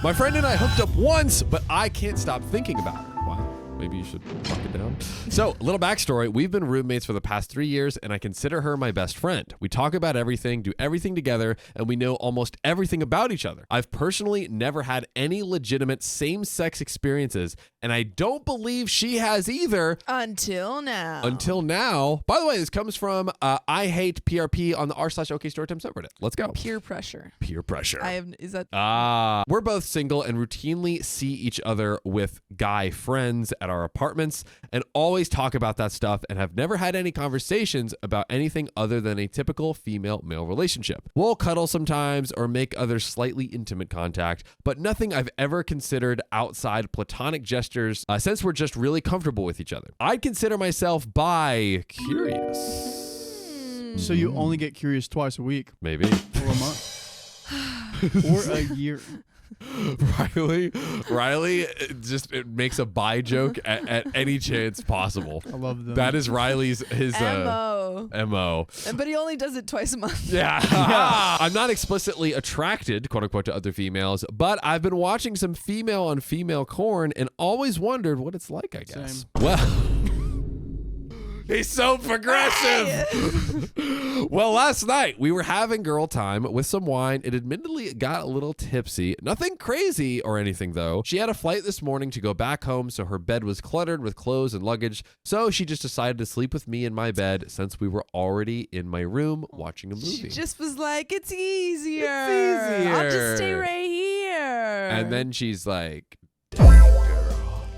My friend and I hooked up once, but I can't stop thinking about her. Wow. Maybe you should lock it down. So, a little backstory. We've been roommates for the past 3 years, and I consider her my best friend. We talk about everything, do everything together, and we know almost everything about each other. I've personally never had any legitimate same-sex experiences, and I don't believe she has either. Until now. By the way, this comes from I Hate PRP on the r/OK Storytime subreddit. Let's go. Peer pressure. Peer pressure. Is that? We're both single and routinely see each other with guy friends at our apartments and always talk about that stuff and have never had any conversations about anything other than a typical female-male relationship. We'll cuddle sometimes or make other slightly intimate contact, but nothing I've ever considered outside platonic gestures since we're just really comfortable with each other. I'd consider myself bi-curious. So you only get curious twice a week. Maybe. Or a month. Or a year. Riley it makes a bi joke at any chance possible. I love them. That is Riley's MO. But he only does it twice a month. Yeah. I'm not explicitly attracted, quote unquote, to other females, but I've been watching some female on female porn and always wondered what it's like, I guess. Same. Well, he's so progressive. Well, last night we were having girl time with some wine. It admittedly got a little tipsy. Nothing crazy or anything, though. She had a flight this morning to go back home, so her bed was cluttered with clothes and luggage. So she just decided to sleep with me in my bed since we were already in my room watching a movie. She just was like, it's easier. I'll just stay right here. And then she's like,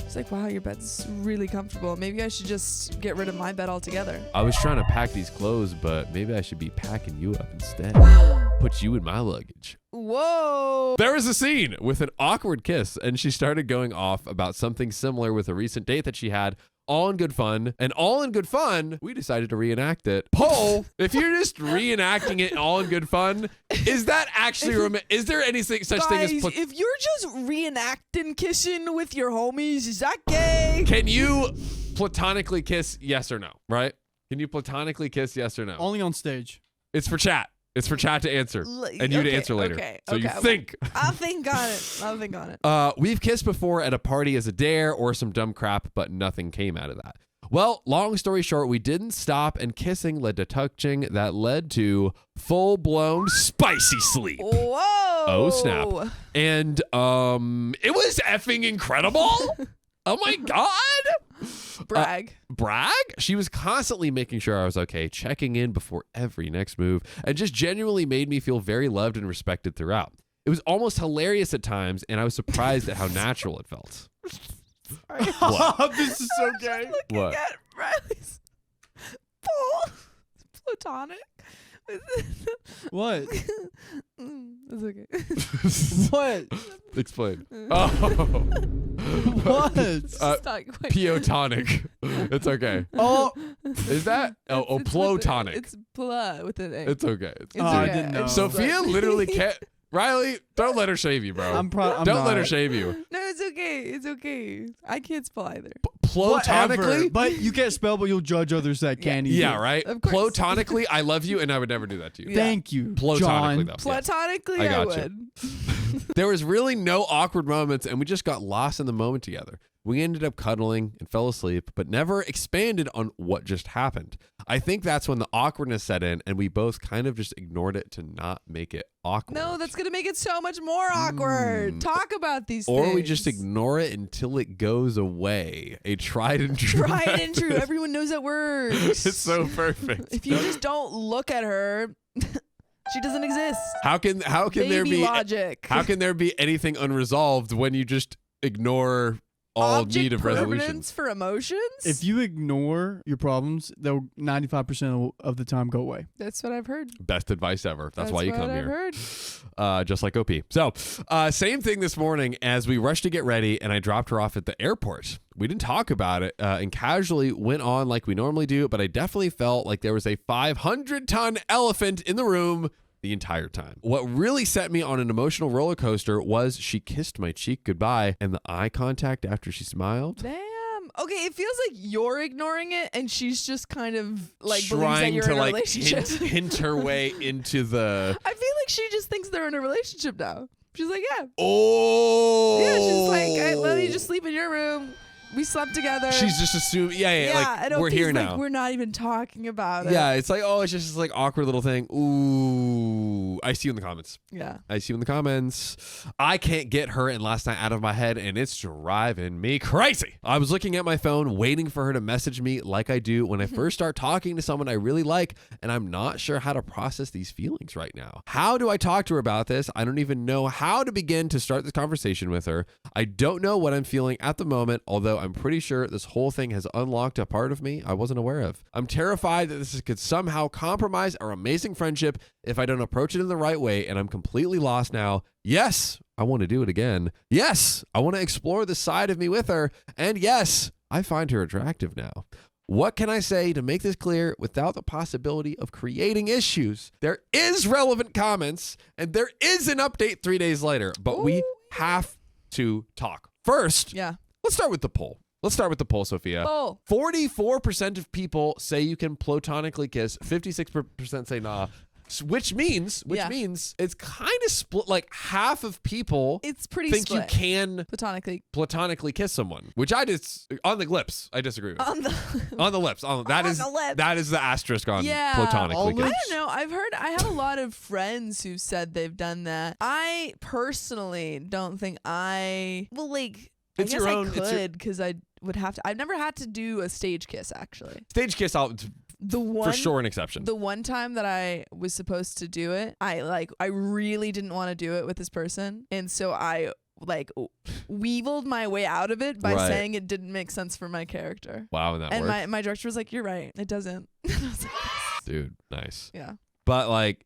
it's like, wow, your bed's really comfortable. Maybe I should just get rid of my bed altogether. I was trying to pack these clothes, but maybe I should be packing you up instead. Put you in my luggage. Whoa. There was a scene with an awkward kiss, and she started going off about something similar with a recent date that she had. All in good fun. And all in good fun, we decided to reenact it. Poll, if you're just reenacting it all in good fun, is that actually is there anything such thing as if you're just reenacting kissing with your homies, is that gay? Can you platonically kiss, yes or no, right? Can you platonically kiss, yes or no? Only on stage. It's for chat. It's for chat to answer and you to answer later. So you think. I'll think on it. We've kissed before at a party as a dare or some dumb crap, but nothing came out of that. Well, long story short, we didn't stop, and kissing led to touching that led to full-blown spicy sleep. Whoa. Oh, snap. And it was effing incredible. Oh, my God. Brag. Brag? She was constantly making sure I was okay, checking in before every next move, and just genuinely made me feel very loved and respected throughout. It was almost hilarious at times, and I was surprised at how natural it felt. What? This is so gay. What? At Riley's pole. Platonic. What? It's okay. What? Explain. Oh. What? Piotonic. It's okay. Oh. Is that? Oh, plotonic. It's pla with an A. It's okay. It's okay. I didn't know. Sophia literally can't. Riley, don't let her shame you, bro. I'm don't let her shame you. No, it's okay. It's okay. I can't spell either. Platonically? But you can't spell, but you'll judge others that can either. Yeah, right? Of course. Platonically, I love you, and I would never do that to you. Yeah. Thank you, Platonically, John. though. Platonically, I I gotcha. would. There was really no awkward moments, and we just got lost in the moment together. We ended up cuddling and fell asleep, but never expanded on what just happened. I think that's when the awkwardness set in, and we both kind of just ignored it to not make it awkward. No, that's going to make it so much more awkward. Talk about these things. Or we just ignore it until it goes away. A tried and true. Tried and true. Everyone knows that word. It's so perfect. If you just don't look at her, she doesn't exist. How can there be logic? How can there be anything unresolved when you just ignore all Object need of resolution? permanence for emotions? If you ignore your problems, they'll 95% of the time go away. That's what I've heard. Best advice ever. That's why you come what I've here. Heard. Just like OP. So, same thing this morning as we rushed to get ready and I dropped her off at the airport. We didn't talk about it and casually went on like we normally do, but I definitely felt like there was a 500-ton elephant in the room the entire time. What really set me on an emotional roller coaster was she kissed my cheek goodbye and the eye contact after she smiled. Damn. Okay, it feels like you're ignoring it and she's just kind of like trying believes that you're to in a relationship. hint her way into the... I feel like she just thinks they're in a relationship now. She's like, yeah. Oh. Yeah, she's like, I let you just sleep in your room. We slept together. She's just assuming, like, and we're here now. Like, we're not even talking about it. Yeah, it's like, oh, it's just this like awkward little thing. Ooh, I see you in the comments. Yeah. I see you in the comments. I can't get her and last night out of my head, and it's driving me crazy. I was looking at my phone, waiting for her to message me like I do when I first start talking to someone I really like, and I'm not sure how to process these feelings right now. How do I talk to her about this? I don't even know how to begin to start this conversation with her. I don't know what I'm feeling at the moment, although I'm pretty sure this whole thing has unlocked a part of me I wasn't aware of. I'm terrified that this could somehow compromise our amazing friendship if I don't approach it in the right way, and I'm completely lost now. Yes, I want to do it again. Yes, I want to explore the side of me with her. And yes, I find her attractive now. What can I say to make this clear without the possibility of creating issues? There is relevant comments, and there is an update 3 days later, but we have to talk. First, let's start with the poll. Let's start with the poll, Sophia. 44% of people say you can platonically kiss. 56% say nah. Which means it's kind of split. Like half of people think split. you can platonically kiss someone, which I just on the lips. I disagree with. On the lips. That is the asterisk on platonically kiss. I don't know. I have a lot of friends who said they've done that. I personally don't think I guess I could because I would have to. I've never had to do a stage kiss actually. Stage kiss, for sure an exception. The one time that I was supposed to do it, I really didn't want to do it with this person, and so I weaseled my way out of it by saying it didn't make sense for my character. Wow, and worked. My director was like, "You're right, it doesn't." Dude, nice. Yeah. But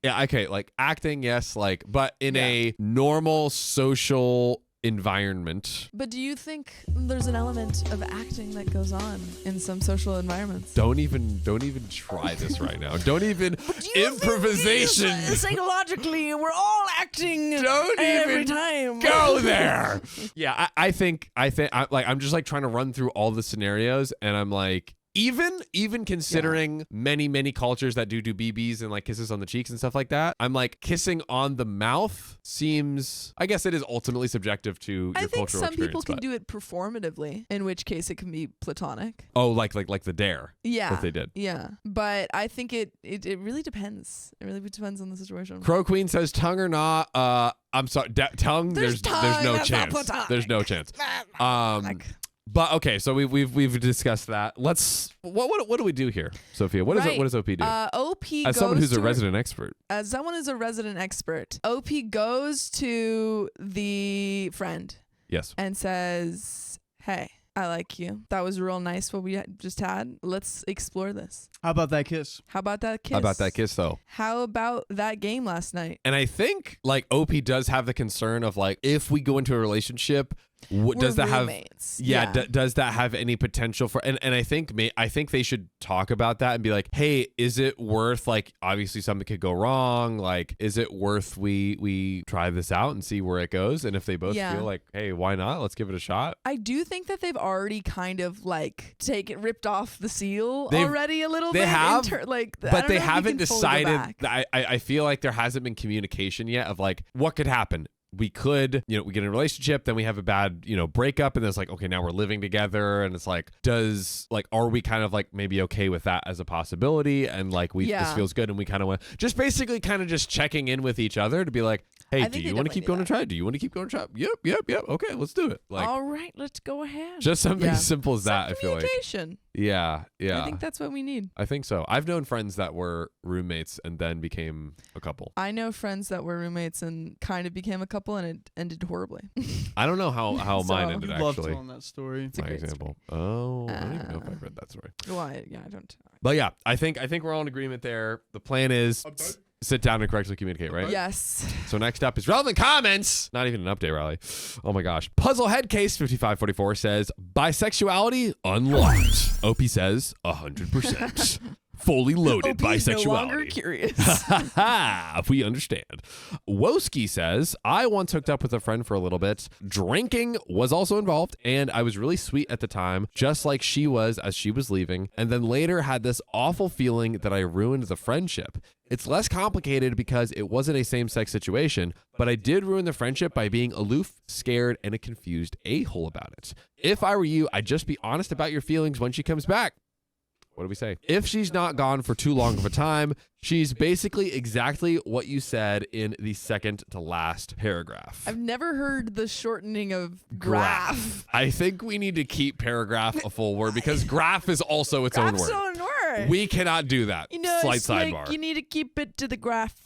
acting, yes, but in a normal social environment. But do you think there's an element of acting that goes on in some social environments? Don't even try this right now. Don't even improvisation. Psychologically, we're all acting. Don't every even time. Go there. Yeah, I think I'm just trying to run through all the scenarios, and I'm like, even considering many cultures that do BBs and kisses on the cheeks and stuff like that, I'm like, kissing on the mouth seems, I guess it is ultimately subjective to your cultural experience. I think some people can do it performatively, in which case it can be platonic. Oh, like the dare. Yeah. That they did. Yeah. But I think it really depends. It really depends on the situation. Crow Queen says tongue or not. I'm sorry, tongue. There's no chance. There's no chance. But okay, so we've discussed that. Let's what do we do here, Sophia? What does OP do? OP as someone who's a resident expert. As someone who's a resident expert, OP goes to the friend. Yes. And says, "Hey, I like you. That was real nice what we just had. Let's explore this. How about that kiss? How about that kiss? How about that kiss, though? How about that game last night?" And I think OP does have the concern of if we go into a relationship, does that roommates. does that have any potential for? And I think they should talk about that and be like, hey, is it worth obviously something could go wrong? Is it worth we try this out and see where it goes? And if they both feel hey, why not? Let's give it a shot. I do think that they've already kind of ripped off the seal already a little bit. They have, but they haven't decided. I feel like there hasn't been communication yet of what could happen. We could, we get in a relationship, then we have a bad, breakup, and then it's okay, now we're living together, and it's are we kind of maybe okay with that as a possibility, and this feels good, and we kind of want just basically kind of just checking in with each other to be like, hey, do you want to keep going to try? Do you want to keep going to try? Yep. Okay, let's do it. All right, let's go ahead. Just something as simple as that. I feel like. Yeah. I think that's what we need. I think so. I've known friends that were roommates and then became a couple. I know friends that were roommates and kind of became a couple, and it ended horribly. I don't know how mine ended, actually. Love telling that story. It's a great example. Story. Oh, I don't even know if I've read that story. Well, I don't. But yeah, I think we're all in agreement there. The plan is sit down and correctly communicate, right? Yes. So next up is relevant comments. Not even an update, Riley. Oh my gosh. Puzzle Head Case 5544 says bisexuality unlocked. OP says 100%. fully loaded OP is bisexuality. no longer curious. We understand. Woski says, I once hooked up with a friend for a little bit. Drinking was also involved, and I was really sweet at the time, just like she was as she was leaving, and then later had this awful feeling that I ruined the friendship. It's less complicated because it wasn't a same-sex situation, but I did ruin the friendship by being aloof, scared, and a confused a-hole about it. If I were you, I'd just be honest about your feelings when she comes back. What do we say? If she's not gone for too long of a time, she's basically exactly what you said in the second to last paragraph. I've never heard the shortening of graph. I think we need to keep paragraph a full word because graph is also its own Graph's word. own word. We cannot do that. Slight it's sidebar. like you need to keep it to the graph.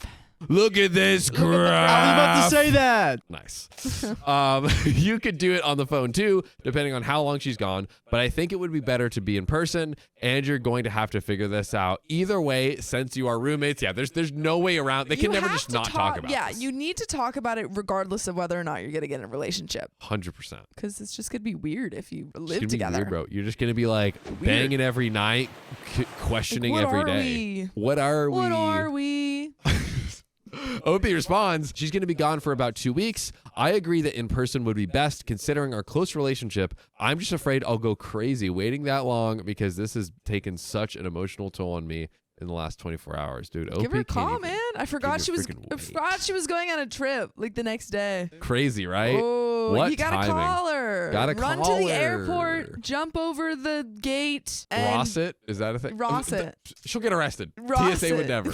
Look at this graph. I was about to say that. Nice. You could do it on the phone too, depending on how long she's gone. But I think it would be better to be in person, and you're going to have to figure this out. Either way, since you are roommates, there's no way around. They can never just not talk about Yeah, this. you need to talk about it regardless of whether or not you're gonna get in a relationship. 100%. Because it's just gonna be weird if you It's live gonna together. be weird, bro. You're just gonna be like banging every night, questioning Like, every what are day. we? What are we? What are we? Opie responds, she's going to be gone for about 2 weeks. I agree that in person would be best considering our close relationship. I'm just afraid I'll go crazy waiting that long because this has taken such an emotional toll on me in the last 24 hours, dude. Give her a Opie call, can't even man. I forgot she was. freaking I wait. forgot she was going on a trip like the next day. Crazy, right? Oh, What you gotta timing? call her. Gotta Run call to the her. airport. Jump over the gate. And Ross it? Is that a thing? Ross it. She'll get arrested. Ross TSA would it. never.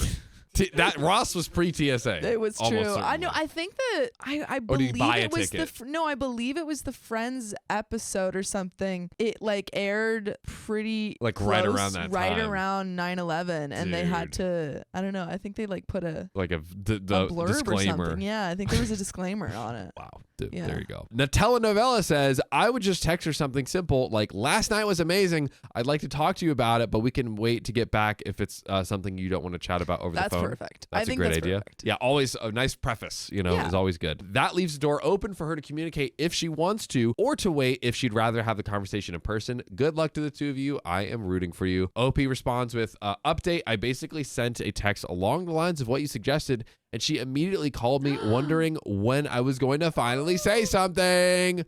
That Ross was pre-TSA. It was almost true. I know. certainly. I think that I Or did you believe buy a it was ticket? no. I believe it was the Friends episode or something. It like aired pretty Like, close, right around that right time. around 9/11, and they had Dude. to. I don't know. I think they like put a Like the blurb disclaimer. or something. Yeah, I think there was a disclaimer on it. Wow. Dude, Yeah. there you go. Natella Novella says, I would just text her something simple like, last night was amazing. I'd like to talk to you about it, but we can wait to get back if it's something you don't want to chat about over That's the phone. perfect. That's I think a great that's idea. perfect. Yeah, always a nice preface, Yeah. is always good. That leaves the door open for her to communicate if she wants to, or to wait if she'd rather have the conversation in person. Good luck to the two of you. I am rooting for you. OP responds with, update. I basically sent a text along the lines of what you suggested, and she immediately called me wondering when I was going to finally say something.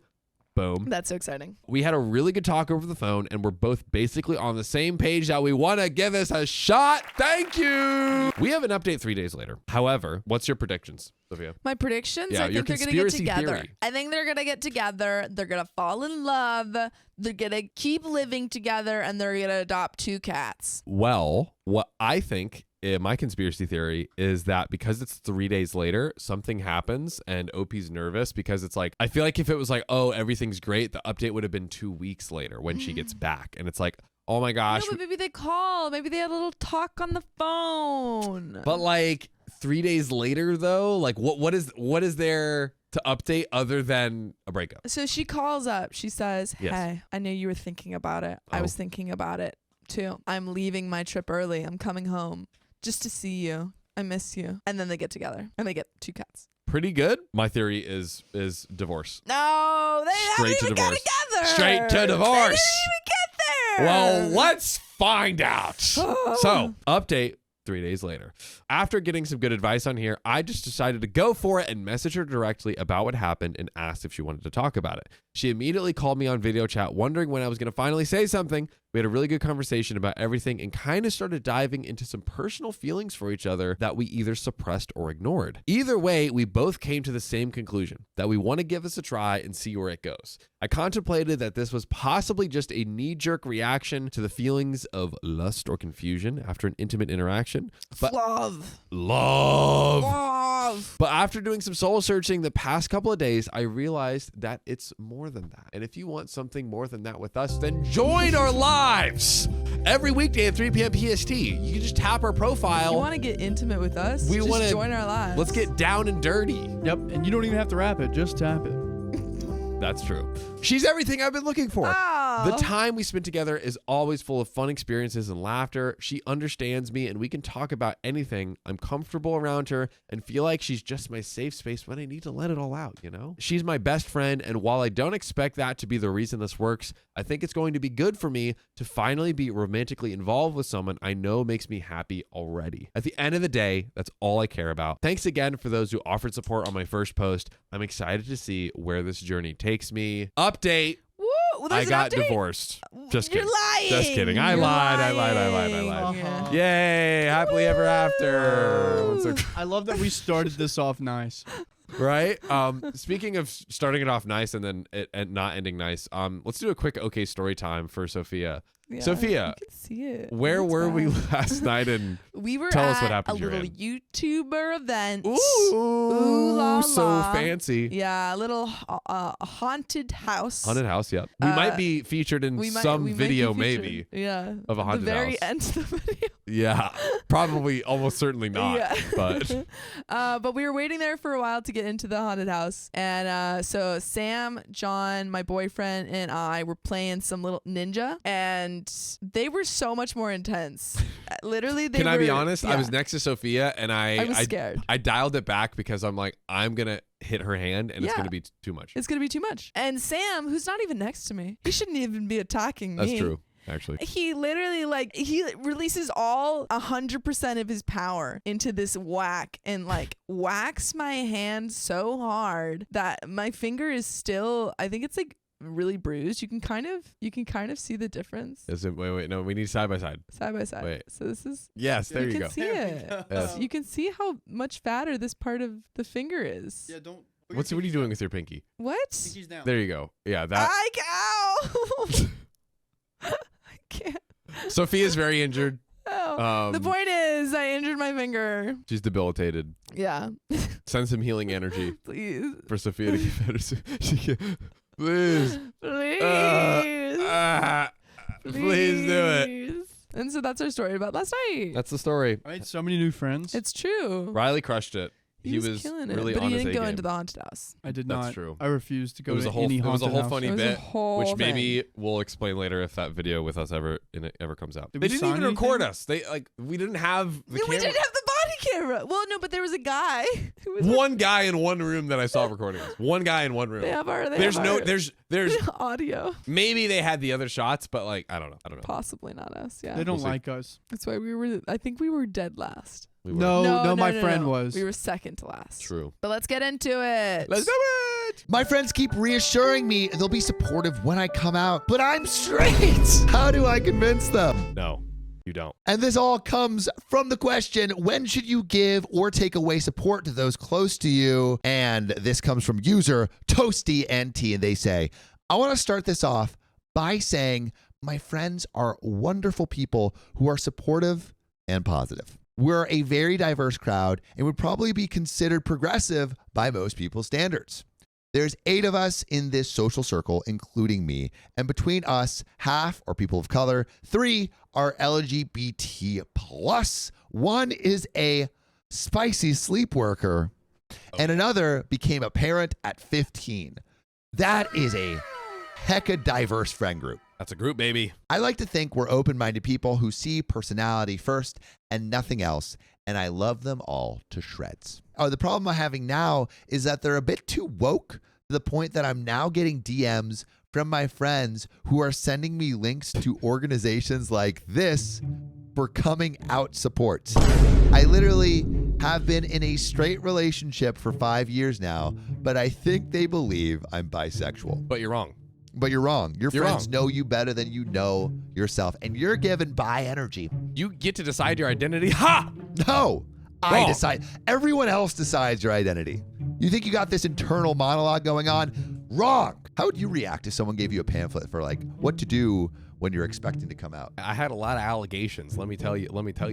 Boom. That's so exciting. We had a really good talk over the phone, and we're both basically on the same page that we want to give this a shot. Thank you. We have an update 3 days later. However, what's your predictions, Sophia? My predictions, Yeah, I your think they're going to get conspiracy together. theory. I think they're going to get together. They're going to fall in love. They're going to keep living together, and they're going to adopt 2 cats. Well, what I think, my conspiracy theory is that because it's 3 days later, something happens and OP's nervous because it's like, I feel like if it was like, oh, everything's great, the update would have been 2 weeks later when she gets back. And it's like, oh my gosh. No, but maybe they call. Maybe they had a little talk on the phone. But like 3 days later though, like what is there to update other than a breakup? So she calls up. She says, Yes. hey, I know you were thinking about it. I Oh. was thinking about it too. I'm leaving my trip early. I'm coming home just to see you. I miss you. And then they get together and they get 2 cats. Pretty good. My theory is divorce. No, they Straight haven't to even got divorce. together. Straight to They divorce. didn't even get there. Well, let's find out. So, update 3 days later. After getting some good advice on here, I just decided to go for it and message her directly about what happened and asked if she wanted to talk about it. She immediately called me on video chat, wondering when I was going to finally say something. We had a really good conversation about everything and kind of started diving into some personal feelings for each other that we either suppressed or ignored. Either way, we both came to the same conclusion, that we want to give this a try and see where it goes. I contemplated that this was possibly just a knee-jerk reaction to the feelings of lust or confusion after an intimate interaction. But Love. But after doing some soul searching the past couple of days, I realized that it's more than that. And if you want something more than that with us, then join our lives. Every weekday at 3 p.m. PST. You can just tap our profile. You want to get intimate with us? We Just wanna- join our lives. Let's get down and dirty. Yep, and you don't even have to wrap it. Just tap it. That's true. She's everything I've been looking for. Ah. Aw. The time we spend together is always full of fun experiences and laughter. She understands me and we can talk about anything. I'm comfortable around her and feel like she's just my safe space when I need to let it all out, you know? She's my best friend, and while I don't expect that to be the reason this works, I think it's going to be good for me to finally be romantically involved with someone I know makes me happy already. At the end of the day, that's all I care about. Thanks again for those who offered support on my first post. I'm excited to see where this journey takes me. Update. Well, I there's an got update? Just kidding. You're lying. Just kidding. I You're lied. lying. Uh-huh. Yay. Happily ever after. I love that we started this off nice. Right? Speaking of starting it off nice and then it and not ending nice, let's do a quick okay story time for Sophia. Yeah, Sophia, you can see it. where It's were we bad. last night? And We were Tell at us what happened a you're little in. YouTuber event. ooh, la so la. fancy. Yeah, a little haunted house. Haunted house, yep. We might be featured in some we might video, be featured. maybe. Yeah. of a haunted the very house. end of the video. Yeah, probably, almost certainly not. Yeah. But we were waiting there for a while to get into the haunted house. And so Sam, John, my boyfriend, and I were playing some little ninja. And they were so much more intense. Literally, they can were, I be honest? I yeah. was next to Sophia, and I was scared. I dialed it back because I'm like, I'm gonna hit her hand, and it's Yeah. gonna be too much. It's going to be too much. And Sam, who's not even next to me, he shouldn't even be attacking me. That's true, actually. He literally he releases all 100% of his power into this whack and whacks my hand so hard that my finger is still, I think it's really bruised. You can kind of see the difference Is it? Wait, no, we need side by side. side by side. Wait. So this is Yes, there you can go. see There we it. go. Yes. You can see how much fatter this part of the finger is. Yeah, don't. What are you doing with your pinky? What? Pinky's down. There you go. Yeah, that. Ow! I can't. Sophia's very injured. Oh. The point is, I injured my finger. She's debilitated. Yeah. Send some healing energy Please. for Sophia to get better. She can, please. Please. Please do it. Please. And so that's our story about last night. That's the story. I made so many new friends. It's true. Riley crushed it. He was killing really it, but on he his didn't go A-game. into the haunted house. I did That's not. true. I refused to go It was to a whole. any It was a haunted whole house. funny It was a bit, whole which thing. maybe we'll explain later if that video with us ever comes out. Did They we didn't sign even record anything? us. They we didn't have the We camera. didn't have the body camera. Well, no, but there was a guy who was One guy in one room that I saw recording us. One guy in one room. They have our. There's audio. maybe they had the other shots, but I don't know. Possibly not us. Yeah. They don't We'll see. like us. That's why I think we were dead last. We were. No, my friend was. We were second to last. True. But let's get into it. Let's do it. My friends keep reassuring me they'll be supportive when I come out, but I'm straight. How do I convince them? No, you don't. And this all comes from the question, when should you give or take away support to those close to you? And this comes from user Toasty NT, and they say, I want to start this off by saying my friends are wonderful people who are supportive and positive. We're a very diverse crowd and would probably be considered progressive by most people's standards. There's 8 of us in this social circle, including me, and between us, half are people of color, 3 are LGBT+, 1 is a spicy sleep worker, and another became a parent at 15. That is a hecka diverse friend group. That's a group, baby. I like to think we're open-minded people who see personality first and nothing else, and I love them all to shreds. Oh, the problem I'm having now is that they're a bit too woke to the point that I'm now getting DMs from my friends who are sending me links to organizations like this for coming out support. I literally have been in a straight relationship for 5 years now, but I think they believe I'm bisexual. But you're wrong. But you're wrong. Your You're friends wrong. know you better than you know yourself, and you're given bi energy. You get to decide your identity. Ha! No, I Wrong. decide. Everyone else decides your identity. You think you got this internal monologue going on? Wrong. How would you react if someone gave you a pamphlet for what to do when you're expecting to come out? I had a lot of allegations. Let me tell you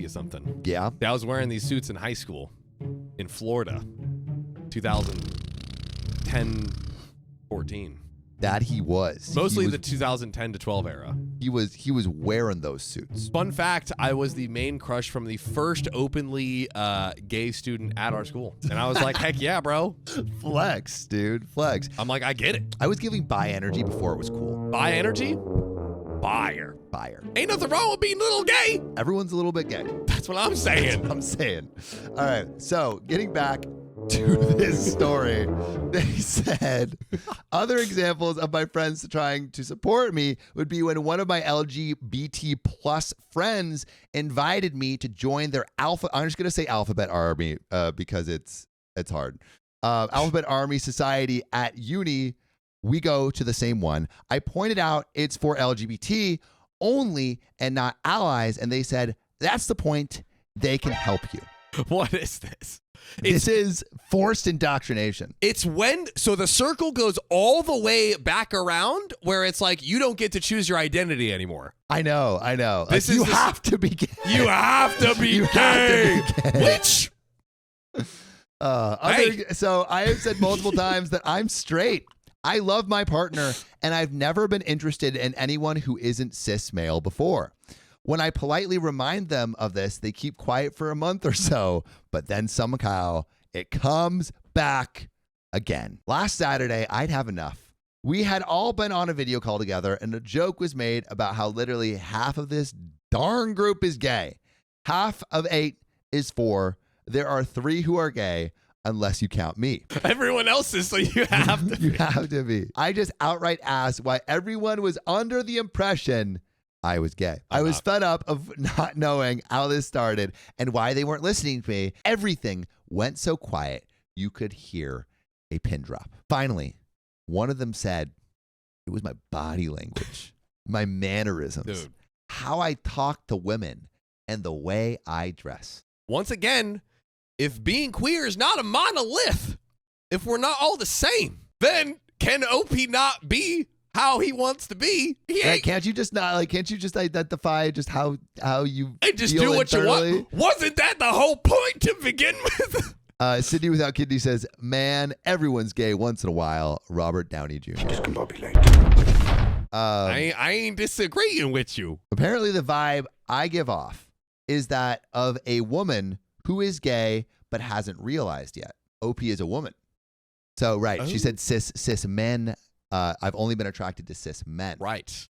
something. Yeah. I was wearing these suits in high school in Florida, 2010, 14. That he was. Mostly he the was, 2010 to 12 era. he was wearing those suits. Fun fact, I was the main crush from the first openly gay student at our school. And I was like, heck yeah, bro. Flex, dude. Flex. I'm like, I get it. I was giving bi energy before it was cool. Bi energy? Fire. Fire. Ain't nothing wrong with being a little gay. Everyone's a little bit gay. That's what I'm That's saying. what I'm saying. All right. So getting back to this story, they said other examples of my friends trying to support me would be when one of my LGBT plus friends invited me to join their I'm just going to say alphabet army because it's hard. Alphabet Army Society at uni. We go to the same one. I pointed out it's for LGBT only and not allies. And they said, that's the point. They can help you. What is this? This is forced indoctrination. It's so the circle goes all the way back around where it's like you don't get to choose your identity anymore. I know. This like, is you have to be gay. You have to be You gay. have to be gay. Which? So I have said multiple times that I'm straight. I love my partner, and I've never been interested in anyone who isn't cis male before. When I politely remind them of this, they keep quiet for a month or so, but then somehow it comes back again. Last Saturday, I'd have enough. We had all been on a video call together, and a joke was made about how literally half of this darn group is gay. Half of 8 is 4. There are 3 who are gay, unless you count me. Everyone else is, so you have to. You have to be. I just outright asked why everyone was under the impression I was gay. I was fed up of not knowing how this started and why they weren't listening to me. Everything went so quiet, you could hear a pin drop. Finally, one of them said, it was my body language, my mannerisms, how I talk to women, and the way I dress. Once again, if being queer is not a monolith, if we're not all the same, then can OP not be how he wants to be? Can't you just identify just how you and just feel do what internally? you want? Wasn't that the whole point to begin with? Sydney Without Kidney says, man, everyone's gay once in a while. Robert Downey Jr. I ain't disagreeing with you. Apparently the vibe I give off is that of a woman who is gay but hasn't realized yet. OP is a woman. So, right. She said cis men. I've only been attracted to cis men. Right.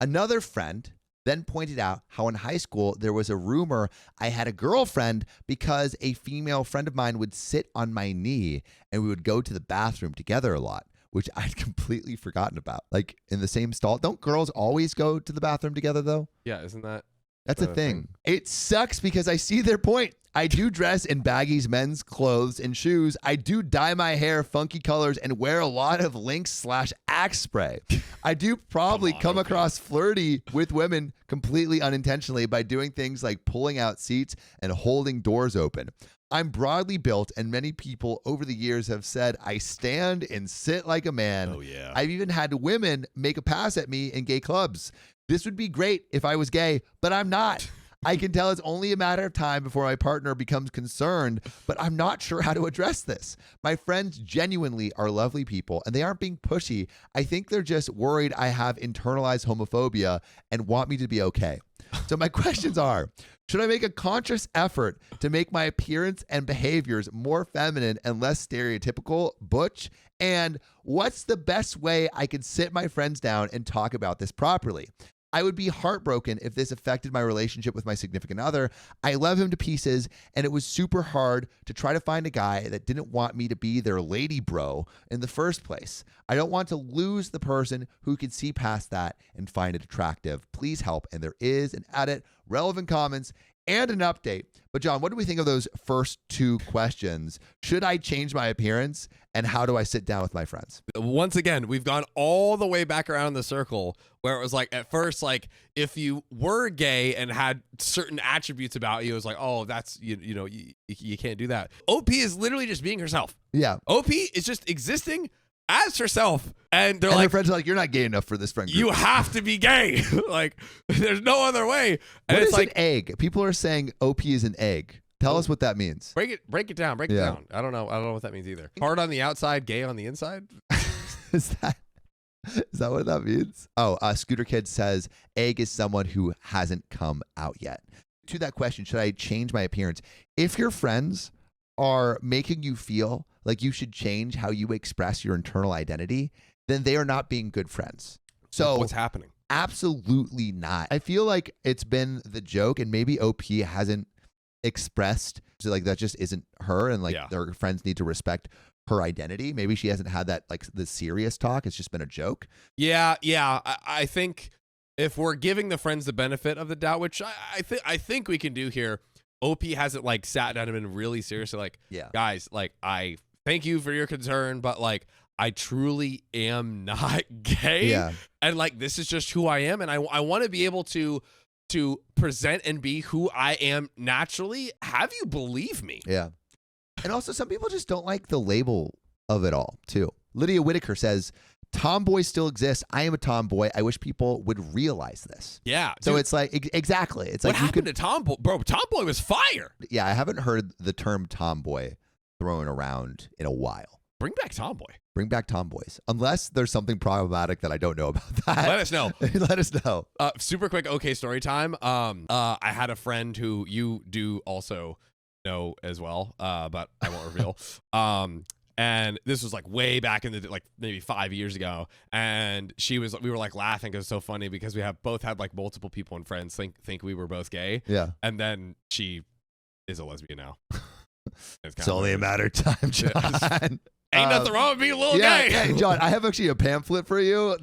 Another friend then pointed out how in high school there was a rumor I had a girlfriend because a female friend of mine would sit on my knee and we would go to the bathroom together a lot, which I'd completely forgotten about. Like in the same stall. Don't girls always go to the bathroom together though? Yeah, isn't that? That's a thing. It sucks because I see their point. I do dress in baggies, men's clothes, and shoes. I do dye my hair funky colors and wear a lot of Lynx/Axe spray. I do probably come across flirty with women completely unintentionally by doing things like pulling out seats and holding doors open. I'm broadly built, and many people over the years have said I stand and sit like a man. Oh, yeah. I've even had women make a pass at me in gay clubs. This would be great if I was gay, but I'm not. I can tell it's only a matter of time before my partner becomes concerned, but I'm not sure how to address this. My friends genuinely are lovely people, and they aren't being pushy. I think they're just worried I have internalized homophobia and want me to be okay. So my questions are, should I make a conscious effort to make my appearance and behaviors more feminine and less stereotypical, butch? And what's the best way I can sit my friends down and talk about this properly? I would be heartbroken if this affected my relationship with my significant other. I love him to pieces, and it was super hard to try to find a guy that didn't want me to be their lady bro in the first place. I don't want to lose the person who can see past that and find it attractive. Please help. And there is an edit, relevant comments, and an update. But John, what do we think of those first 2 questions? Should I change my appearance? And how do I sit down with my friends? Once again, we've gone all the way back around the circle where it was like, at first, like if you were gay and had certain attributes about you, it was like, oh, that's, you can't do that. OP is literally just being herself. Yeah. OP is just existing as herself. And they're and like, their friends are like, you're not gay enough for this friend group. You have to be gay. Like, there's no other way. And What it's is like an egg? People are saying OP is an egg. Tell us what that means. break it down. Break it down. I don't know what that means either. Hard on the outside, gay on the inside. Is that what that means? Oh, Scooter Kid says egg is someone who hasn't come out yet. To that question, should I change my appearance? If your friends are making you feel like you should change how you express your internal identity, then they are not being good friends. So what's happening? Absolutely not. I feel like it's been the joke, and maybe OP hasn't expressed, so like that just isn't her, and like her friends need to respect her identity. Maybe she hasn't had that like the serious talk. It's just been a joke. Yeah. I think if we're giving the friends the benefit of the doubt, which I think we can do here, OP hasn't like sat down and been really seriously like, guys, like I thank you for your concern, but like I truly am not gay. Yeah. And like this is just who I am, and I want to be able to present and be who I am naturally. Have you believe me? Yeah. And also some people just don't like the label of it all too. Lydia Whitaker says, tomboy still exists. I am a tomboy. I wish people would realize this. Yeah. So dude, it's like, exactly. It's what like happened to tomboy? Bro, tomboy was fire. Yeah, I haven't heard the term tomboy thrown around in a while. Bring back tomboy. Bring back tomboys. Unless there's something problematic that I don't know about that. Let us know. Let us know. Super quick, okay, story time. I had a friend who you do also know as well, but I won't reveal. And this was like way back in the like maybe 5 years ago, and we were like laughing because it's so funny because we both had like multiple people and friends think we were both gay. Yeah. And then she is a lesbian now. It's only a matter of time, John. Ain't nothing wrong with being a little gay. gay. Hey, John, I have actually a pamphlet for you.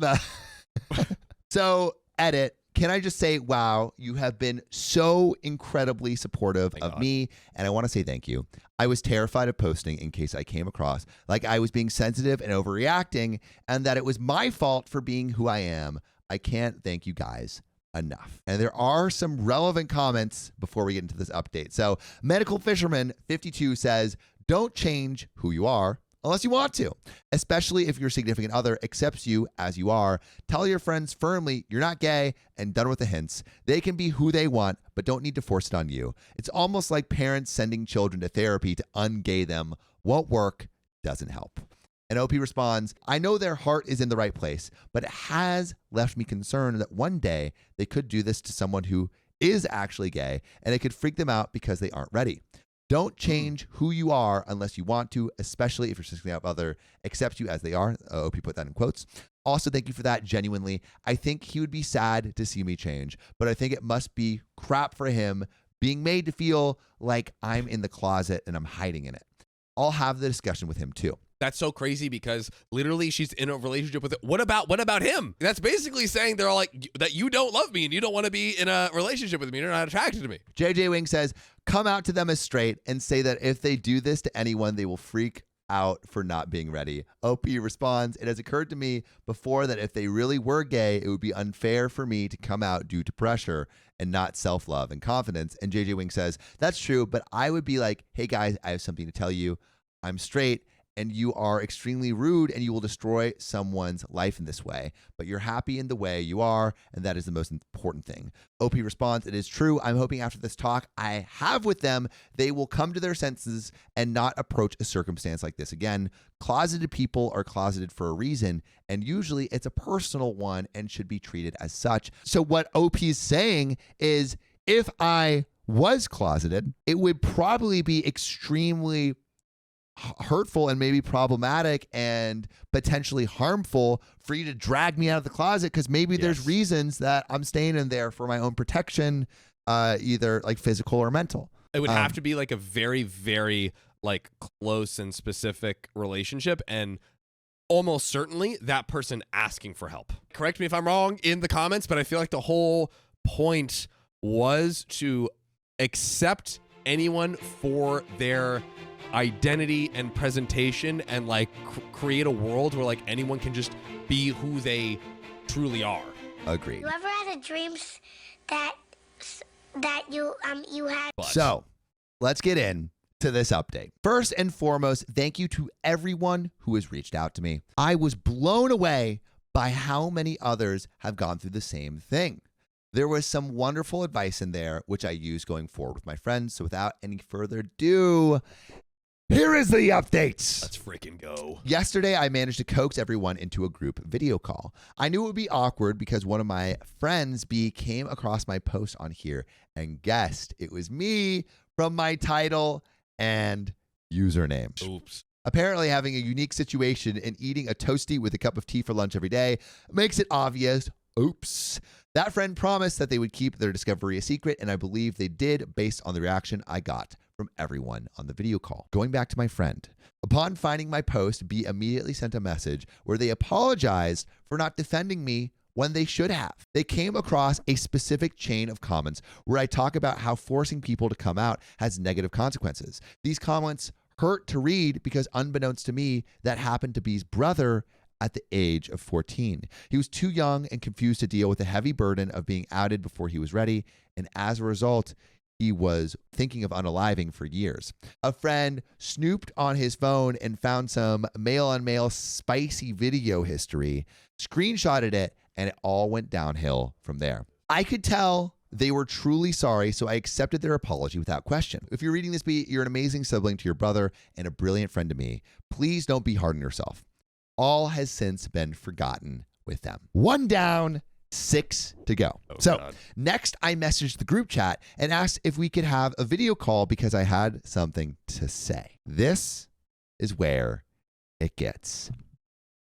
So, edit. Can I just say, wow, you have been so incredibly supportive of me, and I want to say thank you. I was terrified of posting in case I came across like I was being sensitive and overreacting, and that it was my fault for being who I am. I can't thank you guys enough. And there are some relevant comments before we get into this update. So, Medical Fisherman 52 says, don't change who you are unless you want to, especially if your significant other accepts you as you are. Tell your friends firmly you're not gay and done with the hints. They can be who they want, but don't need to force it on you. It's almost like parents sending children to therapy to ungay them. Won't work, doesn't help. And OP responds, I know their heart is in the right place, but it has left me concerned that one day they could do this to someone who is actually gay, and it could freak them out because they aren't ready. Don't change who you are unless you want to, especially if your significant other accepts you as they are. OP put that in quotes. Also, thank you for that. Genuinely, I think he would be sad to see me change, but I think it must be crap for him being made to feel like I'm in the closet and I'm hiding in it. I'll have the discussion with him too. That's so crazy because literally she's in a relationship with it. What about him? That's basically saying they're all like that you don't love me and you don't want to be in a relationship with me. You're not attracted to me. JJ Wing says, come out to them as straight and say that if they do this to anyone, they will freak out for not being ready. OP responds, it has occurred to me before that if they really were gay, it would be unfair for me to come out due to pressure and not self-love and confidence. And JJ Wing says, that's true, but I would be like, hey guys, I have something to tell you. I'm straight. And you are extremely rude and you will destroy someone's life in this way. But you're happy in the way you are, and that is the most important thing. OP responds, it is true. I'm hoping after this talk I have with them, they will come to their senses and not approach a circumstance like this again. Closeted people are closeted for a reason, and usually it's a personal one and should be treated as such. So what OP is saying is, if I was closeted, it would probably be extremely hurtful and maybe problematic and potentially harmful for you to drag me out of the closet, because maybe there's reasons that I'm staying in there for my own protection, either like physical or mental. It would have to be like a very, very like close and specific relationship, and almost certainly that person asking for help. Correct me if I'm wrong in the comments, but I feel like the whole point was to accept anyone for their identity and presentation, and like create a world where like anyone can just be who they truly are. Agreed. You ever had a dreams that you had? So let's get in to this update. First and foremost, thank you to everyone who has reached out to me. I was blown away by how many others have gone through the same thing. There was some wonderful advice in there, which I use going forward with my friends. So without any further ado, here is the updates. Let's freaking go. Yesterday, I managed to coax everyone into a group video call. I knew it would be awkward because one of my friends, B, came across my post on here and guessed it was me from my title and username. Oops. Apparently, having a unique situation and eating a toasty with a cup of tea for lunch every day makes it obvious. Oops. That friend promised that they would keep their discovery a secret, and I believe they did based on the reaction I got from everyone on the video call. Going back to my friend. Upon finding my post, B immediately sent a message where they apologized for not defending me when they should have. They came across a specific chain of comments where I talk about how forcing people to come out has negative consequences. These comments hurt to read because unbeknownst to me, that happened to B's brother at the age of 14. He was too young and confused to deal with the heavy burden of being outed before he was ready, and as a result, he was thinking of unaliving for years. A friend snooped on his phone and found some male-on-male spicy video history, screenshotted it, and it all went downhill from there. I could tell they were truly sorry, so I accepted their apology without question. If you're reading this, you're an amazing sibling to your brother and a brilliant friend to me. Please don't be hard on yourself. All has since been forgotten with them. 1 down, 6 to go. God. Next, I messaged the group chat and asked if we could have a video call because I had something to say. This is where it gets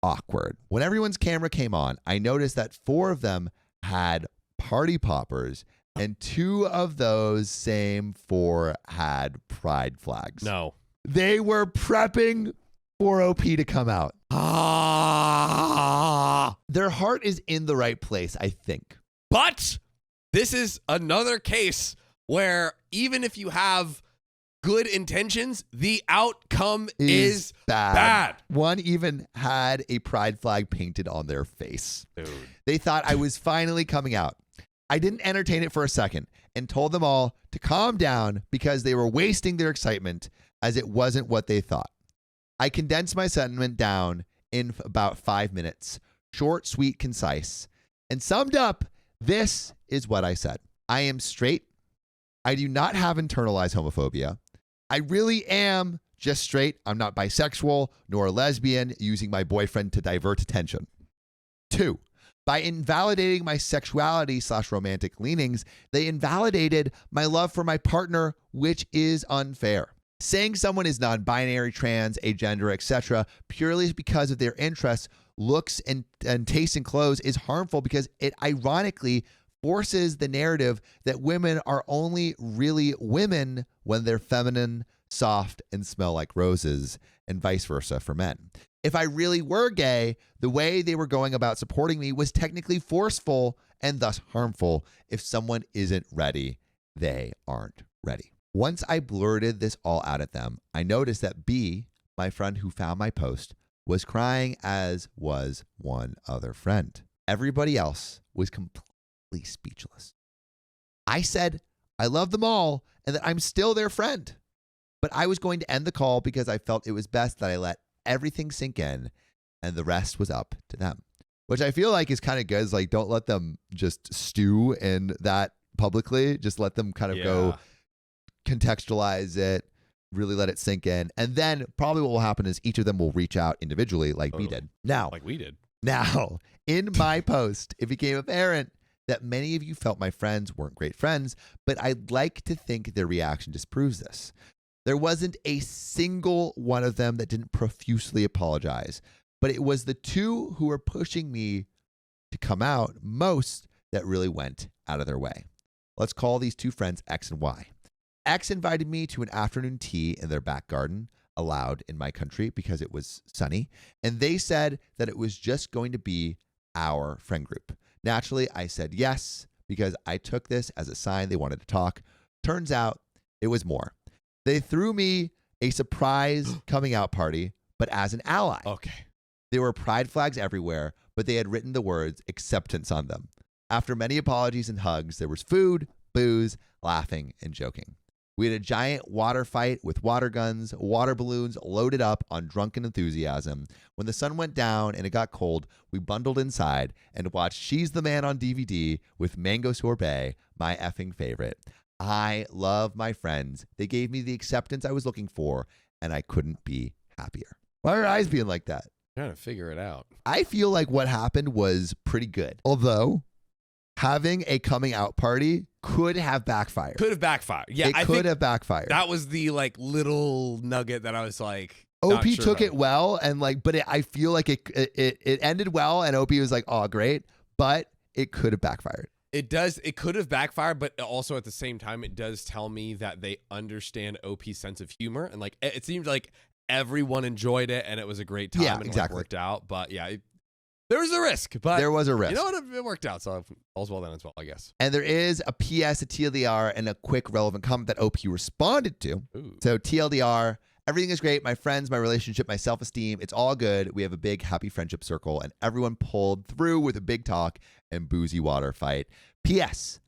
awkward. When everyone's camera came on, I noticed that 4 of them had party poppers and 2 of those same 4 had pride flags. No. They were prepping for OP to come out. Their heart is in the right place, I think. But this is another case where even if you have good intentions, the outcome is bad. One even had a pride flag painted on their face. Dude. They thought I was finally coming out. I didn't entertain it for a second and told them all to calm down because they were wasting their excitement as it wasn't what they thought. I condensed my sentiment down in about 5 minutes, short, sweet, concise, and summed up, this is what I said. I am straight. I do not have internalized homophobia. I really am just straight. I'm not bisexual nor a lesbian using my boyfriend to divert attention. 2, by invalidating my sexuality/romantic leanings, they invalidated my love for my partner, which is unfair. Saying someone is non-binary, trans, agender, etc. purely because of their interests, looks, and taste in clothes is harmful because it ironically forces the narrative that women are only really women when they're feminine, soft, and smell like roses, and vice versa for men. If I really were gay, the way they were going about supporting me was technically forceful and thus harmful. If someone isn't ready, they aren't ready. Once I blurted this all out at them, I noticed that B, my friend who found my post, was crying, as was one other friend. Everybody else was completely speechless. I said I love them all and that I'm still their friend, but I was going to end the call because I felt it was best that I let everything sink in and the rest was up to them, which I feel like is kind of good. Is like, don't let them just stew in that publicly. Just let them kind of go contextualize it, really let it sink in. And then probably what will happen is each of them will reach out individually like we did. Now, in my post, it became apparent that many of you felt my friends weren't great friends, but I'd like to think their reaction disproves this. There wasn't a single one of them that didn't profusely apologize, but it was the 2 who were pushing me to come out most that really went out of their way. Let's call these 2 friends X and Y. X invited me to an afternoon tea in their back garden, allowed in my country because it was sunny, and they said that it was just going to be our friend group. Naturally, I said yes because I took this as a sign they wanted to talk. Turns out it was more. They threw me a surprise coming out party, but as an ally. Okay. There were pride flags everywhere, but they had written the words acceptance on them. After many apologies and hugs, there was food, booze, laughing, and joking. We had a giant water fight with water guns, water balloons loaded up on drunken enthusiasm. When the sun went down and it got cold, we bundled inside and watched She's the Man on DVD with mango sorbet, my effing favorite. I love my friends. They gave me the acceptance I was looking for, and I couldn't be happier. Why are your eyes being like that? I'm trying to figure it out. I feel like what happened was pretty good. Although having a coming out party could have backfired. Could have backfired. Yeah, it could have backfired. That was the like little nugget that I was like, OP Not sure took how it well, and like, but I feel like it ended well, and OP was like, "Oh, great," but it could have backfired. It does. It could have backfired, but also at the same time, it does tell me that they understand OP's sense of humor, and like it seemed like everyone enjoyed it, and it was a great time. Yeah, and exactly. It worked out, but yeah, there was a risk. But There was a risk. You know what? It worked out, so all's well then as well, I guess. And there is a PS, a TLDR, and a quick relevant comment that OP responded to. Ooh. So TLDR, everything is great. My friends, my relationship, my self-esteem, it's all good. We have a big happy friendship circle, and everyone pulled through with a big talk and boozy water fight. PS,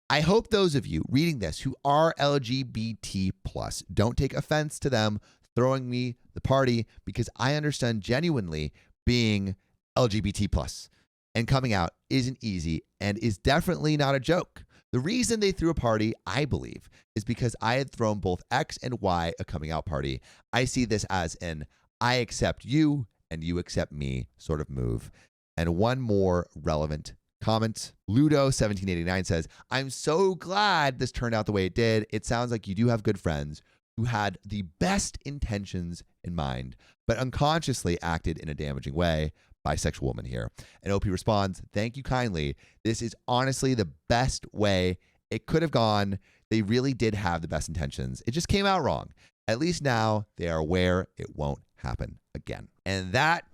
I hope those of you reading this who are LGBT plus don't take offense to them throwing me the party, because I understand genuinely being LGBT plus and coming out isn't easy and is definitely not a joke. The reason they threw a party, I believe, is because I had thrown both X and Y a coming out party. I see this as an I accept you and you accept me sort of move. And one more relevant comment. Ludo1789 says, I'm so glad this turned out the way it did. It sounds like you do have good friends who had the best intentions in mind, but unconsciously acted in a damaging way. Bisexual woman here. And OP responds, thank you kindly. This is honestly the best way it could have gone. They really did have the best intentions. It just came out wrong. At least now they are aware it won't happen again. And that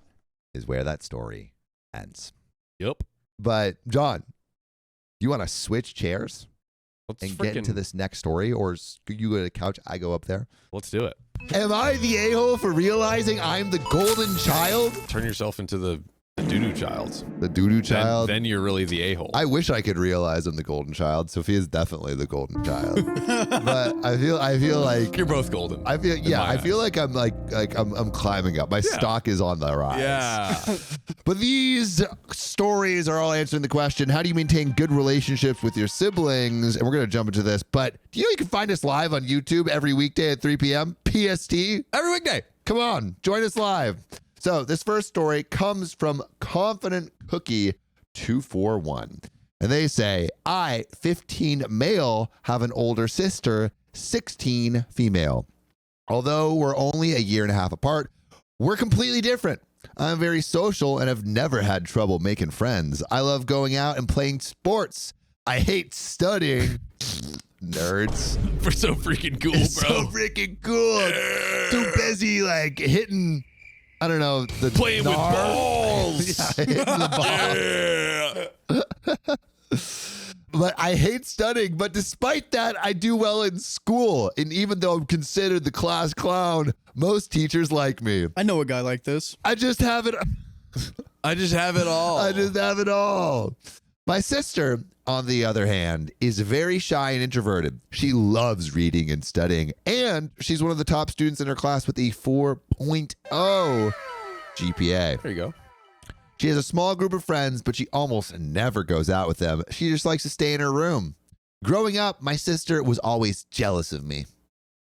is where that story ends. Yep. But John, you want to switch chairs and get into this next story, or you go to the couch, I go up there? Let's do it. Am I the a-hole for realizing I'm the golden child? Turn yourself into the doo-doo child. The doo-doo child? Then you're really the a-hole. I wish I could realize I'm the golden child. Sophia's definitely the golden child. But I feel like you're both golden. I feel like I'm I'm climbing up. My stock is on the rise. Yeah. But these stories are all answering the question, how do you maintain good relationships with your siblings? And we're going to jump into this. But do you can find us live on YouTube every weekday at 3 p.m. PST? Every weekday. Come on, join us live. So this first story comes from Confident Cookie 241. And they say, I, 15 male, have an older sister, 16 female. Although we're only a year and a half apart, we're completely different. I'm very social and have never had trouble making friends. I love going out and playing sports. I hate studying. Nerds. We're so freaking cool, bro. So freaking cool. Too busy like hitting, I don't know, the playing with balls. Yeah, hitting the balls. But I hate studying. But despite that, I do well in school. And even though I'm considered the class clown, most teachers like me. I know a guy like this. I just have it. I just have it all. I just have it all. My sister, on the other hand, is very shy and introverted. She loves reading and studying, and she's one of the top students in her class with a 4.0 GPA. There you go. She has a small group of friends, but she almost never goes out with them. She just likes to stay in her room. Growing up, my sister was always jealous of me,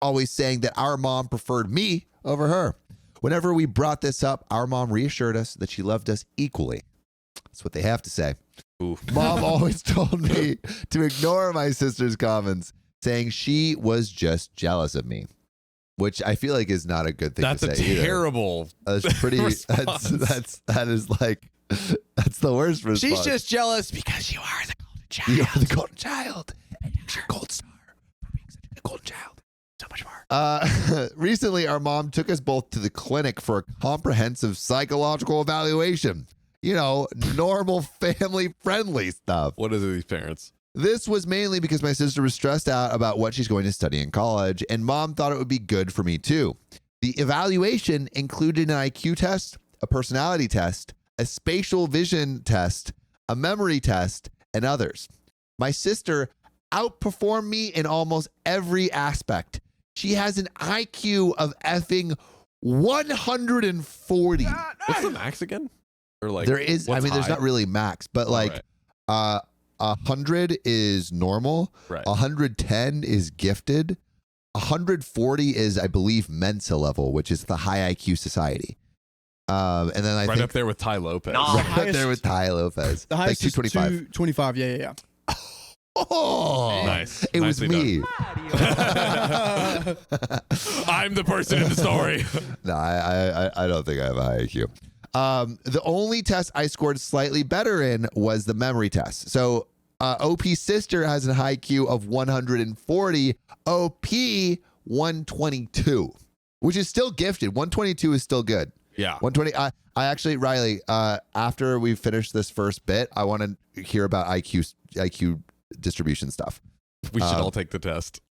always saying that our mom preferred me over her. Whenever we brought this up, our mom reassured us that she loved us equally. That's what they have to say. Ooh. Mom always told me to ignore my sister's comments, saying she was just jealous of me, which I feel like is not a good thing That's to say a terrible That's pretty, response. that's the worst response. She's just jealous because you are the golden child. You are the golden child. And you're your gold star for being such a golden child. So much more. Recently, our mom took us both to the clinic for a comprehensive psychological evaluation. You know, normal family-friendly stuff. What are these parents? This was mainly because my sister was stressed out about what she's going to study in college, and mom thought it would be good for me too. The evaluation included an IQ test, a personality test, a spatial vision test, a memory test, and others. My sister outperformed me in almost every aspect. She has an IQ of effing 140. What's the max again? Or like There is, I what's mean, there's high? not really max, but like 100 is normal. Right. 110 is gifted. 140 is, I believe, Mensa level, which is the high IQ society. And then I right think up there with Ty Lopez. No. right up highest- there with Ty Lopez. The Like highest is 225. 225. Yeah. Oh, Nice. It was Nicely me. I'm the person in the story. No, I don't think I have a high IQ. The only test I scored slightly better in was the memory test. So OP's sister has an high IQ of 140, OP 122, which is still gifted. 122 is still good. Yeah. 120. I actually, Riley, after we finish this first bit, I want to hear about IQ distribution stuff. We should all take the test.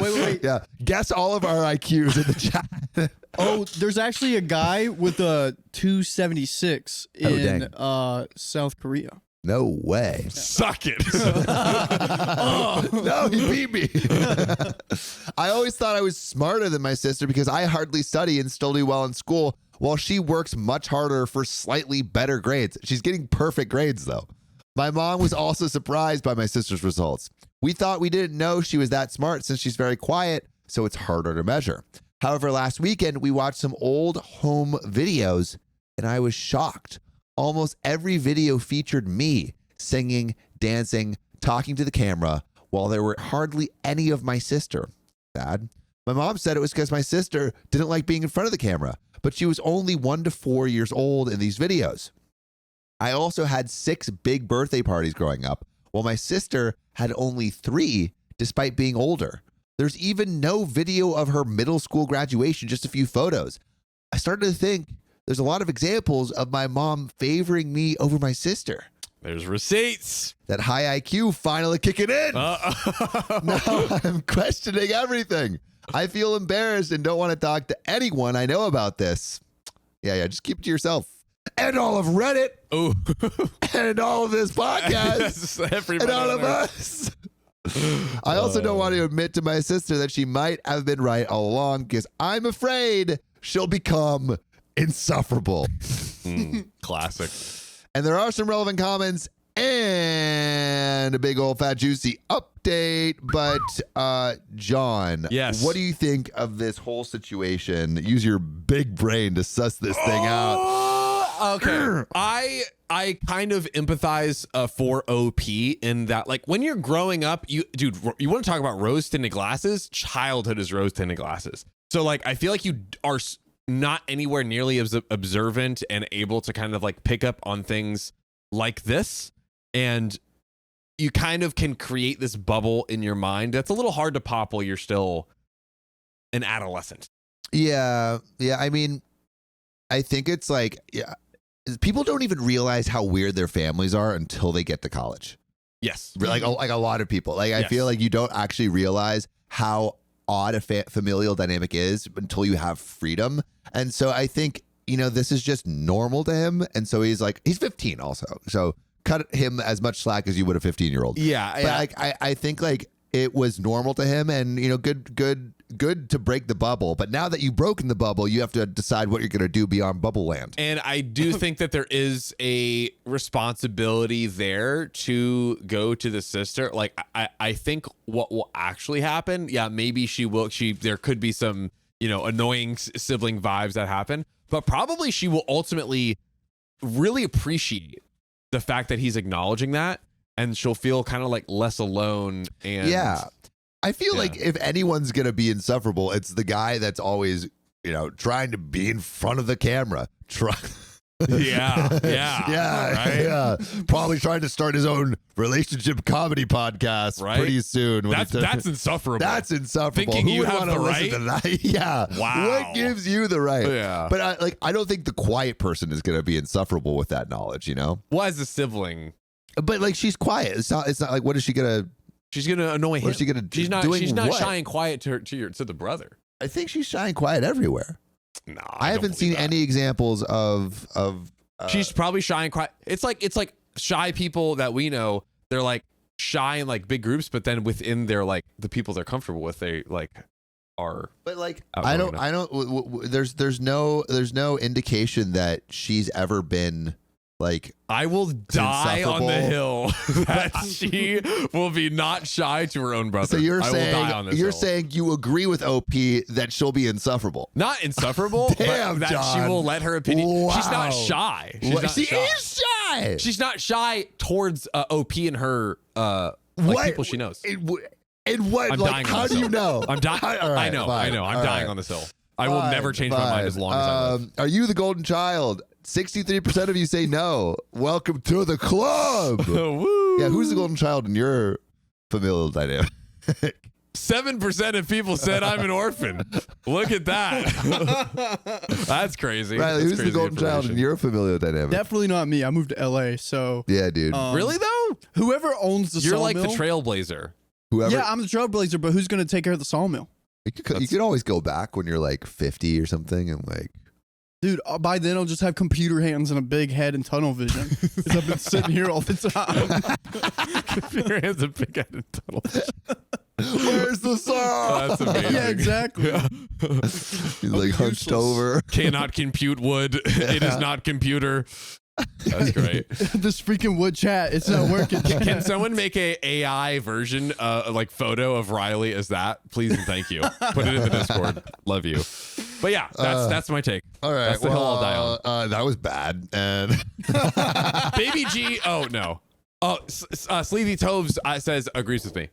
Wait. Yeah. Guess all of our IQs in the chat. Oh, there's actually a guy with a 276 in South Korea. No way. Suck it. No, he beat me. I always thought I was smarter than my sister because I hardly study and still do well in school, while she works much harder for slightly better grades. She's getting perfect grades, though. My mom was also surprised by my sister's results. We thought we didn't know she was that smart since she's very quiet, so it's harder to measure. However, last weekend, we watched some old home videos, and I was shocked. Almost every video featured me singing, dancing, talking to the camera, while there were hardly any of my sister. Sad. My mom said it was because my sister didn't like being in front of the camera, but she was only 1 to 4 years old in these videos. I also had 6 big birthday parties growing up, while my sister had only 3, despite being older. There's even no video of her middle school graduation, just a few photos. I started to think there's a lot of examples of my mom favoring me over my sister. There's receipts. That high IQ finally kicking in. Now I'm questioning everything. I feel embarrassed and don't want to talk to anyone I know about this. Yeah, just keep it to yourself. And all of Reddit. Oh. And all of this podcast. Yes, everybody and all of there. us. I also don't want to admit to my sister that she might have been right all along because I'm afraid she'll become insufferable. Classic. And there are some relevant comments and a big old fat juicy update. But John, yes, what do you think of this whole situation? Use your big brain to suss this thing out. Okay. I kind of empathize for OP in that, like, when you're growing up, you want to talk about rose-tinted glasses? Childhood is rose-tinted glasses. So, like, I feel like you are not anywhere nearly as observant and able to kind of, like, pick up on things like this. And you kind of can create this bubble in your mind that's a little hard to pop while you're still an adolescent. Yeah. I mean, I think it's like, people don't even realize how weird their families are until they get to college. Yes. Like a lot of people. Like, I feel like you don't actually realize how odd a familial dynamic is until you have freedom. And so I think, this is just normal to him. And so he's 15 also. So cut him as much slack as you would a 15-year-old. Yeah. But like, I think like it was normal to him and, good to break the bubble. But now that you've broken the bubble, you have to decide what you're going to do beyond bubble land. And I do think that there is a responsibility there to go to the sister. Like, I think what will actually happen, maybe there could be some, annoying sibling vibes that happen, but probably she will ultimately really appreciate the fact that he's acknowledging that, and she'll feel kind of like less alone. And I feel like if anyone's going to be insufferable, it's the guy that's always, trying to be in front of the camera. Yeah. Probably trying to start his own relationship comedy podcast pretty soon. That's insufferable. That's insufferable. Thinking Who you would have want to the listen right? to that? Yeah. Wow. What gives you the right? Yeah. But I don't think the quiet person is going to be insufferable with that knowledge, Well, as a sibling. But like, she's quiet. It's not like, what is she going to? She's gonna annoy him. What is she gonna do? She's not shy and quiet to the brother. I think she's shy and quiet everywhere. No, I haven't seen any examples of. She's probably shy and quiet. It's like shy people that we know. They're like shy in like big groups, but then within their like the people they're comfortable with, they like are. But like, I don't. There's no indication that she's ever been. Like, I will die on the hill that she will be not shy to her own brother. So you're saying you agree with OP that she'll be insufferable? Not insufferable, Damn, but that John. she will let her opinion. Wow. She's not shy. She is shy. She's not shy towards OP and her like people she knows. And what? I'm Like, dying on how this do you hill. know? I'm dying. Right, I know. fine. I'm All dying right. on this hill. I will never change my mind as long as I live. Are you the golden child? 63% of you say no. Welcome to the club. Woo. Yeah, who's the golden child in your familial dynamic? 7% of people said I'm an orphan. Look at that. That's crazy. Riley, That's who's the crazy golden child in information. your familial dynamic? Definitely not me. I moved to LA, so Yeah, dude. Really though? whoever owns the You're like sawmill. the trailblazer. Whoever. Yeah, I'm the trailblazer, but who's gonna take care of the sawmill? You could always go back when you're like 50 or something and like. Dude, by then I'll just have computer hands and a big head and tunnel vision. Because I've been sitting here all the time. Your hands a big head and tunnel. Where's the saw? That's amazing. Yeah, exactly. He's like hunched useless. over. Cannot compute wood. It is not computer. That's great. This freaking wood chat, it's not working. Can someone make a AI version, like photo of Riley as that, please and thank you. Put it in the Discord. Love you. But yeah, that's my take. All right. That's the hill I'll die on. That was bad. And Baby G. Oh no. Oh, Sleazy Toves says agrees with me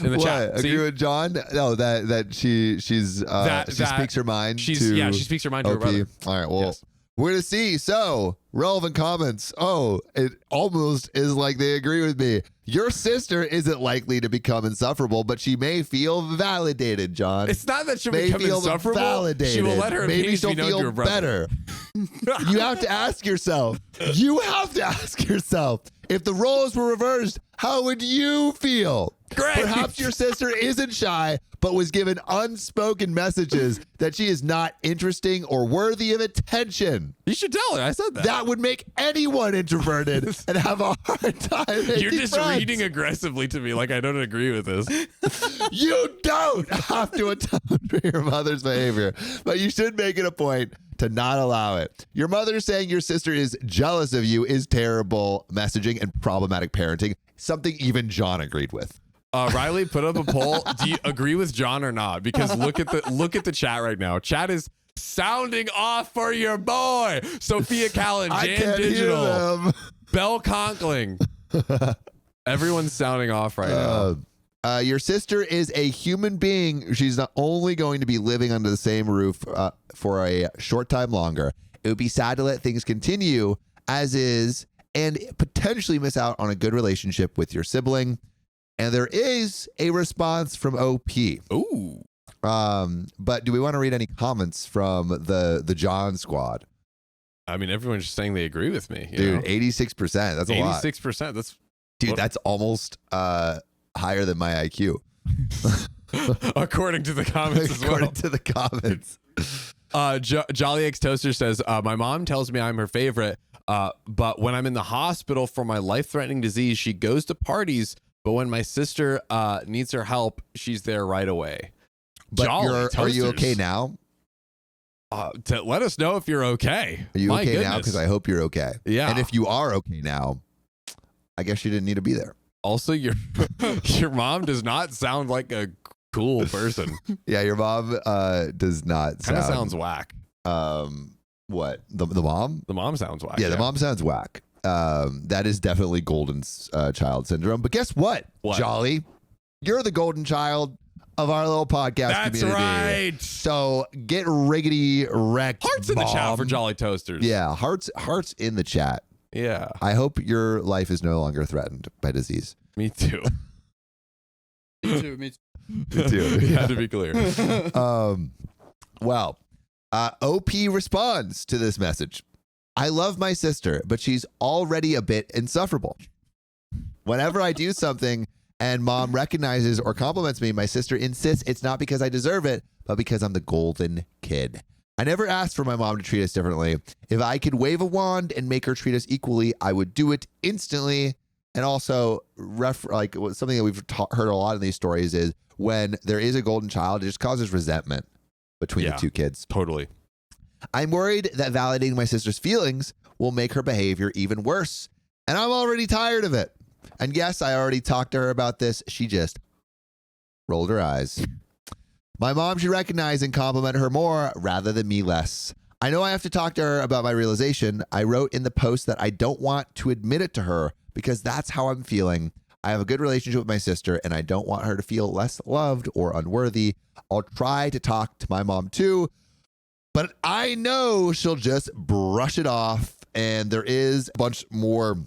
in the chat. Agree See? with John? No, that she speaks her mind. She to speaks her mind to her OP. brother. All right. Well, Yes. we're gonna see. So relevant comments. Oh, it almost is like they agree with me. Your sister isn't likely to become insufferable, but she may feel validated, John. It's not that she'll may become feel insufferable. validated. She will let her Maybe opinions she'll be known to feel her brother. better. You have to ask yourself. You have to ask yourself. If the roles were reversed, how would you feel? Great. Perhaps your sister isn't shy, but was given unspoken messages that she is not interesting or worthy of attention. You should tell her. I said that. That would make anyone introverted and have a hard time making You're just friends. reading aggressively to me like I don't agree with this. You don't have to atone for your mother's behavior, but you should make it a point to not allow it. Your mother saying your sister is jealous of you is terrible messaging and problematic parenting, something even John agreed with. Riley, put up a poll. Do you agree with John or not? Because look at the chat right now. Chat is sounding off for your boy. Sophia Callan, I Jan can't Digital, hear them. Belle Conkling. Everyone's sounding off right now. Your sister is a human being. She's not only going to be living under the same roof for a short time longer. It would be sad to let things continue as is and potentially miss out on a good relationship with your sibling. And there is a response from OP. Ooh. But do we want to read any comments from the John squad? I mean, everyone's just saying they agree with me. Dude, 86%. That's a lot. 86%. That's That's almost higher than my IQ. according to the comments as well. According to the comments. Jolly X Toaster says, my mom tells me I'm her favorite, but when I'm in the hospital for my life-threatening disease, she goes to parties, but when my sister needs her help, she's there right away. But Jolly are you Toasters. okay now? Let us know if you're okay. Are you My okay now? goodness. Because I hope you're okay. Yeah. And if you are okay now, I guess you didn't need to be there. Also, your mom does not sound like a cool person. Yeah, your mom does not Kind of sound. sounds whack. What? The mom? The mom sounds whack. Yeah, the mom sounds whack. That is definitely golden's child syndrome. But guess what? What? Jolly, you're the golden child of our little podcast That's community. right. So get riggedy wrecked. Hearts in the chat Mom. for Jolly Toasters. Yeah, hearts in the chat. Yeah. I hope your life is no longer threatened by disease. Me too. Me too. Me too. Me too. We had to be clear. Well, OP responds to this message. I love my sister, but she's already a bit insufferable. Whenever I do something and mom recognizes or compliments me, my sister insists it's not because I deserve it, but because I'm the golden kid. I never asked for my mom to treat us differently. If I could wave a wand and make her treat us equally, I would do it instantly. And also, something that we've heard a lot in these stories is when there is a golden child, it just causes resentment between the two kids. Totally. I'm worried that validating my sister's feelings will make her behavior even worse. And I'm already tired of it. And yes, I already talked to her about this. She just rolled her eyes. My mom should recognize and compliment her more rather than me less. I know I have to talk to her about my realization. I wrote in the post that I don't want to admit it to her because that's how I'm feeling. I have a good relationship with my sister, and I don't want her to feel less loved or unworthy. I'll try to talk to my mom too, but I know she'll just brush it off. And there is a bunch more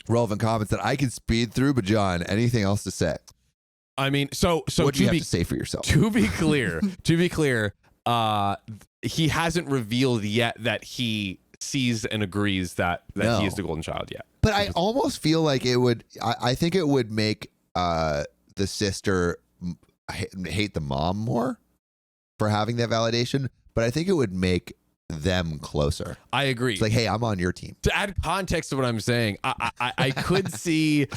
relevant comments that I can speed through. But John, anything else to say? I mean, so what do you have to say for yourself? To be clear, he hasn't revealed yet that he sees and agrees that he is the golden child yet. But I almost feel like it would. I think it would make the sister hate the mom more for having that validation. But I think it would make them closer. I agree. It's like, hey, I'm on your team. To add context to what I'm saying, I could see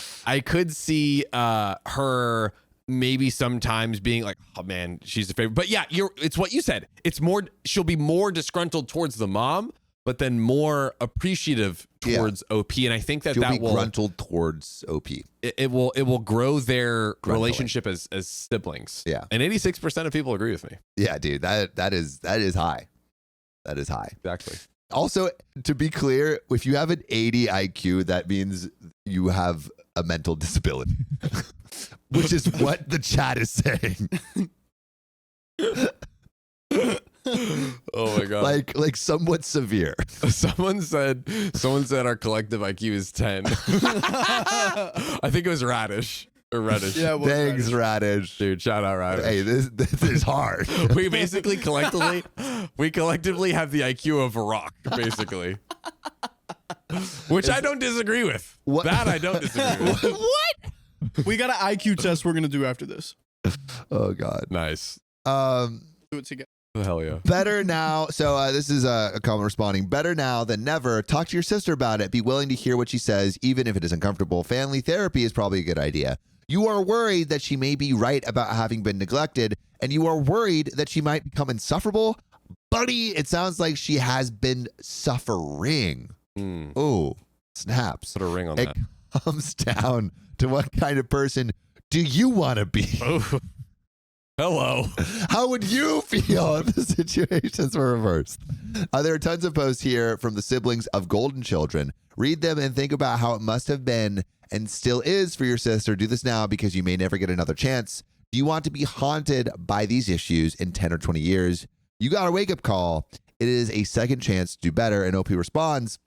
her maybe sometimes being like, oh man, she's the favorite. But yeah, it's what you said. It's more, she'll be more disgruntled towards the mom, but then more appreciative towards OP. And I think that she'll be will gruntled towards OP. It will grow their relationship as siblings. Yeah. And 86% of people agree with me. Yeah, dude, that is high. That is high. Exactly. Also, to be clear, if you have an 80 IQ, that means you have a mental disability, which is what the chat is saying. Oh my god! Like somewhat severe. Someone said our collective IQ is 10. I think it was Radish. Or Reddish. Yeah, thanks, Radish. Dude, shout out Radish. Hey, this is hard. We basically collectively have the IQ of a rock, basically. Which I don't disagree with. What? That I don't disagree with. What? We got an IQ test we're gonna do after this. Oh God. Nice. Do it together. Hell yeah. Better now. So this is a comment responding. Better now than never. Talk to your sister about it. Be willing to hear what she says, even if it is uncomfortable. Family therapy is probably a good idea. You are worried that she may be right about having been neglected, and you are worried that she might become insufferable. Buddy, it sounds like she has been suffering. Oh, snaps. Put a ring on it that. It comes down to what kind of person do you want to be? Oh. Hello. How would you feel if the situations were reversed? There are tons of posts here from the siblings of golden children. Read them and think about how it must have been and still is for your sister. Do this now because you may never get another chance. Do you want to be haunted by these issues in 10 or 20 years? You got a wake-up call. It is a second chance to do better. And OP responds,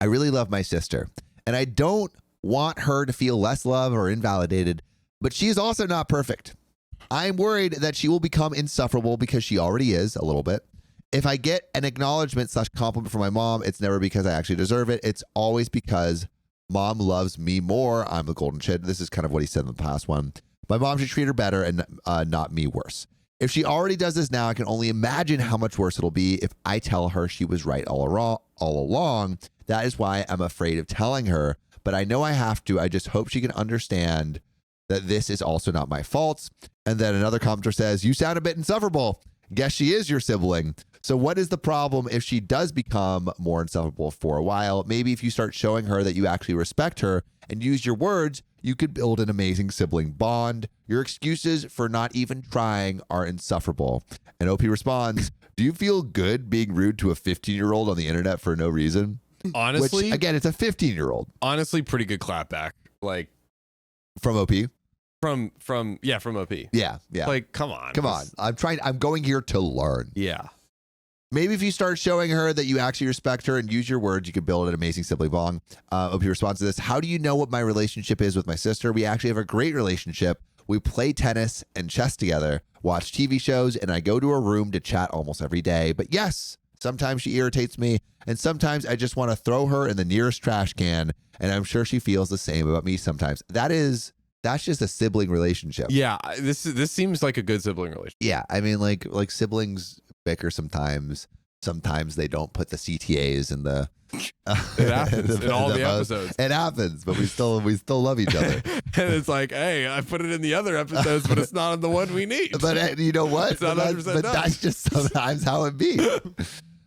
I really love my sister, and I don't want her to feel less loved or invalidated, but she is also not perfect. I'm worried that she will become insufferable because she already is a little bit. If I get an acknowledgement / compliment from my mom, it's never because I actually deserve it. It's always because mom loves me more. I'm the golden child. This is kind of what he said in the past one. My mom should treat her better and not me worse. If she already does this now, I can only imagine how much worse it'll be if I tell her she was right all along. That is why I'm afraid of telling her, but I know I have to. I just hope she can understand that this is also not my fault. And then another commenter says, you sound a bit insufferable. Guess she is your sibling. So what is the problem if she does become more insufferable for a while? Maybe if you start showing her that you actually respect her and use your words, you could build an amazing sibling bond. Your excuses for not even trying are insufferable. And OP responds, do you feel good being rude to a 15-year-old on the internet for no reason? Honestly, which, again, it's a 15-year-old. Honestly, pretty good clapback. Like from OP? From OP. Yeah. Like, come on. I'm going here to learn. Yeah. Maybe if you start showing her that you actually respect her and use your words, you could build an amazing sibling bond. OP responds to this. How do you know what my relationship is with my sister? We actually have a great relationship. We play tennis and chess together, watch TV shows, and I go to her room to chat almost every day. But yes, sometimes she irritates me, and sometimes I just want to throw her in the nearest trash can, and I'm sure she feels the same about me sometimes. That's just a sibling relationship. Yeah, this seems like a good sibling relationship. Yeah, I mean, like siblings bicker sometimes. Sometimes they don't put the CTAs in the. It happens in all the episodes. It happens, but we still love each other. And it's like, hey, I put it in the other episodes, but it's not on the one we need. But you know what? It's not 100% but that's just sometimes how it be.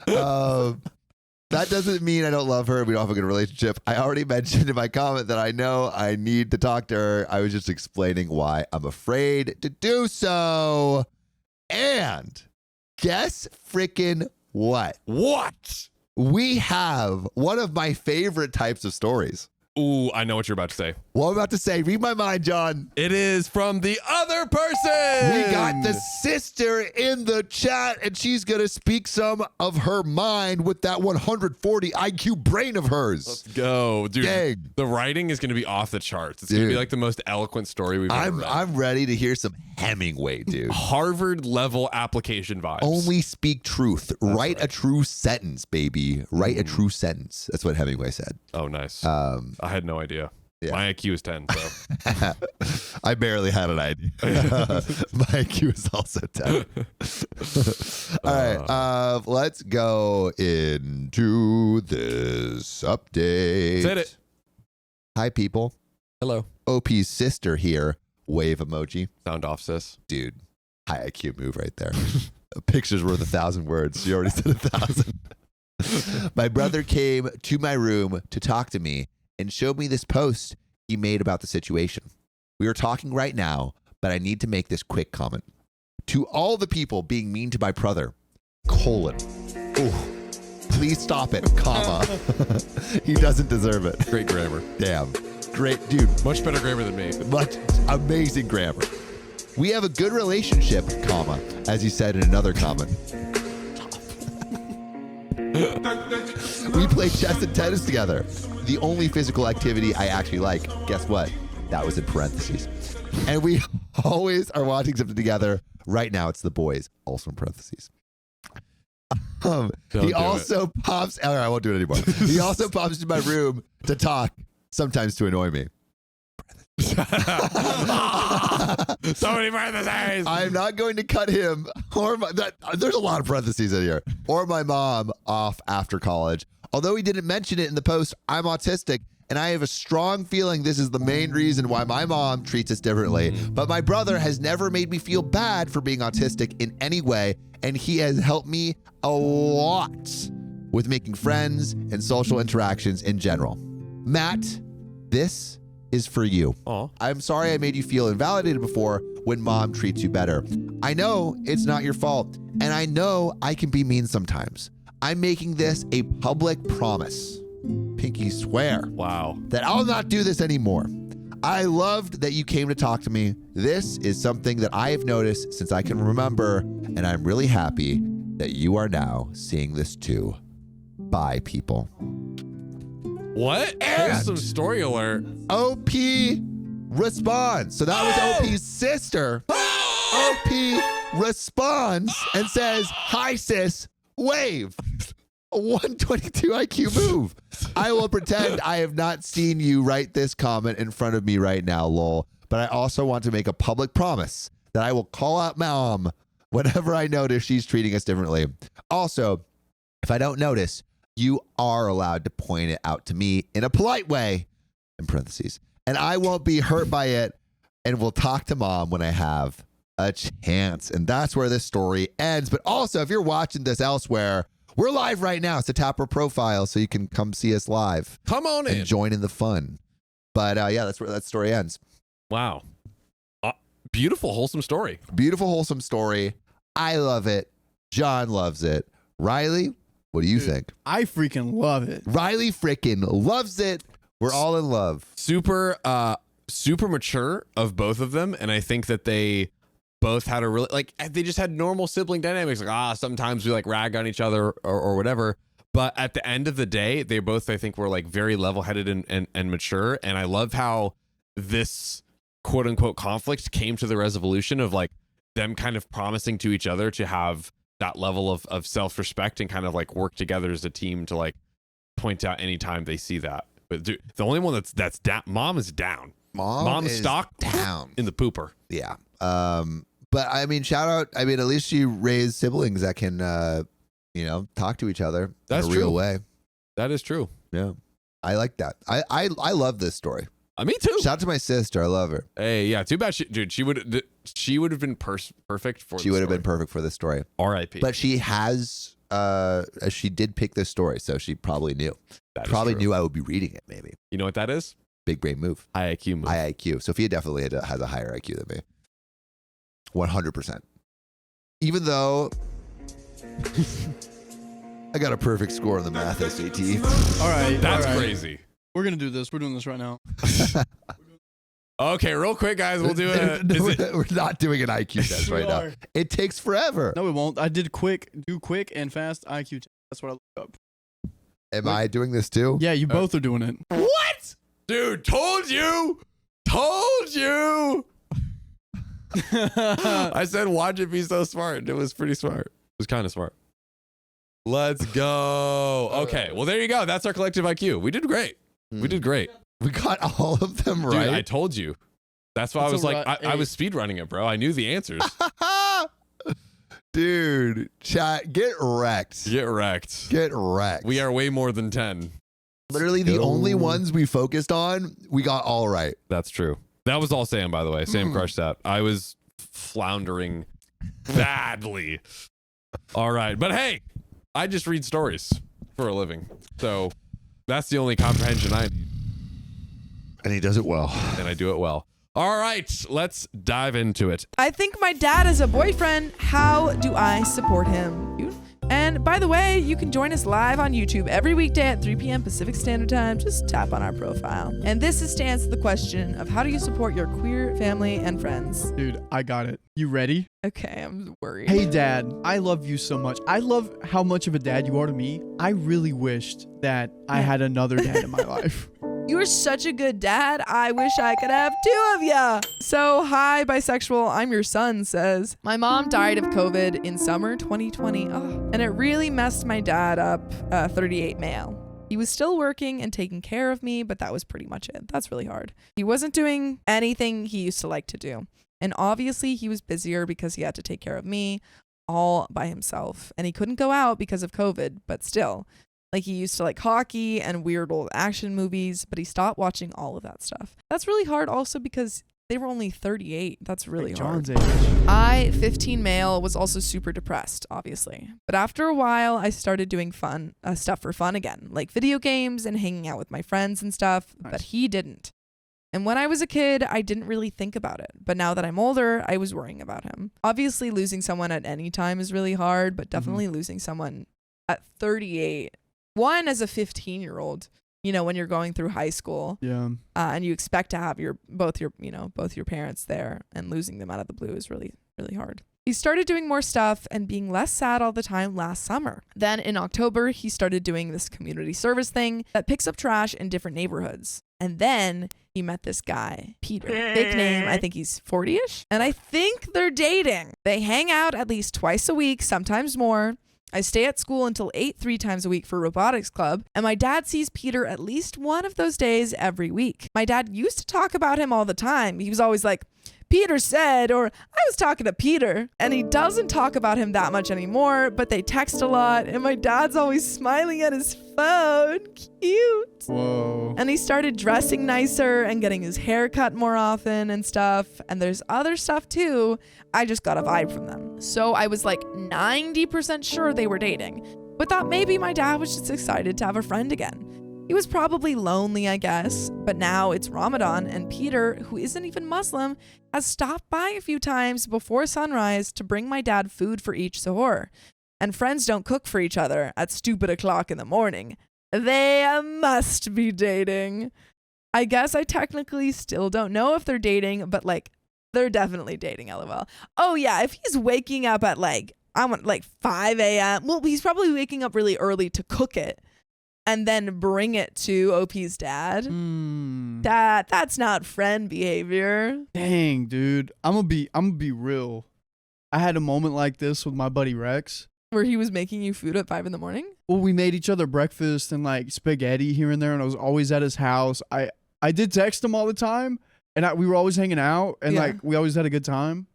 That doesn't mean I don't love her. We don't have a good relationship. I already mentioned in my comment that I know I need to talk to her. I was just explaining why I'm afraid to do so. And guess freaking what? What? We have one of my favorite types of stories. Ooh, I know what you're about to say. What I'm about to say, read my mind, John. It is from the other person. We got the sister in the chat, and she's going to speak some of her mind with that 140 IQ brain of hers. Let's go. Dude, Dang. the writing is going to be off the charts. It's going to be like the most eloquent story we've ever read. I'm ready to hear some Hemingway, dude. Harvard level application vibes. Only speak truth. Write a true sentence, baby. Write a true sentence. That's what Hemingway said. Oh, nice. I had no idea. Yeah. My IQ is 10, so. I barely had an idea. My IQ is also 10. All right. Let's go into this update. Said it. Hi, people. Hello. OP's sister here. Wave emoji. Sound off, sis. Dude, high IQ move right there. A picture's worth 1,000 words. You already said 1,000. My brother came to my room to talk to me and showed me this post he made about the situation. We are talking right now, but I need to make this quick comment. To all the people being mean to my brother, : ooh, please stop it, comma. He doesn't deserve it. Great grammar. Damn. Great, dude. Much better grammar than me. Much amazing grammar. We have a good relationship, comma, as he said in another comment. We play chess and tennis together. The only physical activity I actually like. Guess what? That was in parentheses. And we always are watching something together. Right now, it's the boys. Also in parentheses. He also pops. All right, I won't do it anymore. He also pops into my room to talk, sometimes to annoy me. So many parentheses. I'm not going to cut him or there's a lot of parentheses in here, or my mom off after college. Although he didn't mention it in the post, I'm autistic, and I have a strong feeling this is the main reason why my mom treats us differently. But my brother has never made me feel bad for being autistic in any way, and he has helped me a lot with making friends and social interactions in general. Matt, this is for you. Aw. I'm sorry I made you feel invalidated before when mom treats you better. I know it's not your fault, and I know I can be mean sometimes. I'm making this a public promise. Pinky swear. Wow. That I'll not do this anymore. I loved that you came to talk to me. This is something that I have noticed since I can remember, and I'm really happy that you are now seeing this too. Bye, people. What? And- Wholesome story alert. OP responds. So that was OP's sister. OP responds and says, "Hi, sis, wave." A 122 IQ move. I will pretend I have not seen you write this comment in front of me right now, lol. But I also want to make a public promise that I will call out mom whenever I notice she's treating us differently. Also, if I don't notice, you are allowed to point it out to me in a polite way, in parentheses, and I won't be hurt by it, and we'll talk to mom when I have a chance. And that's where this story ends. But also, if you're watching this elsewhere, we're live right now. So tap our profile so you can come see us live. Come on in. And join in the fun. But yeah, that's where that story ends. Wow. Beautiful, wholesome story. Beautiful, wholesome story. I love it. John loves it. Riley, what do you think? I freaking love it. Riley freaking loves it. We're all in love. Super mature of both of them. And I think that they both had a really, like, they just had normal sibling dynamics. Like, sometimes we like rag on each other or whatever. But at the end of the day, they both, I think, were like very level-headed and mature. And I love how this quote unquote conflict came to the resolution of like them kind of promising to each other to have that level of self-respect and kind of like work together as a team to like point out anytime they see that. But dude, the only one that's down, mom is down. Mom's is stock down in the pooper. Yeah. But I mean, shout out. I mean, at least she raised siblings that can, talk to each other That's in a real true. way. That is true. Yeah. I like that. I love this story. Me too. Shout out to my sister. I love her. Hey, yeah. Too bad, she would have been perfect for. She would have been perfect for this story. R.I.P. But she has, she did pick this story, so she probably knew. That is Probably true. knew I would be reading it. Maybe. You know what that is? Big brain move. High IQ move. High IQ. Sophia definitely has a higher IQ than me. 100%. Even though I got a perfect score on the math SAT. All right. That's all right. crazy. We're going to do this. We're doing this right now. Okay, real quick, guys. We'll do it. We're not doing an IQ test right now. It takes forever. No, we won't. I did quick and fast IQ test. That's what I looked up. Am I doing this too? Yeah, you both are doing it. What? Dude, told you. I said, watch it be so smart. It was pretty smart. It was kind of smart. Let's go. Okay, well, there you go. That's our collective IQ. We did great. We did great. We got all of them right. Dude, I told you. That's why I was like, I was speed running it, bro. I knew the answers. Dude, chat, get wrecked. Get wrecked. Get wrecked. We are way more than 10. Literally the only ones we focused on, we got all right. That's true. That was all Sam, by the way. Sam crushed that. I was floundering badly. All right. But hey, I just read stories for a living. So that's the only comprehension I need. And he does it well. And I do it well. All right, let's dive into it. I think my dad is a boyfriend. How do I support him? And by the way, you can join us live on YouTube every weekday at 3 p.m. Pacific Standard Time. Just tap on our profile. And this is to answer the question of how do you support your queer family and friends? Dude, I got it. You ready? Okay, I'm worried. Hey, Dad, I love you so much. I love how much of a dad you are to me. I really wished that I had another dad in my life. You're such a good dad. I wish I could have two of ya. So, hi, bisexual. I'm your son, says. My mom died of COVID in summer 2020. Oh, and it really messed my dad up, 38 male. He was still working and taking care of me, but that was pretty much it. That's really hard. He wasn't doing anything he used to like to do. And obviously he was busier because he had to take care of me all by himself. And he couldn't go out because of COVID, but still. Like, he used to like hockey and weird old action movies, but he stopped watching all of that stuff. That's really hard also because they were only 38. That's really hard. John's age. I, 15 male, was also super depressed, obviously. But after a while, I started doing fun stuff for fun again, like video games and hanging out with my friends and stuff, Nice. but he didn't. And when I was a kid, I didn't really think about it. But now that I'm older, I was worrying about him. Obviously, losing someone at any time is really hard, but definitely losing someone at 38. One, as a 15-year-old, you know, when you're going through high school, Yeah. and you expect to have both your parents there, and losing them out of the blue is really, really hard. He started doing more stuff and being less sad all the time last summer. Then in October, he started doing this community service thing that picks up trash in different neighborhoods. And then he met this guy, Peter. Fake name, I think he's 40-ish. And I think they're dating. They hang out at least twice a week, sometimes more. I stay at school until 8 3 times a week for robotics club, and my dad sees Peter at least one of those days every week. My dad used to talk about him all the time. He was always like, Peter said, or I was talking to Peter. And he doesn't talk about him that much anymore, but they text a lot, and my dad's always smiling at his phone. Cute. Whoa. And he started dressing nicer and getting his hair cut more often and stuff. And there's other stuff too. I just got a vibe from them. So I was like 90% sure they were dating, but thought maybe my dad was just excited to have a friend again. He was probably lonely, I guess, but now it's Ramadan and Peter, who isn't even Muslim, has stopped by a few times before sunrise to bring my dad food for each suhoor. And friends don't cook for each other at stupid o'clock in the morning. They must be dating. I guess I technically still don't know if they're dating, but like, they're definitely dating, LOL. Oh yeah, if he's waking up at like 5 a.m. Well, he's probably waking up really early to cook it and then bring it to OP's dad. That's not friend behavior. Dang, dude. I'm gonna be real. I had a moment like this with my buddy Rex. Where he was making you food at 5 in the morning? Well, we made each other breakfast and like spaghetti here and there, and I was always at his house. I did text him all the time, and we were always hanging out, and Yeah. like we always had a good time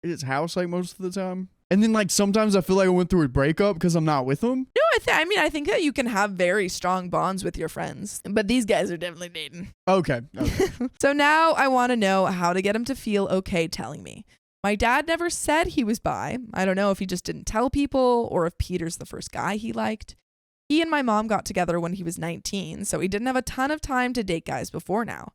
at his house like most of the time. And then like sometimes I feel like I went through a breakup because I'm not with him. No, I think that you can have very strong bonds with your friends, but these guys are definitely dating. Okay. So now I want to know how to get him to feel okay telling me. My dad never said he was bi. I don't know if he just didn't tell people or if Peter's the first guy he liked. He and my mom got together when he was 19, so he didn't have a ton of time to date guys before now.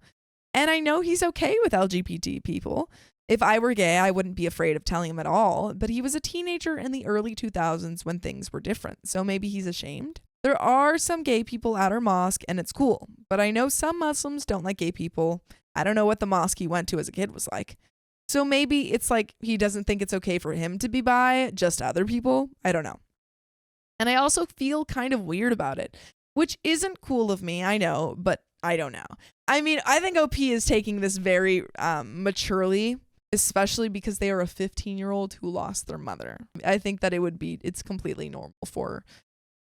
And I know he's okay with LGBT people. If I were gay, I wouldn't be afraid of telling him at all, but he was a teenager in the early 2000s when things were different, so maybe he's ashamed. There are some gay people at our mosque and it's cool, but I know some Muslims don't like gay people. I don't know what the mosque he went to as a kid was like. So maybe it's like he doesn't think it's okay for him to be bi, just other people. I don't know. And I also feel kind of weird about it, which isn't cool of me, I know, but I don't know. I mean, I think OP is taking this very maturely, especially because they are a 15-year-old who lost their mother. I think that it's completely normal for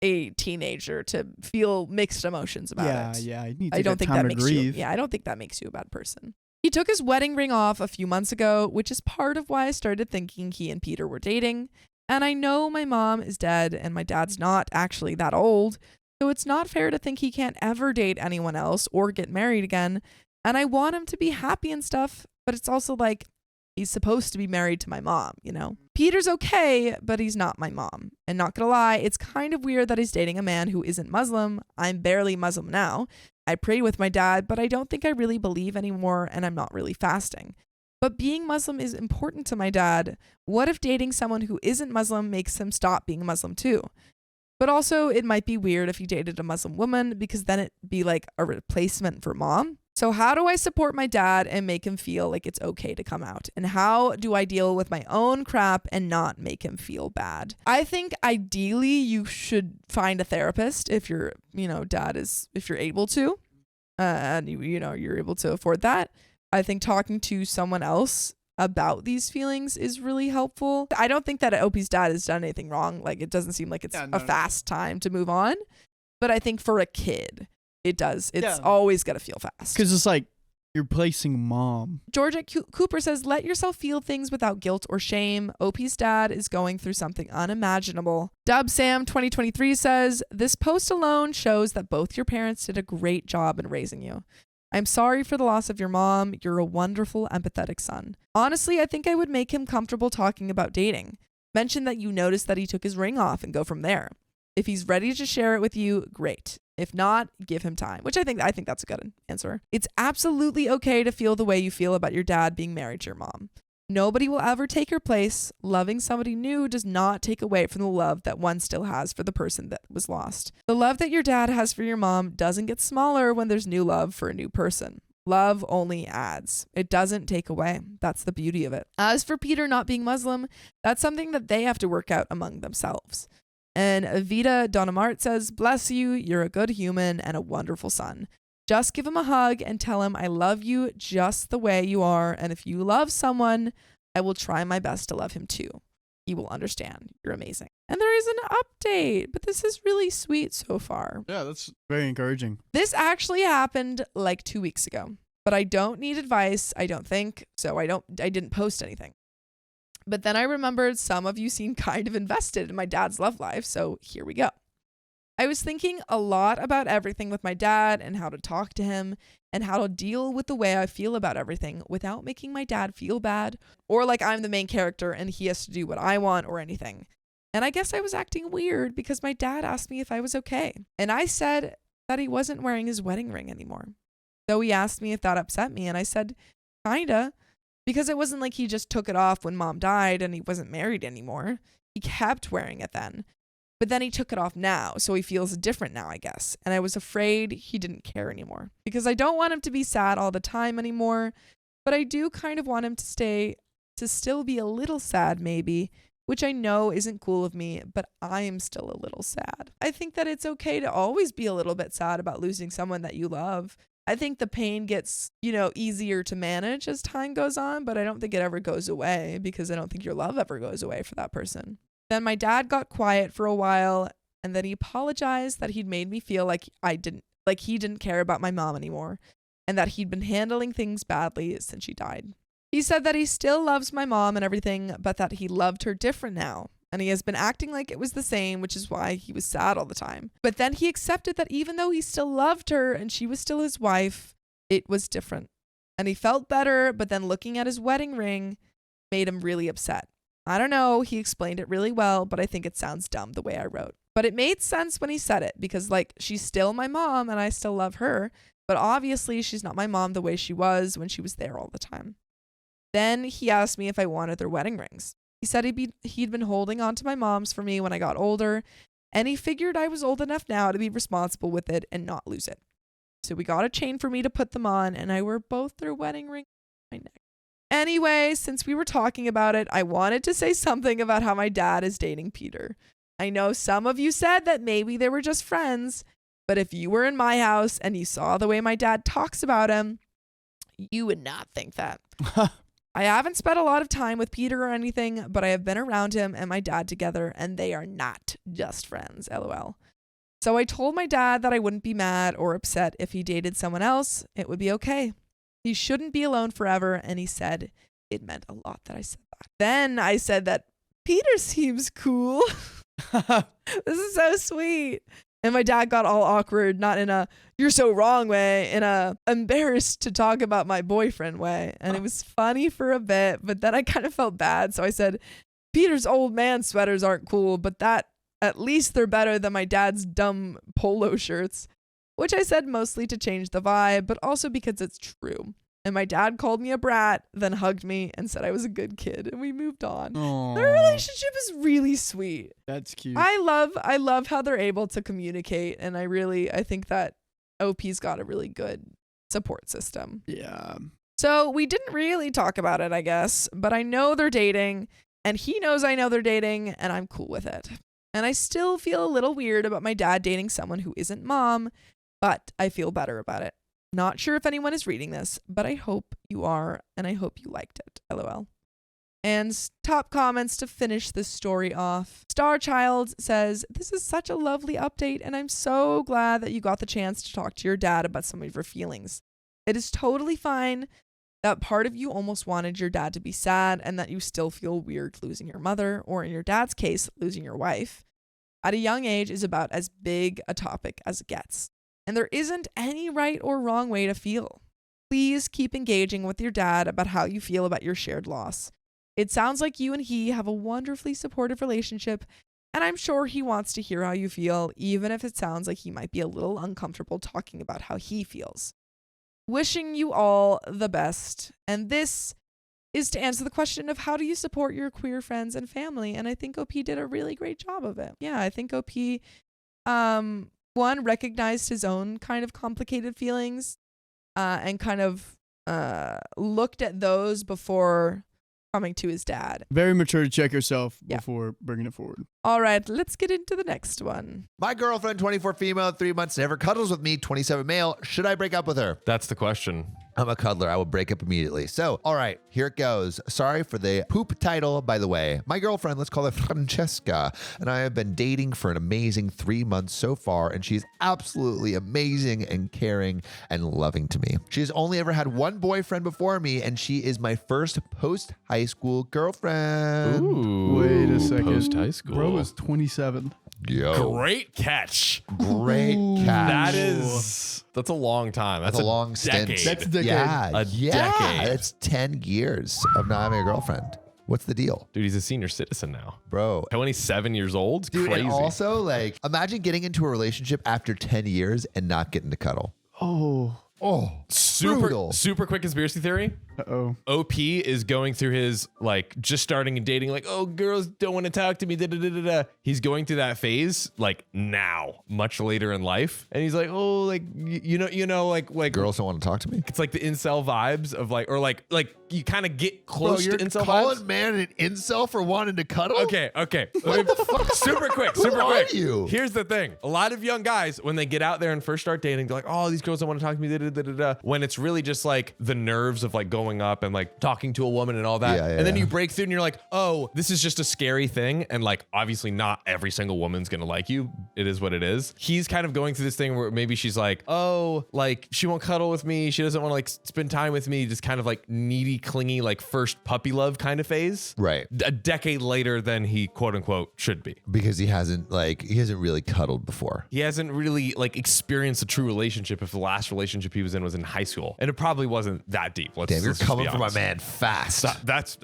a teenager to feel mixed emotions about it. Yeah, you need to I don't get think time that to makes grieve. you. Yeah, I don't think that makes you a bad person. He took his wedding ring off a few months ago, which is part of why I started thinking he and Peter were dating. And I know my mom is dead and my dad's not actually that old, so it's not fair to think he can't ever date anyone else or get married again. And I want him to be happy and stuff, but it's also like he's supposed to be married to my mom, you know? Peter's okay, but he's not my mom. And not gonna lie, it's kind of weird that he's dating a man who isn't Muslim. I'm barely Muslim now. I pray with my dad, but I don't think I really believe anymore, and I'm not really fasting. But being Muslim is important to my dad. What if dating someone who isn't Muslim makes him stop being Muslim too? But also, it might be weird if he dated a Muslim woman, because then it'd be like a replacement for mom. So how do I support my dad and make him feel like it's okay to come out? And how do I deal with my own crap and not make him feel bad? I think ideally you should find a therapist if your, if you're able to, and you're able to afford that. I think talking to someone else about these feelings is really helpful. I don't think that Opie's dad has done anything wrong. Like, it doesn't seem like it's a fast time to move on. But I think for a kid, it does. It's always got to feel fast. Because it's like you're placing mom. Georgia Cooper says, let yourself feel things without guilt or shame. OP's dad is going through something unimaginable. Dub Sam 2023 says, this post alone shows that both your parents did a great job in raising you. I'm sorry for the loss of your mom. You're a wonderful, empathetic son. Honestly, I think I would make him comfortable talking about dating. Mention that you noticed that he took his ring off and go from there. If he's ready to share it with you, great. If not, give him time, which I think that's a good answer. It's absolutely okay to feel the way you feel about your dad being married to your mom. Nobody will ever take your place. Loving somebody new does not take away from the love that one still has for the person that was lost. The love that your dad has for your mom doesn't get smaller when there's new love for a new person. Love only adds. It doesn't take away. That's the beauty of it. As for Peter not being Muslim, that's something that they have to work out among themselves. And Avita Donamart says, bless you, you're a good human and a wonderful son. Just give him a hug and tell him I love you just the way you are. And if you love someone, I will try my best to love him too. He will understand. You're amazing. And there is an update, but this is really sweet so far. Yeah, that's very encouraging. This actually happened like 2 weeks ago, but I don't need advice, I don't think. So I didn't post anything. But then I remembered some of you seem kind of invested in my dad's love life, so here we go. I was thinking a lot about everything with my dad and how to talk to him and how to deal with the way I feel about everything without making my dad feel bad or like I'm the main character and he has to do what I want or anything. And I guess I was acting weird because my dad asked me if I was okay. And I said that he wasn't wearing his wedding ring anymore. So he asked me if that upset me and I said, kinda. Because it wasn't like he just took it off when mom died and he wasn't married anymore. He kept wearing it then. But then he took it off now, so he feels different now, I guess. And I was afraid he didn't care anymore. Because I don't want him to be sad all the time anymore. But I do kind of want him to still be a little sad maybe, which I know isn't cool of me, but I am still a little sad. I think that it's okay to always be a little bit sad about losing someone that you love. I think the pain gets, easier to manage as time goes on, but I don't think it ever goes away because I don't think your love ever goes away for that person. Then my dad got quiet for a while and then he apologized that he'd made me feel like he didn't care about my mom anymore and that he'd been handling things badly since she died. He said that he still loves my mom and everything, but that he loved her different now. And he has been acting like it was the same, which is why he was sad all the time. But then he accepted that even though he still loved her and she was still his wife, it was different. And he felt better, but then looking at his wedding ring made him really upset. I don't know, he explained it really well, but I think it sounds dumb the way I wrote. But it made sense when he said it, because she's still my mom and I still love her, but obviously she's not my mom the way she was when she was there all the time. Then he asked me if I wanted their wedding rings. He said he'd been holding on to my mom's for me when I got older, And he figured I was old enough now to be responsible with it and not lose it. So we got a chain for me to put them on, and I wore both their wedding rings on my neck. Anyway, since we were talking about it, I wanted to say something about how my dad is dating Peter. I know some of you said that maybe they were just friends, but if you were in my house and you saw the way my dad talks about him, you would not think that. I haven't spent a lot of time with Peter or anything, but I have been around him and my dad together, and they are not just friends, LOL. So I told my dad that I wouldn't be mad or upset if he dated someone else. It would be okay. He shouldn't be alone forever, and he said it meant a lot that I said that. Then I said that Peter seems cool. This is so sweet. And my dad got all awkward, not in a "you're so wrong" way, in a embarrassed to talk about my boyfriend way. And it was funny for a bit, but then I kind of felt bad. So I said, Peter's old man sweaters aren't cool, but that at least they're better than my dad's dumb polo shirts, which I said mostly to change the vibe, but also because it's true. And my dad called me a brat, then hugged me and said I was a good kid, and we moved on. Aww. Their relationship is really sweet. That's cute. I love how they're able to communicate, and I think that OP's got a really good support system. Yeah. So we didn't really talk about it, I guess, but I know they're dating, and he knows I know they're dating, and I'm cool with it. And I still feel a little weird about my dad dating someone who isn't mom, but I feel better about it. Not sure if anyone is reading this, but I hope you are, and I hope you liked it. LOL. And top comments to finish this story off. Starchild says, "This is such a lovely update, and I'm so glad that you got the chance to talk to your dad about some of your feelings. It is totally fine that part of you almost wanted your dad to be sad and that you still feel weird losing your mother, or in your dad's case, losing your wife. At a young age is about as big a topic as it gets. And there isn't any right or wrong way to feel. Please keep engaging with your dad about how you feel about your shared loss. It sounds like you and he have a wonderfully supportive relationship, and I'm sure he wants to hear how you feel, even if it sounds like he might be a little uncomfortable talking about how he feels. Wishing you all the best." And this is to answer the question of how do you support your queer friends and family, and I think OP did a really great job of it. Yeah, I think OP, one, recognized his own kind of complicated feelings, and kind of looked at those before coming to his dad. Very mature to check yourself Yeah. before bringing it forward. All right, let's get into the next one. My girlfriend, 24 female, 3 months, never cuddles with me, 27 male. Should I break up with her? That's the question. I'm a cuddler. I will break up immediately. So, all right, here it goes. Sorry for the poop title, by the way. My girlfriend, let's call her Francesca, and I have been dating for an amazing 3 months so far, and she's absolutely amazing and caring and loving to me. She has only ever had one boyfriend before me, and she is my first post-high school girlfriend. Ooh. Wait a second. Post high school. Bro is 27. Yo. Great catch. Great catch. That's a long time. That's a long stint. decade. That's a decade. Yeah, A decade. It's 10 years of not having a girlfriend. What's the deal? Dude, he's a senior citizen now. Bro. 27 years old? Dude, Crazy. and also, like, imagine getting into a relationship after 10 years and not getting to cuddle. Oh, Brutal. super quick conspiracy theory. uh-oh. OP is going through his, like, just starting and dating, like, oh, girls don't want to talk to me, da-da-da-da-da. He's going through that phase, like, now, much later in life. And he's like, oh, like, you know, like Girls don't want to talk to me. it's like the incel vibes of, like, or like you kind of get close Bro, to you're incel calling vibes. man an incel for wanting to cuddle? Okay. Super quick. are you? Here's the thing. A lot of young guys, when they get out there and first start dating, they're like, oh, these girls don't want to talk to me, da-da-da-da-da. When it's really just like the nerves of like going up and like talking to a woman and all that. Yeah, and then yeah. you break through and you're like, oh, this is just a scary thing. And like, obviously not every single woman's going to like you. It is what it is. He's kind of going through this thing where maybe she's like, oh, like she won't cuddle with me. She doesn't want to like spend time with me. Just kind of like needy, clingy, like first puppy love kind of phase. Right. A decade later than he quote unquote should be. Because he hasn't really cuddled before. He hasn't really like experienced a true relationship if the last relationship he was in high school. school, and it probably wasn't that deep. Damn, you're let's just coming be for my honest. man fast. That's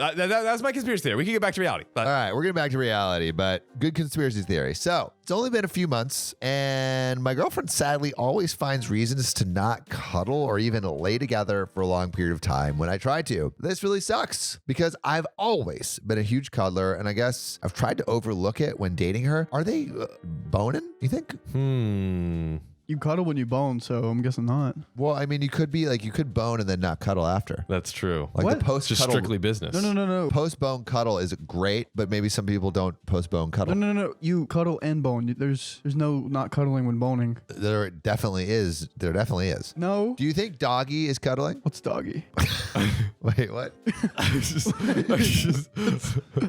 my conspiracy theory. We can get back to reality. But All right, we're getting back to reality, but good conspiracy theory. So it's only been a few months, and my girlfriend sadly always finds reasons to not cuddle or even lay together for a long period of time when I try to. This really sucks because I've always been a huge cuddler, and I guess I've tried to overlook it when dating her. Are they boning, you think? You cuddle when you bone, so I'm guessing not. Well, I mean, you could bone and then not cuddle after. that's true. Like What? the post Just cuddle. strictly business. No. Post bone cuddle is great, but maybe some people don't post bone cuddle. No. You cuddle and bone. There's no not cuddling when boning. There definitely is. No. Do you think doggy is cuddling? What's doggy? Wait, what?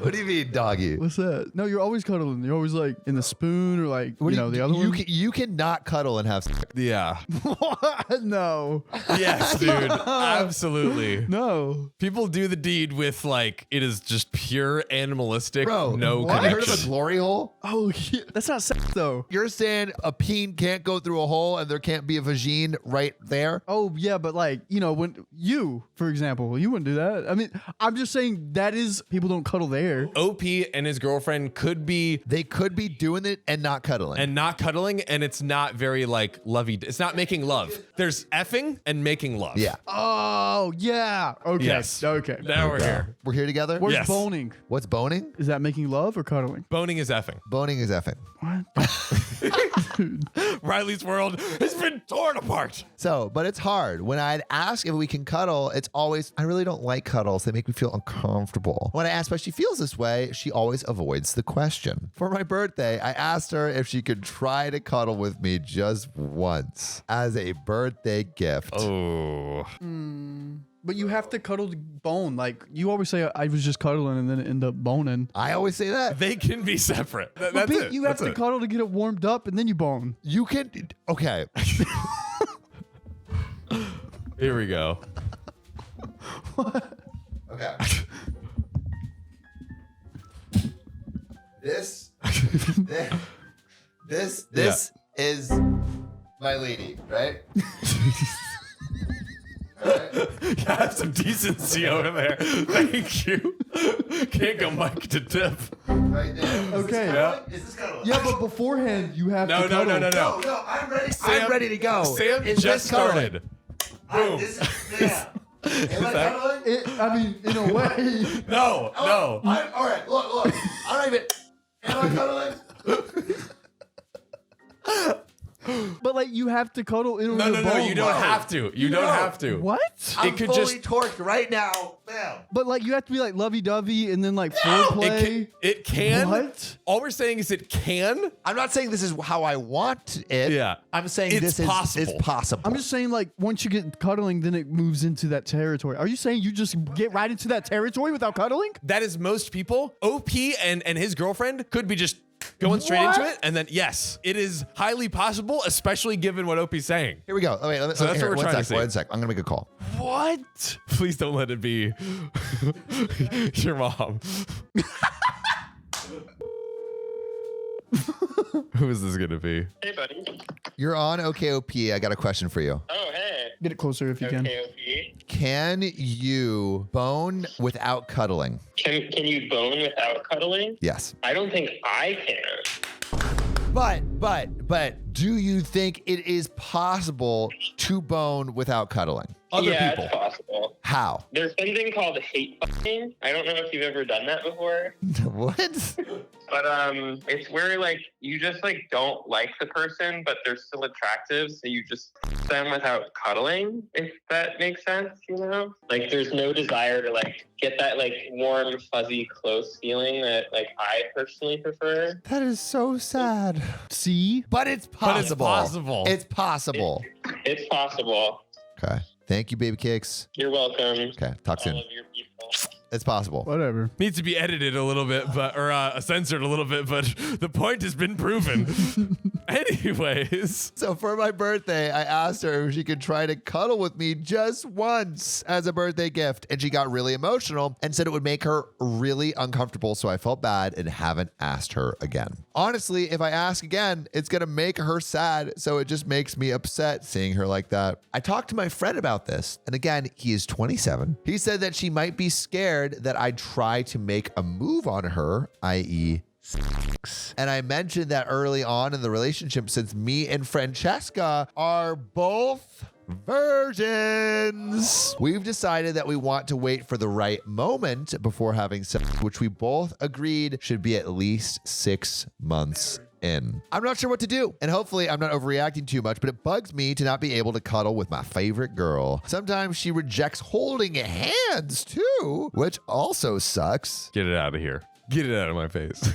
What do you mean, doggy? What's that? No, you're always cuddling. You're always like in the spoon or like What do the other one. You cannot cuddle and have sex. Yeah. What? No. Yes, dude. Absolutely. No. People do the deed with like it is just pure animalistic, Bro, no what? Heard of a connection. glory hole? Oh, yeah. That's not sex though. You're saying a peen can't go through a hole and there can't be a vagine right there? Oh yeah, but like when you, for example, you wouldn't do that. I mean, I'm just saying that is people don't cuddle there. OP and his girlfriend could be They could be doing it and not cuddling. and not cuddling, and it's not very like lovey. It's not making love. There's effing and making love. yeah. Oh yeah. Okay. Yes. Okay. Now we're here. We're here together? Where's Yes. boning? What's boning? Is that making love or cuddling? Boning is effing. Boning is effing. What? Riley's world has been torn apart. So, but it's hard. When I'd ask if we can cuddle, it's always, I really don't like cuddles. They make me feel uncomfortable. When I ask why she feels this way, she always avoids the question. For my birthday, I asked her if she could try to cuddle with me just once as a birthday gift. Oh. But you have to cuddle to bone. Like you always say, I was just cuddling and then end up boning. I always say that. They can be separate. But That's Pete, it. you have That's to it. cuddle to get it warmed up and then you bone. You can, okay. Here we go. Okay. This is my lady, right? Have some decency over there. Thank you. Can't go mic to tip. Right there. Okay. Yeah. Is this kind of Yeah, but beforehand you have No, to no, cuddle. no, no, no. No, I'm ready. Sam- I'm ready to go. Sam Is just this cuddling? started. Boom. Yeah. Am I cuddling? I mean, in a way. No, no. All right, look. I'm not even. Am I cuddling? But like you have to cuddle in order No, to no, no. bone. You don't have to. You don't have to. What? I'm It could fully just- torqued right now. Bam. But like you have to be like lovey-dovey and then like It foreplay. it can. What? All we're saying is it can. I'm not saying this is how I want it. Yeah. I'm saying It's this is possible. it's possible. I'm just saying like once you get cuddling, then it moves into that territory. Are you saying you just get right into that territory without cuddling? That is most people. OP and his girlfriend could be just going straight into What? it, and then yes, it is highly possible, especially given what OP's saying. Here we go. Oh, wait, let me, So that's here, what we're one trying to sec, see. one sec. I'm gonna make a call. What? Please don't let it be your mom. Who is this gonna be? Hey, buddy. You're on OKOP. I got a question for you. Oh, hey. Get it closer if you can. Okay. Can you bone without cuddling? Can you bone without cuddling? Yes. I don't think I can. But do you think it is possible to bone without cuddling? Other yeah, people. it's possible. How? There's something called hate fucking. I don't know if you've ever done that before, What? but it's where like you just like don't like the person, but they're still attractive, so you just f them without cuddling. If that makes sense, you know? Like there's no desire to like get that like warm, fuzzy, close feeling that like I personally prefer. That is so sad. See? But it's But it's possible. possible. It's possible. It's possible. Okay. Thank you, baby cakes. You're welcome. Okay. Talk soon. All of your people. It's possible. Whatever. Needs to be edited a little bit, or censored a little bit, but the point has been proven. Anyways. So for my birthday, I asked her if she could try to cuddle with me just once as a birthday gift. And she got really emotional and said it would make her really uncomfortable. So I felt bad and haven't asked her again. Honestly, if I ask again, it's going to make her sad. So it just makes me upset seeing her like that. I talked to my friend about this. And again, he is 27. He said that she might be scared that I'd try to make a move on her, i.e., sex. And I mentioned that early on in the relationship, since me and Francesca are both virgins, we've decided that we want to wait for the right moment before having sex, which we both agreed should be at least 6 months in. I'm not sure what to do, and hopefully I'm not overreacting too much, but it bugs me to not be able to cuddle with my favorite girl. Sometimes she rejects holding hands too, which also sucks. Get it out of here. Get it out of my face.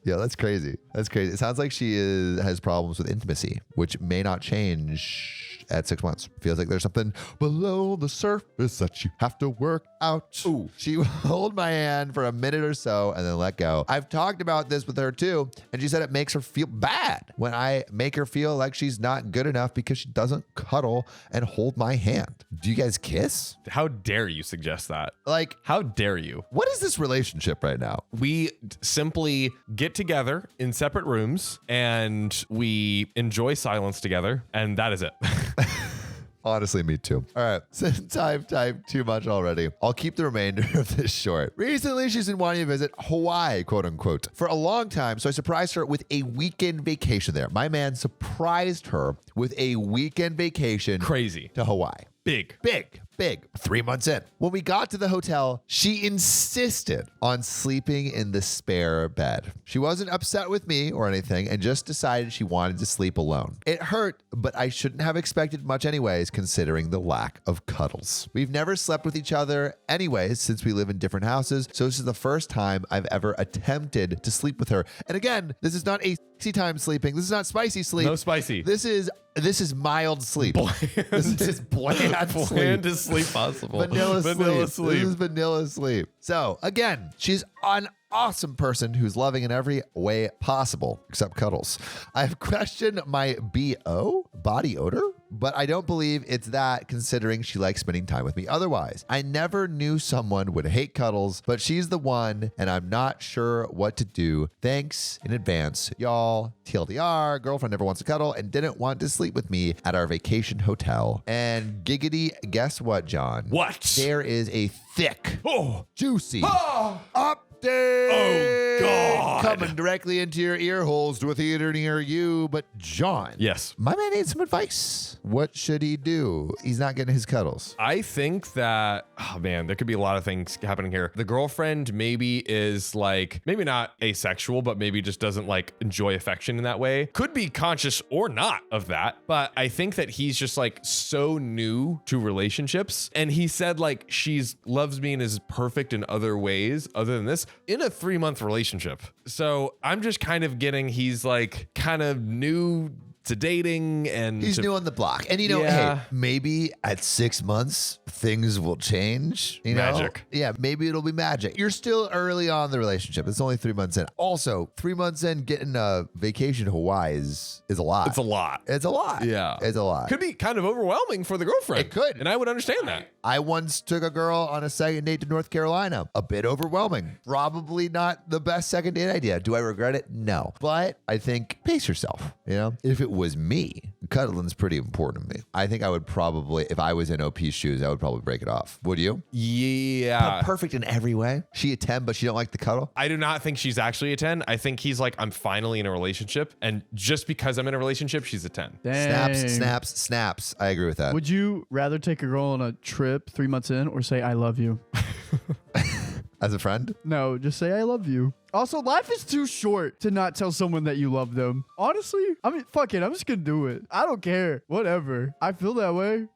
Yeah, that's crazy. That's crazy. It sounds like she has problems with intimacy, which may not change at 6 months. Feels like there's something below the surface that you have to work out. Ooh. She would hold my hand for a minute or so and then let go. I've talked about this with her too, and she said it makes her feel bad when I make her feel like she's not good enough because she doesn't cuddle and hold my hand. Do you guys kiss? How dare you suggest that? Like, how dare you? What is this relationship right now? We simply get together in separate rooms and we enjoy silence together, and that is it. Honestly, me too. All right, since I've typed too much already, I'll keep the remainder of this short. Recently, she's been wanting to visit Hawaii, quote unquote, for a long time, so I surprised her with a weekend vacation there. My man surprised her with a weekend vacation. Crazy. To Hawaii. Big. 3 months in. When we got to the hotel, she insisted on sleeping in the spare bed. She wasn't upset with me or anything and just decided she wanted to sleep alone. It hurt, but I shouldn't have expected much anyways, considering the lack of cuddles. We've never slept with each other anyways since we live in different houses, so this is the first time I've ever attempted to sleep with her. And again, this is not a sexy time sleeping. This is not spicy sleep. No spicy. This is mild sleep. This is bland sleep possible. Vanilla sleep. This is vanilla sleep. So again, she's an awesome person who's loving in every way possible, except cuddles. I've questioned my BO, body odor, but I don't believe it's that, considering she likes spending time with me otherwise. I never knew someone would hate cuddles, but she's the one, and I'm not sure what to do. Thanks in advance, y'all. TLDR, girlfriend never wants to cuddle and didn't want to sleep with me at our vacation hotel. And giggity, guess what, John? What? There is a thick, juicy, update. Oh, God. Coming directly into your ear holes to a theater near you. But John. Yes. My man needs some advice. What should he do? He's not getting his cuddles. I think that, oh man, there could be a lot of things happening here. The girlfriend maybe is like, maybe not asexual, but maybe just doesn't like enjoy affection in that way. Could be conscious or not of that. But I think that he's just like so new to relationships. And he said like, she's loves me and is perfect in other ways other than this in a 3-month relationship. So I'm just kind of getting, he's like kind of new to dating, and he's new on the block. And you know, hey, maybe at 6 months things will change. You know? Magic. Yeah, maybe it'll be magic. You're still early on in the relationship. It's only 3 months in. Also, 3 months in, getting a vacation to Hawaii is a lot. It's a lot. It's a lot. Yeah. It's a lot. Could be kind of overwhelming for the girlfriend. It could. And I would understand that. I once took a girl on a second date to North Carolina. A bit overwhelming. Probably not the best second date idea. Do I regret it? No. But I think pace yourself. You know, if it was me, cuddling's pretty important to me. I think I would probably, if I was in OP's shoes, I would probably break it off. Would you? Yeah. But perfect in every way. She a 10, but she don't like the cuddle. I do not think she's actually a 10. I think he's like, I'm finally in a relationship, and just because I'm in a relationship, she's a 10. Dang. Snaps. I agree with that. Would you rather take a girl on a trip 3 months in or say I love you? As a friend? No, just say I love you. Also, life is too short to not tell someone that you love them. Honestly, I mean, fuck it. I'm just going to do it. I don't care. Whatever. I feel that way.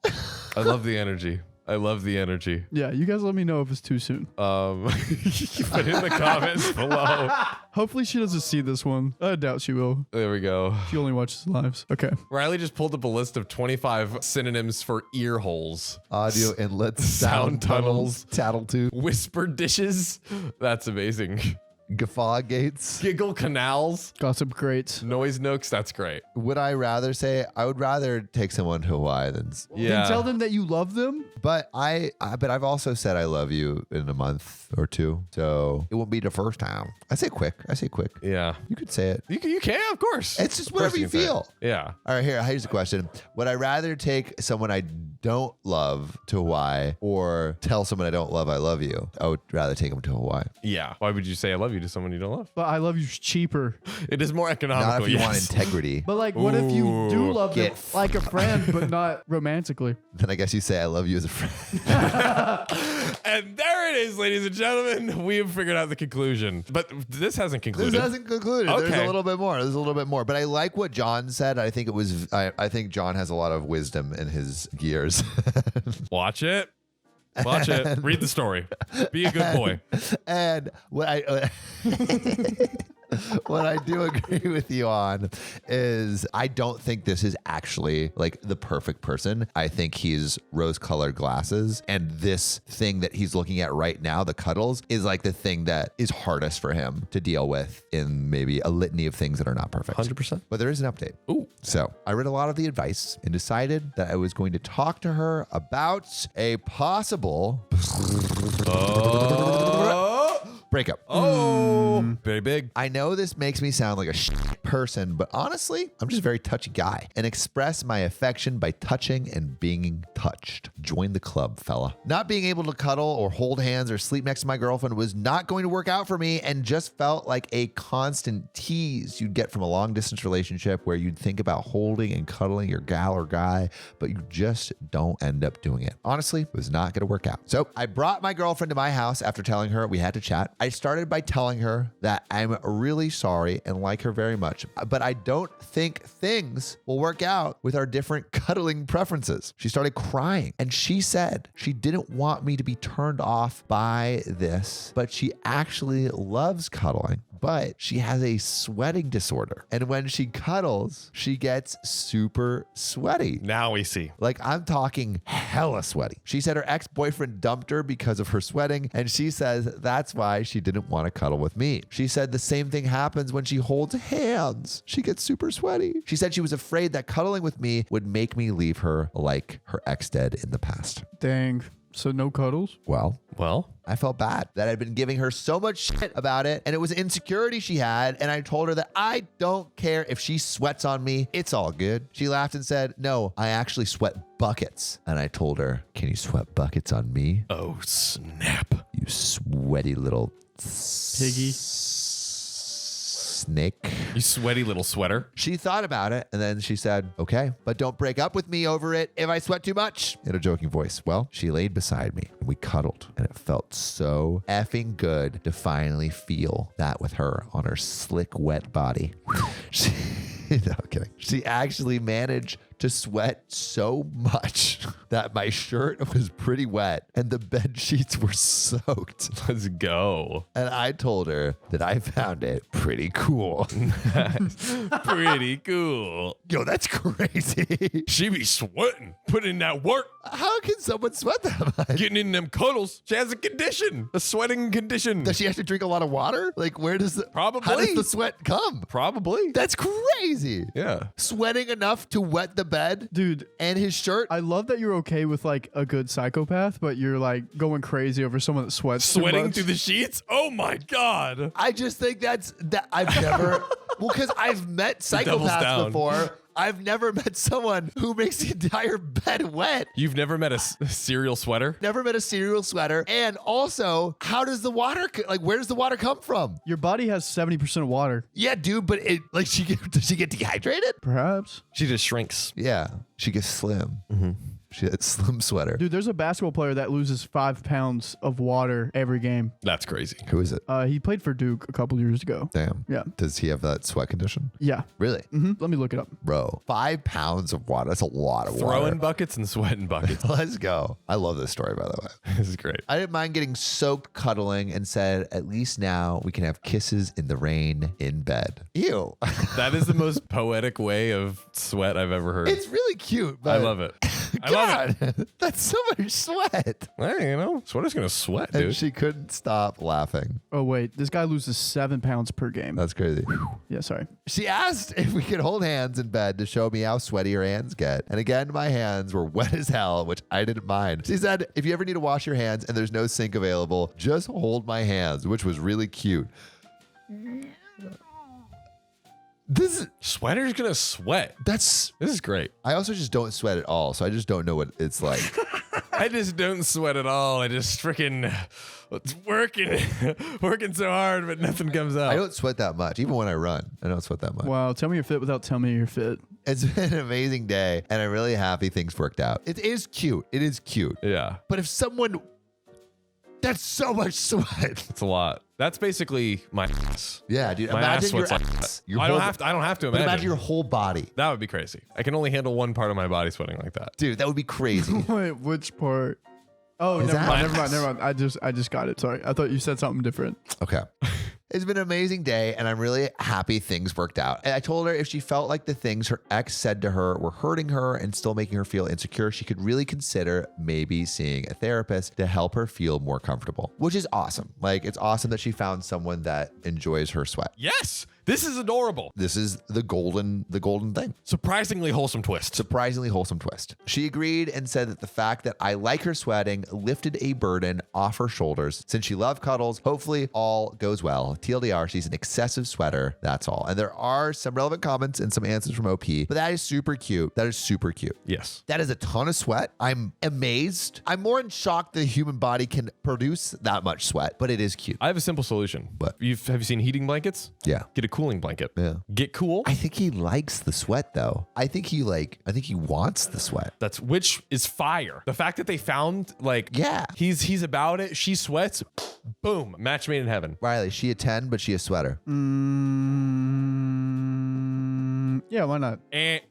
I love the energy. I love the energy. Yeah, you guys let me know if it's too soon. Put in the comments below. Hopefully she doesn't see this one. I doubt she will. There we go. She only watches lives. Okay. Riley just pulled up a list of 25 synonyms for ear holes. Audio inlets, Sound tunnels, tattletooth, whisper dishes. That's amazing. guffaw gates. Giggle canals, Gossip crates. noise nooks. That's great. Would I rather say I would rather take someone to Hawaii than Yeah. Then tell them that you love them. but I've also said I love you in a month or two. So it won't be the first time. I say quick. Yeah. You could say it. You can, of course. It's just Of course whatever you can say it. feel. Yeah. All right, here's a question. Would I rather take someone I don't love to Hawaii or tell someone I don't love I love you? I would rather take them to Hawaii. Yeah. Why would you say I love you to someone you don't love? But I love you's cheaper. It is more economical. Not if you want yes. integrity. But like, what if you do Ooh. love them Get like a friend, but not romantically? Then I guess you say I love you as a friend. And there it is, ladies and gentlemen. We have figured out the conclusion. But this hasn't concluded. This hasn't concluded. There's Okay. a little bit more. But I like what John said. I think I think John has a lot of wisdom in his gears. Watch it. Watch it. Read the story. Be a good boy. And what I what I do agree with you on is I don't think this is actually like the perfect person. I think he's rose-colored glasses, and this thing that he's looking at right now, the cuddles, is like the thing that is hardest for him to deal with in maybe a litany of things that are not perfect. 100%. But there is an update. Ooh. So I read a lot of the advice and decided that I was going to talk to her about a possible breakup. Oh. Very big. I know this makes me sound like a shit person, but honestly, I'm just a very touchy guy and express my affection by touching and being touched. Join the club, fella. Not being able to cuddle or hold hands or sleep next to my girlfriend was not going to work out for me and just felt like a constant tease you'd get from a long distance relationship where you'd think about holding and cuddling your gal or guy, but you just don't end up doing it. Honestly, it was not going to work out. So I brought my girlfriend to my house after telling her we had to chat. I started by telling her that I'm really sorry and like her very much, but I don't think things will work out with our different cuddling preferences. She started crying and she said she didn't want me to be turned off by this, but she actually loves cuddling. But she has a sweating disorder. And when she cuddles, she gets super sweaty. Now we see. Like I'm talking hella sweaty. She said her ex-boyfriend dumped her because of her sweating, and she says that's why she didn't want to cuddle with me. She said the same thing happens when she holds hands. She gets super sweaty. She said she was afraid that cuddling with me would make me leave her like her ex did in the past. Dang. So no cuddles? Well, Well, I felt bad that I'd been giving her so much shit about it, and it was an insecurity she had, and I told her that I don't care if she sweats on me. It's all good. She laughed and said, no, I actually sweat buckets. And I told her, can you sweat buckets on me? oh snap. You sweaty little Piggy. snake. You sweaty little sweater. She thought about it and then she said, okay, but don't break up with me over it if I sweat too much, in a joking voice. Well, she laid beside me and we cuddled, and it felt so effing good to finally feel that with her on her slick, wet body. No, I'm kidding. She actually managed to sweat so much that my shirt was pretty wet and the bed sheets were soaked. Let's go. And I told her that I found it pretty cool. Pretty cool. Yo, that's crazy. She be sweating, putting in that work, How can someone sweat that much? getting in them cuddles. She has a condition, a sweating condition. Does she have to drink a lot of water? Like, where does the Probably. How does the sweat come? Probably. That's crazy. Yeah. Sweating enough to wet the bed Dude, and his shirt. I love that you're okay with like a good psychopath, but you're like going crazy over someone that sweats too Sweating much. through the sheets? Oh my God. I just think that I've never, well, because I've met doubles psychopaths down. before. I've never met someone who makes the entire bed wet. You've never met a cereal sweater? Never met a cereal sweater. And also, how does the water, like, where does the water come from? Your body has 70% water. Yeah, dude, but it, like, does she get dehydrated? Perhaps. She just shrinks. Yeah, she gets slim. She had slim sweater. Dude, there's a basketball player that loses 5 pounds of water every game. That's crazy. Who is it? He played for Duke a couple years ago. Damn. Yeah. Does he have that sweat condition? Yeah. Really? Let me look it up. Bro, 5 pounds of water. That's a lot of water. Throwing buckets and sweating buckets. Let's go. I love this story, by the way. This is great. I didn't mind getting soaked cuddling and said, at least now we can have kisses in the rain in bed. Ew. That is the most poetic way of sweat I've ever heard. It's really cute, but I love it. I love it. That's so much sweat. Hey, sweater's gonna sweat, And dude. she couldn't stop laughing. Oh, wait. This guy loses 7 pounds per game. That's crazy. Yeah, sorry. She asked if we could hold hands in bed to show me how sweaty her hands get. And again, my hands were wet as hell, which I didn't mind. She said, if you ever need to wash your hands and there's no sink available, just hold my hands, which was really cute. Sweater's gonna sweat. This is great. I also just don't sweat at all, so I just don't know what it's like. I just don't sweat at all. I just freaking working so hard, but nothing comes out. I don't sweat that much. Even when I run, I don't sweat that much. Wow, tell me you're fit without telling me you're fit. It's been an amazing day, and I'm really happy things worked out. It is cute. It is cute. Yeah. But if someone... That's so much sweat. It's a lot. That's basically my ass. Yeah, dude. My ass Imagine your sweats like ass. that. I don't have to But imagine. imagine your whole body. That would be crazy. I can only handle one part of my body sweating like that. Dude, that would be crazy. Wait, which part? Oh, Is never that- mind. I just got it. Sorry. I thought you said something different. Okay. It's been an amazing day, and I'm really happy things worked out. And I told her if she felt like the things her ex said to her were hurting her and still making her feel insecure, she could really consider maybe seeing a therapist to help her feel more comfortable, which is awesome. Like, it's awesome that she found someone that enjoys her sweat. Yes, this is adorable. This is the golden thing. Surprisingly wholesome twist. Surprisingly wholesome twist. She agreed and said that the fact that I like her sweating lifted a burden off her shoulders. Since she loved cuddles, hopefully all goes well. TLDR, she's an excessive sweater. That's all. And there are some relevant comments and some answers from OP, but that is super cute. That is super cute. Yes. That is a ton of sweat. I'm amazed. I'm more in shock that the human body can produce that much sweat, but it is cute. I have a simple solution. What? Have you seen heating blankets? Yeah. Get a cooling blanket. Yeah. Get cool. I think he likes the sweat though. I think he wants the sweat. Which is fire. The fact that they found Yeah. he's about it. She sweats. Boom. Match made in heaven. Riley, she a 10, but she a sweater. Yeah, why not?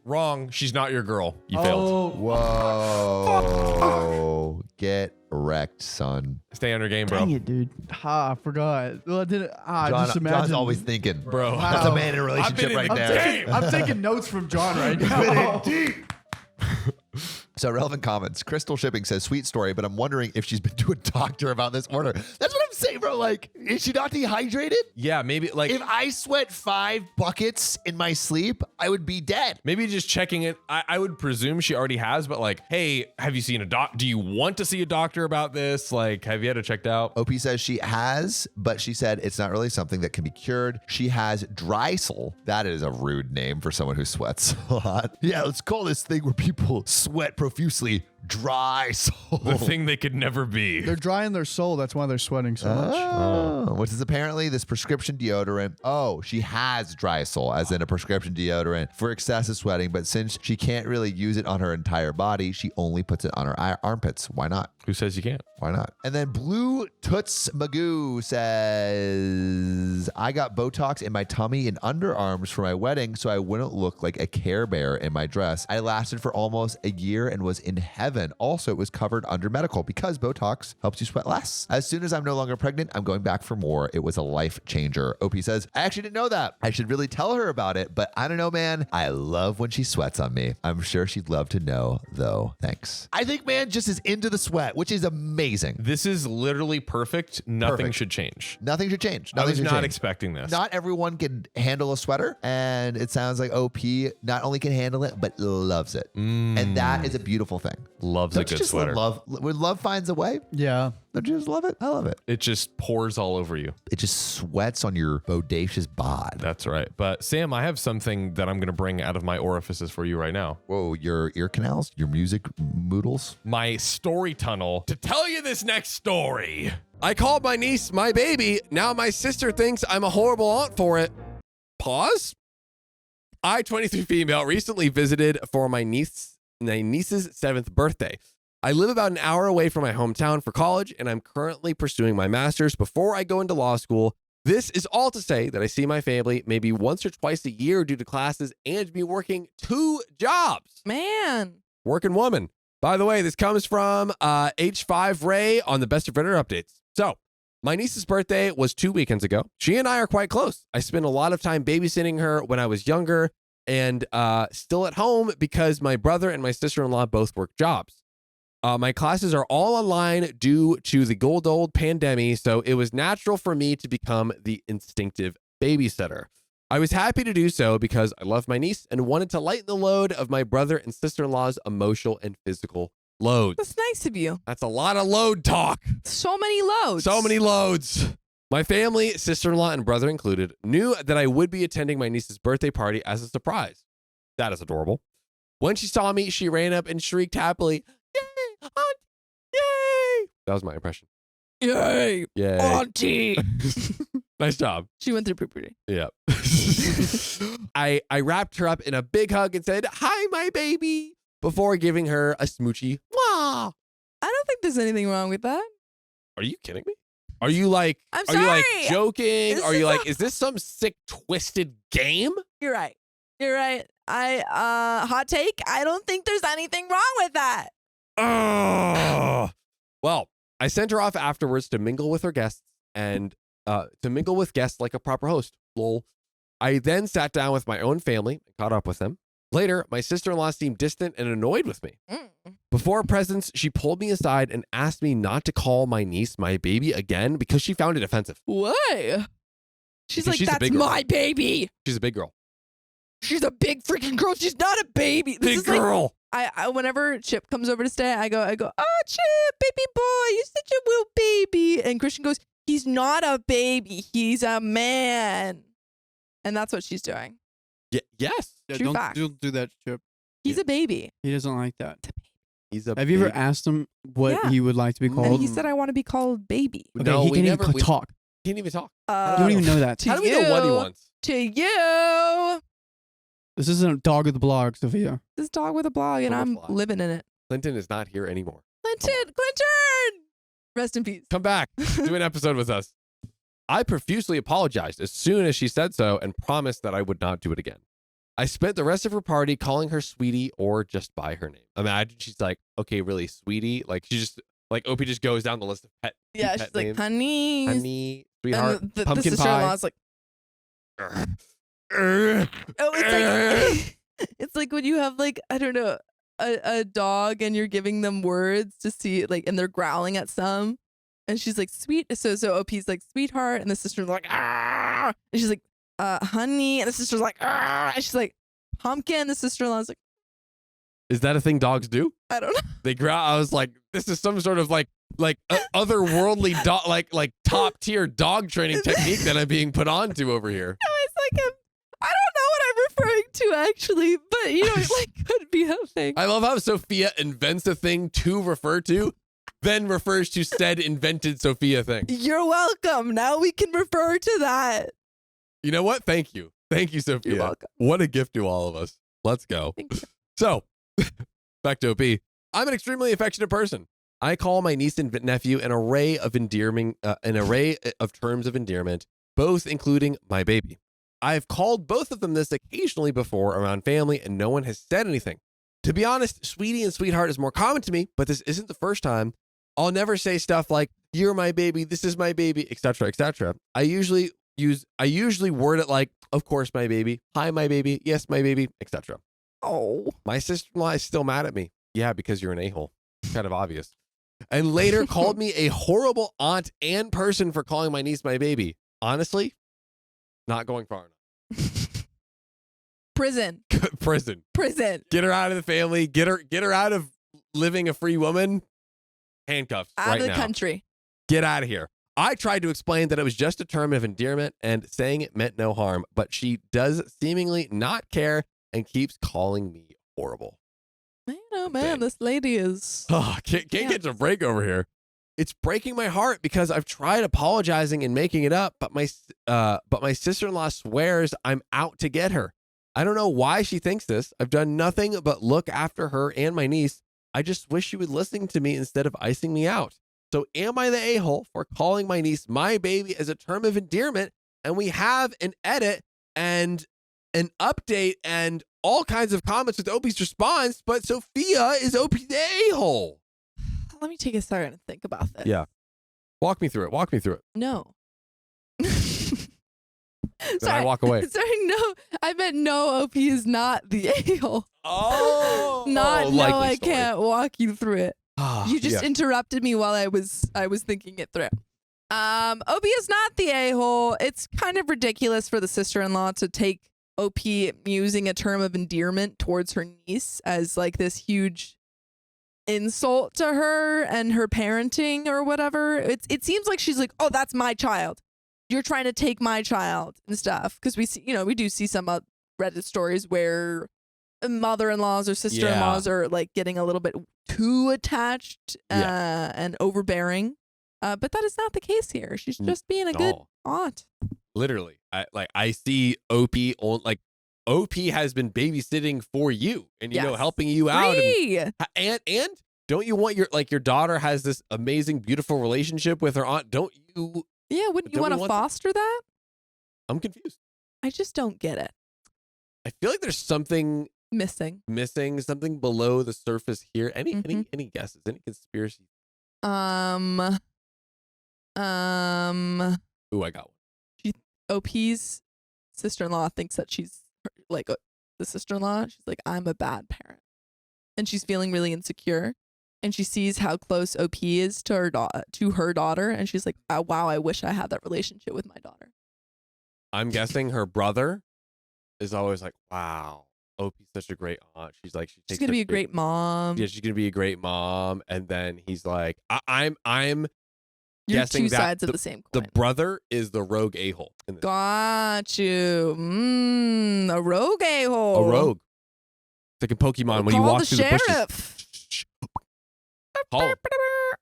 Wrong. She's not your girl. You failed. Whoa. Get wrecked, son. Stay on your game, bro. Dang it, dude. I forgot. Well, I didn't. Just imagine. John's always thinking, Bro. Wow. That's a man in a relationship right there. I'm taking notes from John right now. So relevant comments. Crystal Shipping says, sweet story, but I'm wondering if she's been to a doctor about this order. That's what I'm saying, bro. Like, is she not dehydrated? Yeah, maybe If I sweat 5 buckets in my sleep, I would be dead. maybe just checking it. I would presume she already has, but hey, have you seen a doc? Do you want to see a doctor about this? Have you had it checked out? OP says she has, but she said it's not really something that can be cured. She has Drysel. That is a rude name for someone who sweats a lot. Yeah, let's call this thing where people sweat profusely Drysel. The thing they could never be. They're drying their soul. That's why they're sweating so much. Which is apparently this prescription deodorant. Oh, she has Drysel, as in a prescription deodorant for excessive sweating, but since she can't really use it on her entire body, she only puts it on her armpits. Why not? Who says you can't? Why not? And then Blue Toots Magoo says, I got Botox in my tummy and underarms for my wedding so I wouldn't look like a Care Bear in my dress. I lasted for almost a year and was in heaven. Also, it was covered under medical because Botox helps you sweat less. As soon as I'm no longer pregnant, I'm going back for more. It was a life changer. OP says, I actually didn't know that. I should really tell her about it, but I don't know, man. I love when she sweats on me. I'm sure she'd love to know, though. Thanks. I think man just is into the sweat, which is amazing. This is literally perfect. Nothing Perfect. should change. Nothing should change. I Nothing was should not change. expecting this. Not everyone can handle a sweater, and it sounds like OP not only can handle it, but loves it. And that is a beautiful thing. Loves Don't a you good just sweater. when love finds a way, Yeah. don't you just love it? I love it. It just pours all over you. It just sweats on your bodacious bod. That's right. But Sam, I have something that I'm going to bring out of my orifices for you right now. Whoa, your ear canals, your music moodles. My story tunnel to tell you this next story. I called my niece my baby. Now my sister thinks I'm a horrible aunt for it. Pause. I, 23 female, recently visited for my niece my niece's 7th birthday. I live about an hour away from my hometown for college, and I'm currently pursuing my master's before I go into law school. This is all to say that I see my family maybe once or twice a year due to classes and be working 2 jobs. Man. Working woman. By the way, this comes from H5 Ray on the Best of Redditor updates. So, my niece's birthday was 2 weekends ago. She and I are quite close. I spent a lot of time babysitting her when I was younger and still at home because my brother and my sister-in-law both work jobs. My classes are all online due to the good old pandemic, so it was natural for me to become the instinctive babysitter. I was happy to do so because I love my niece and wanted to lighten the load of my brother and sister-in-law's emotional and physical loads. That's nice of you. That's a lot of load talk. So many loads. So many loads. My family, sister-in-law, and brother included, knew that I would be attending my niece's birthday party as a surprise. That is adorable. When she saw me, she ran up and shrieked happily, "Yay, Auntie! Yay!" That was my impression. Yay. Yay. Auntie. Nice job. She went through puberty. Yeah. I wrapped her up in a big hug and said, "Hi, my baby," before giving her a smoochie. Wah! I don't think there's anything wrong with that. Are you kidding me? Are you like, I'm are you like sorry. joking? This Are you is like, a- is this some sick, twisted game? You're right. You're right. Hot take. I don't think there's anything wrong with that. Ugh. Well, I sent her off afterwards to mingle with her guests and to mingle with guests like a proper host. Lol. I then sat down with my own family and caught up with them. Later, my sister-in-law seemed distant and annoyed with me. Before presents, she pulled me aside and asked me not to call my niece my baby again because she found it offensive. Why? She's Because like, she's a that's big girl. my baby. She's a big girl. She's a big freaking girl. She's not a baby. This Big is like, girl. I whenever Chip comes over to stay, I go, "Oh, Chip, baby boy, you're such a little baby." And Christian goes, "He's not a baby. He's a man." And that's what she's doing. Yes. Yeah, True don't fact. do that, Chip. He's a baby. He doesn't like that. He's a Have you ever big- asked him what Yeah. he would like to be called? And he said, "I want to be called baby." Okay, No, he we can't never- even we- talk. Can't even talk. You don't even know that. To How do we know what he you. wants? To you. This isn't a dog of the blog, Sophia. This dog with a blog, and With a I'm flag. living in it. Clinton is not here anymore. Clinton. Rest in peace. Come back. Do an episode with us. I profusely apologized as soon as she said so and promised that I would not do it again. I spent the rest of her party calling her sweetie or just by her name. Imagine she's like, "Okay, really, sweetie?" Like she just like Opie just goes down the list of pet. Yeah, pet she's like, names. honey. Honey, sweetheart, And the pumpkin sister-in-law's like, pie. oh, it's like, it's like when you have like, I don't know, a dog and you're giving them words to see, like, and they're growling at some. And she's like, sweet. So OP's like, sweetheart. And the sister's like, ah. And she's like, honey. And the sister's like, ah. And she's like, pumpkin. The sister-in-law's like, Is that a thing dogs do? I don't know. They growl. I was like, this is some sort of like otherworldly dog, like top tier dog training technique that I'm being put on to over here. No, it's like I don't know what I'm referring to actually, but you know, it like could be a thing. I love how Sophia invents a thing to refer to, then refers to said invented Sophia thing. You're welcome. Now we can refer to that. You know what? Thank you. Thank you, Sophia. You're welcome. What a gift to all of us. Let's go. Thank you. So, back to OP. I'm an extremely affectionate person. I call my niece and nephew an array of terms of endearment, both including my baby. I've called both of them this occasionally before around family, and no one has said anything. To be honest, sweetie and sweetheart is more common to me, but this isn't the first time. I'll never say stuff like, "You're my baby, this is my baby," etc., etc. I usually word it like, "Of course, my baby. Hi, my baby. Yes, my baby," etc. Oh. My sister-in-law is still mad at me. Yeah, because you're an a-hole. Kind of obvious. And later called me a horrible aunt and person for calling my niece my baby. Honestly, not going far enough. Prison. Prison. Get her out of the family. Get her out of living a free woman. Handcuffs Out right of the now. country. Get out of here. I tried to explain that it was just a term of endearment and saying it meant no harm, but she does seemingly not care and keeps calling me horrible. Man, oh man, Dang. this lady is. Oh, can't get a break over here. It's breaking my heart because I've tried apologizing and making it up, but my sister-in-law swears I'm out to get her. I don't know why she thinks this. I've done nothing but look after her and my niece. I just wish she would listen to me instead of icing me out. So am I the a-hole for calling my niece my baby as a term of endearment? And we have an edit and an update and all kinds of comments with Opie's response, but Sophia is Opie the a-hole. Let me take a second to think about this. Yeah. Walk me through it. No. Then I walk away. Sorry, no. I meant no, OP is not the a-hole. Oh. Not no, likely I story. can't walk you through it. You just Yeah. interrupted me while I was thinking it through. OP is not the a-hole. It's kind of ridiculous for the sister-in-law to take OP using a term of endearment towards her niece as like this huge insult to her and her parenting or whatever. It seems like she's like, oh, that's my child. You're trying to take my child and stuff. Because we see, we do see some Reddit stories where mother-in-laws or sister-in-laws are like getting a little bit too attached and overbearing. But that is not the case here. She's just being a good aunt. Literally. I see OP on like OP has been babysitting for you and helping you out and don't you want your daughter has this amazing beautiful relationship with her aunt? Don't you? Yeah, wouldn't you want to foster that? I'm confused. I just don't get it. I feel like there's something missing, something below the surface here. Any guesses? Any conspiracy? Ooh, I got one. OP's sister-in-law thinks that she's like the sister-in-law. She's like, I'm a bad parent, and she's feeling really insecure. And she sees how close OP is to her daughter, and she's like, oh, "Wow, I wish I had that relationship with my daughter." I'm guessing her brother is always like, "Wow, OP's such a great aunt." She's like, she's gonna be a great mom. Yeah, she's gonna be a great mom. And then he's like, "I'm." You're guessing two that sides of the same coin. The brother is the rogue a-hole. Got you. A rogue a-hole. A rogue. It's like in Pokemon when you walk through the bushes. Call him.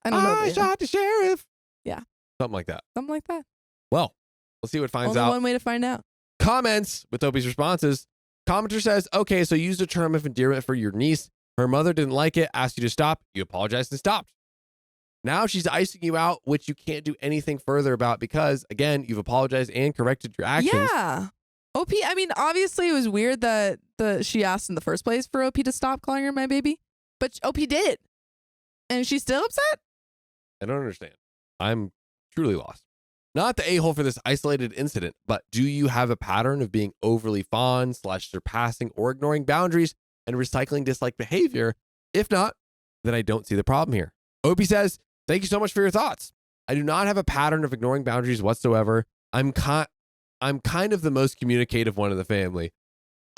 I don't know. I shot the sheriff. Yeah. Something like that. Something like that. Well, let's see what finds Only out. one way to find out. Comments with Opie's responses. Commenter says, okay, so use a term of endearment for your niece. Her mother didn't like it, asked you to stop. You apologized and stopped. Now she's icing you out, which you can't do anything further about because, again, you've apologized and corrected your actions. Yeah. OP, I mean, obviously it was weird that she asked in the first place for OP to stop calling her my baby, but OP did. And she's still upset? I don't understand. I'm truly lost. Not the a-hole for this isolated incident, but do you have a pattern of being overly fond / surpassing or ignoring boundaries and recycling disliked behavior? If not, then I don't see the problem here. Opie says, thank you so much for your thoughts. I do not have a pattern of ignoring boundaries whatsoever. I'm kind of the most communicative one in the family.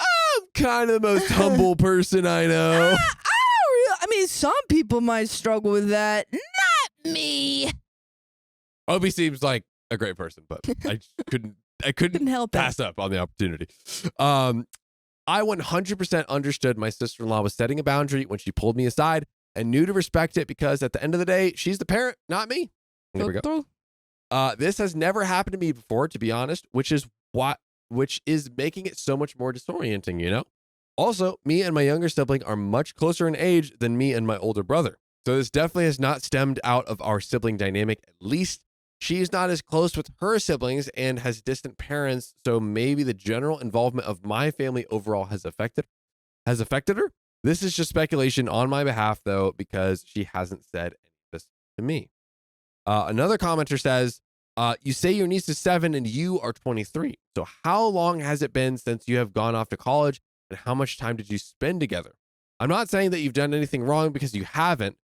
I'm kind of the most humble person I know. I mean, some people might struggle with that. Not me. Opie seems like a great person, but I couldn't help pass up on the opportunity. I 100% understood my sister-in-law was setting a boundary when she pulled me aside and knew to respect it because at the end of the day, she's the parent, not me. There we go. This has never happened to me before, to be honest, which is making it so much more disorienting, Also, me and my younger sibling are much closer in age than me and my older brother. So this definitely has not stemmed out of our sibling dynamic. At least she's not as close with her siblings and has distant parents. So maybe the general involvement of my family overall has affected her. This is just speculation on my behalf, though, because she hasn't said any of this to me. Another commenter says, you say your niece is 7 and you are 23. So how long has it been since you have gone off to college? And how much time did you spend together? I'm not saying that you've done anything wrong because you haven't.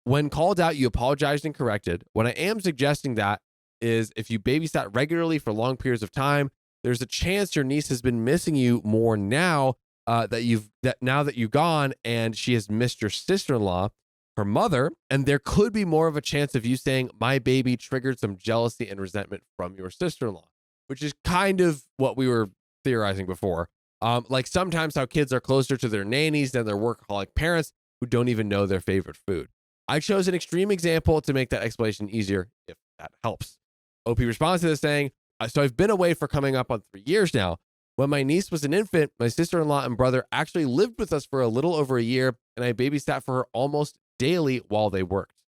When called out, you apologized and corrected. What I am suggesting that is if you babysat regularly for long periods of time, there's a chance your niece has been missing you more now that you've gone and she has missed your sister-in-law, her mother, and there could be more of a chance of you saying my baby triggered some jealousy and resentment from your sister-in-law, which is kind of what we were theorizing before. Like sometimes how kids are closer to their nannies than their workaholic parents who don't even know their favorite food. I chose an extreme example to make that explanation easier, if that helps. OP responds to this saying, so I've been away for coming up on 3 years now. When my niece was an infant, my sister-in-law and brother actually lived with us for a little over a year, and I babysat for her almost daily while they worked.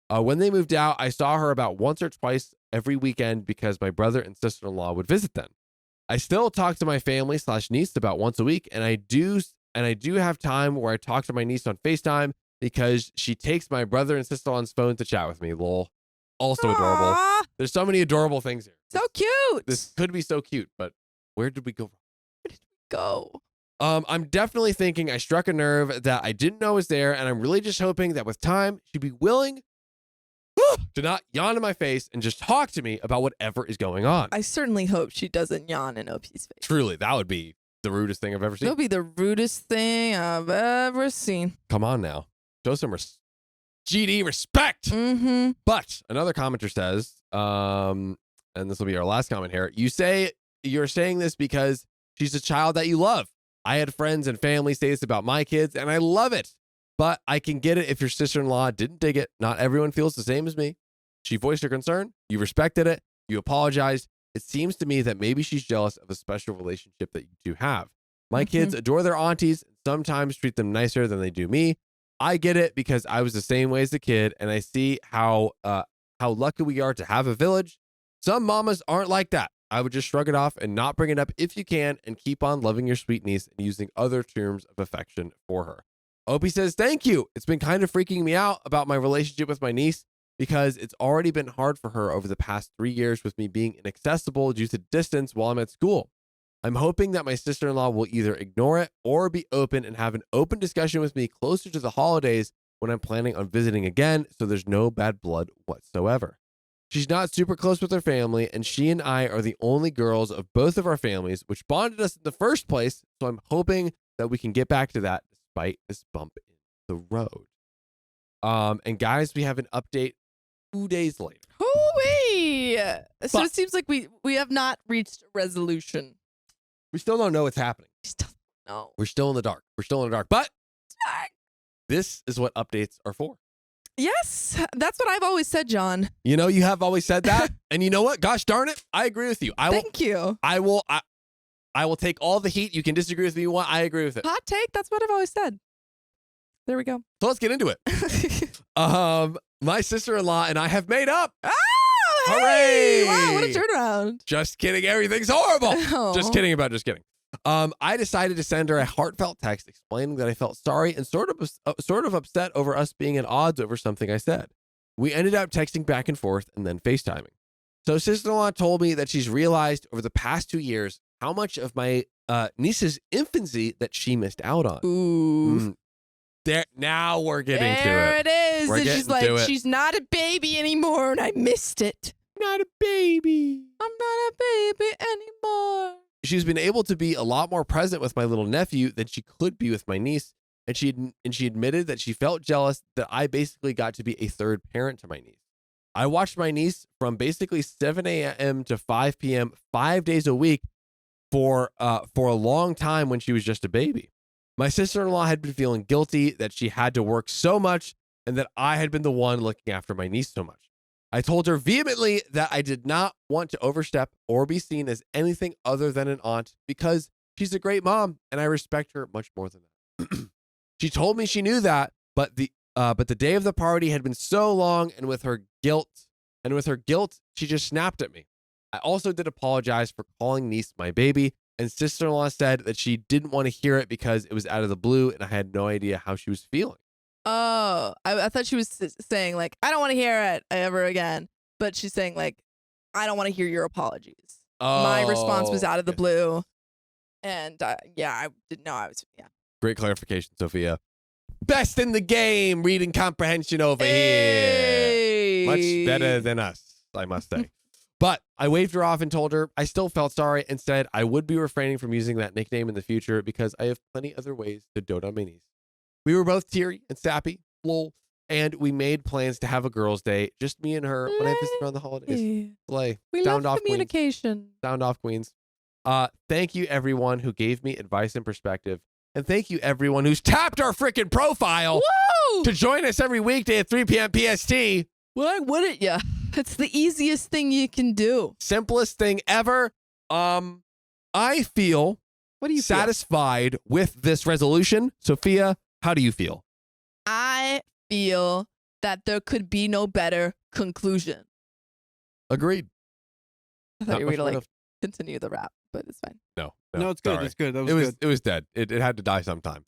When they moved out, I saw her about once or twice every weekend because my brother and sister-in-law would visit then. I still talk to my family/niece about once a week, and I do have time where I talk to my niece on FaceTime because she takes my brother and sister-in-law's phone to chat with me. Lol. Also adorable. Aw, There's so many adorable things here. so cute. This could be so cute, but where did we go? Go. I'm definitely thinking I struck a nerve that I didn't know was there, and I'm really just hoping that with time, she'd be willing to not yawn in my face and just talk to me about whatever is going on. I certainly hope she doesn't yawn in OP's face. Truly, that would be the rudest thing I've ever seen. That'll be the rudest thing I've ever seen. Come on now. Show some GD respect. Mm-hmm. But another commenter says, and this will be our last comment here, you're saying this because she's a child that you love. I had friends and family say this about my kids, and I love it. But I can get it if your sister-in-law didn't dig it. Not everyone feels the same as me. She voiced her concern. You respected it. You apologized. It seems to me that maybe she's jealous of a special relationship that you two have. My kids adore their aunties and sometimes treat them nicer than they do me. I get it because I was the same way as a kid, and I see how lucky we are to have a village. Some mamas aren't like that. I would just shrug it off and not bring it up if you can and keep on loving your sweet niece and using other terms of affection for her. Opie says, thank you. It's been kind of freaking me out about my relationship with my niece because it's already been hard for her over the past 3 years with me being inaccessible due to distance while I'm at school. I'm hoping that my sister-in-law will either ignore it or be open and have an open discussion with me closer to the holidays when I'm planning on visiting again so there's no bad blood whatsoever. She's not super close with her family, and she and I are the only girls of both of our families, which bonded us in the first place, so I'm hoping that we can get back to that despite this bump in the road. And guys, we have an update 2 days later. Hoo-wee! So But- it seems like we have not reached a resolution. We still don't know what's happening. We still don't know. We're still in the dark. But this is what updates are for. Yes, that's what I've always said, John. You know, you have always said that. And you know what? Gosh darn it. I agree with you. Thank you. I will take all the heat. You can disagree with me. I agree with it. Hot take, that's what I've always said. There we go. So let's get into it. My sister-in-law and I have made up. Oh, Hooray! hey! Wow, what a turnaround. Just kidding. Everything's horrible. Oh. Just kidding about just kidding. I decided to send her a heartfelt text explaining that I felt sorry and sort of upset over us being at odds over something I said. We ended up texting back and forth and then FaceTiming. So sister-in-law told me that she's realized over the past 2 years how much of my niece's infancy that she missed out on. Ooh. There, now we're getting There to it. it is. We're And she's getting like, to it. she's not a baby anymore, and I missed it. Not a baby. I'm not a baby anymore. She's been able to be a lot more present with my little nephew than she could be with my niece, and she admitted that she felt jealous that I basically got to be a third parent to my niece. I watched my niece from basically 7 a.m. to 5 p.m. 5 days a week for a long time when she was just a baby. My sister-in-law had been feeling guilty that she had to work so much and that I had been the one looking after my niece so much. I told her vehemently that I did not want to overstep or be seen as anything other than an aunt because she's a great mom and I respect her much more than that. She told me she knew that, but the day of the party had been so long, and with her guilt, she just snapped at me. I also did apologize for calling niece my baby, and sister-in-law said that she didn't want to hear it because it was out of the blue and I had no idea how she was feeling. Oh, I thought she was saying, like, I don't want to hear it ever again. But she's saying, like, I don't want to hear your apologies. My response was out of the blue. And yeah, I didn't know I was, yeah. Great clarification, Sophia. Best in the game, reading comprehension over Hey! here. Much better than us, I must say. But I waved her off and told her I still felt sorry and said I would be refraining from using that nickname in the future because I have plenty other ways to dote on my niece. We were both teary and sappy, lol, and we made plans to have a girls' day, just me and her, when I visit around the holidays. Slay. We Sound love off, queens. communication. Sound off, queens. Thank you, everyone who gave me advice and perspective. And thank you, everyone who's tapped our freaking profile Woo! to join us every weekday at 3 p.m. PST. Why wouldn't you? It's the easiest thing you can do. Simplest thing ever. I feel What do you feel? satisfied with this resolution? Sophia, how do you feel? I feel that there could be no better conclusion. Agreed. I thought Not you were much going more to continue the rap, but it's fine. No, No, it's good. sorry. It's good. That was It was good. it was dead. It had to die sometime.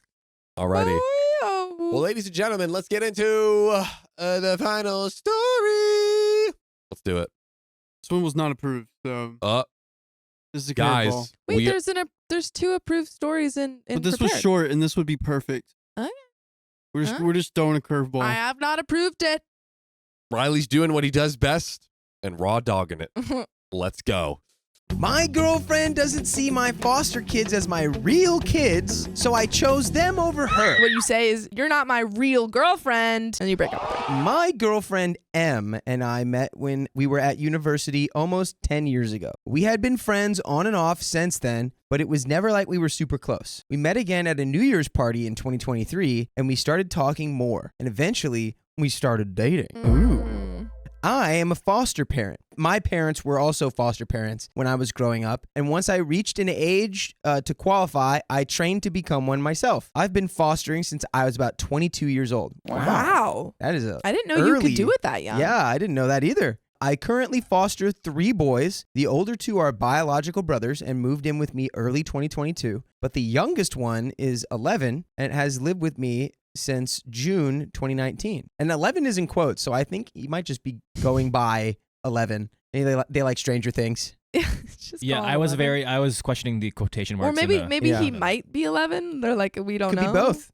Alrighty. Oh, Well, ladies and gentlemen, let's get into the final story. Let's do it. This one was not approved, so this is a curveball. Guys, wait, there's 2 approved stories in But this was prepared. short, and this would be perfect. Okay. We're just throwing a curveball. I have not approved it. Riley's doing what he does best and raw dogging it. Let's go. My girlfriend doesn't see my foster kids as my real kids, so I chose them over her. What you say is, you're not my real girlfriend, and you break up with her. My girlfriend M and I met when we were at university almost 10 years ago. We had been friends on and off since then, but it was never like we were super close. We met again at a New Year's party in 2023, and we started talking more, and eventually we started dating. I am a foster parent. My parents were also foster parents when I was growing up, and once I reached an age to qualify, I trained to become one myself. I've been fostering since I was about 22 years old. Wow. That is I didn't know you could do it that young. Yeah, I didn't know that either. I currently foster 3 boys. The older 2 are biological brothers and moved in with me early 2022, but the youngest one is 11 and has lived with me since June 2019. And 11 is in quotes, so I think he might just be going by 11. They like Stranger Things. Just Yeah, call I him was 11. I was questioning the quotation Or marks. in maybe the- he might be 11. They're like, we don't Could know. be both.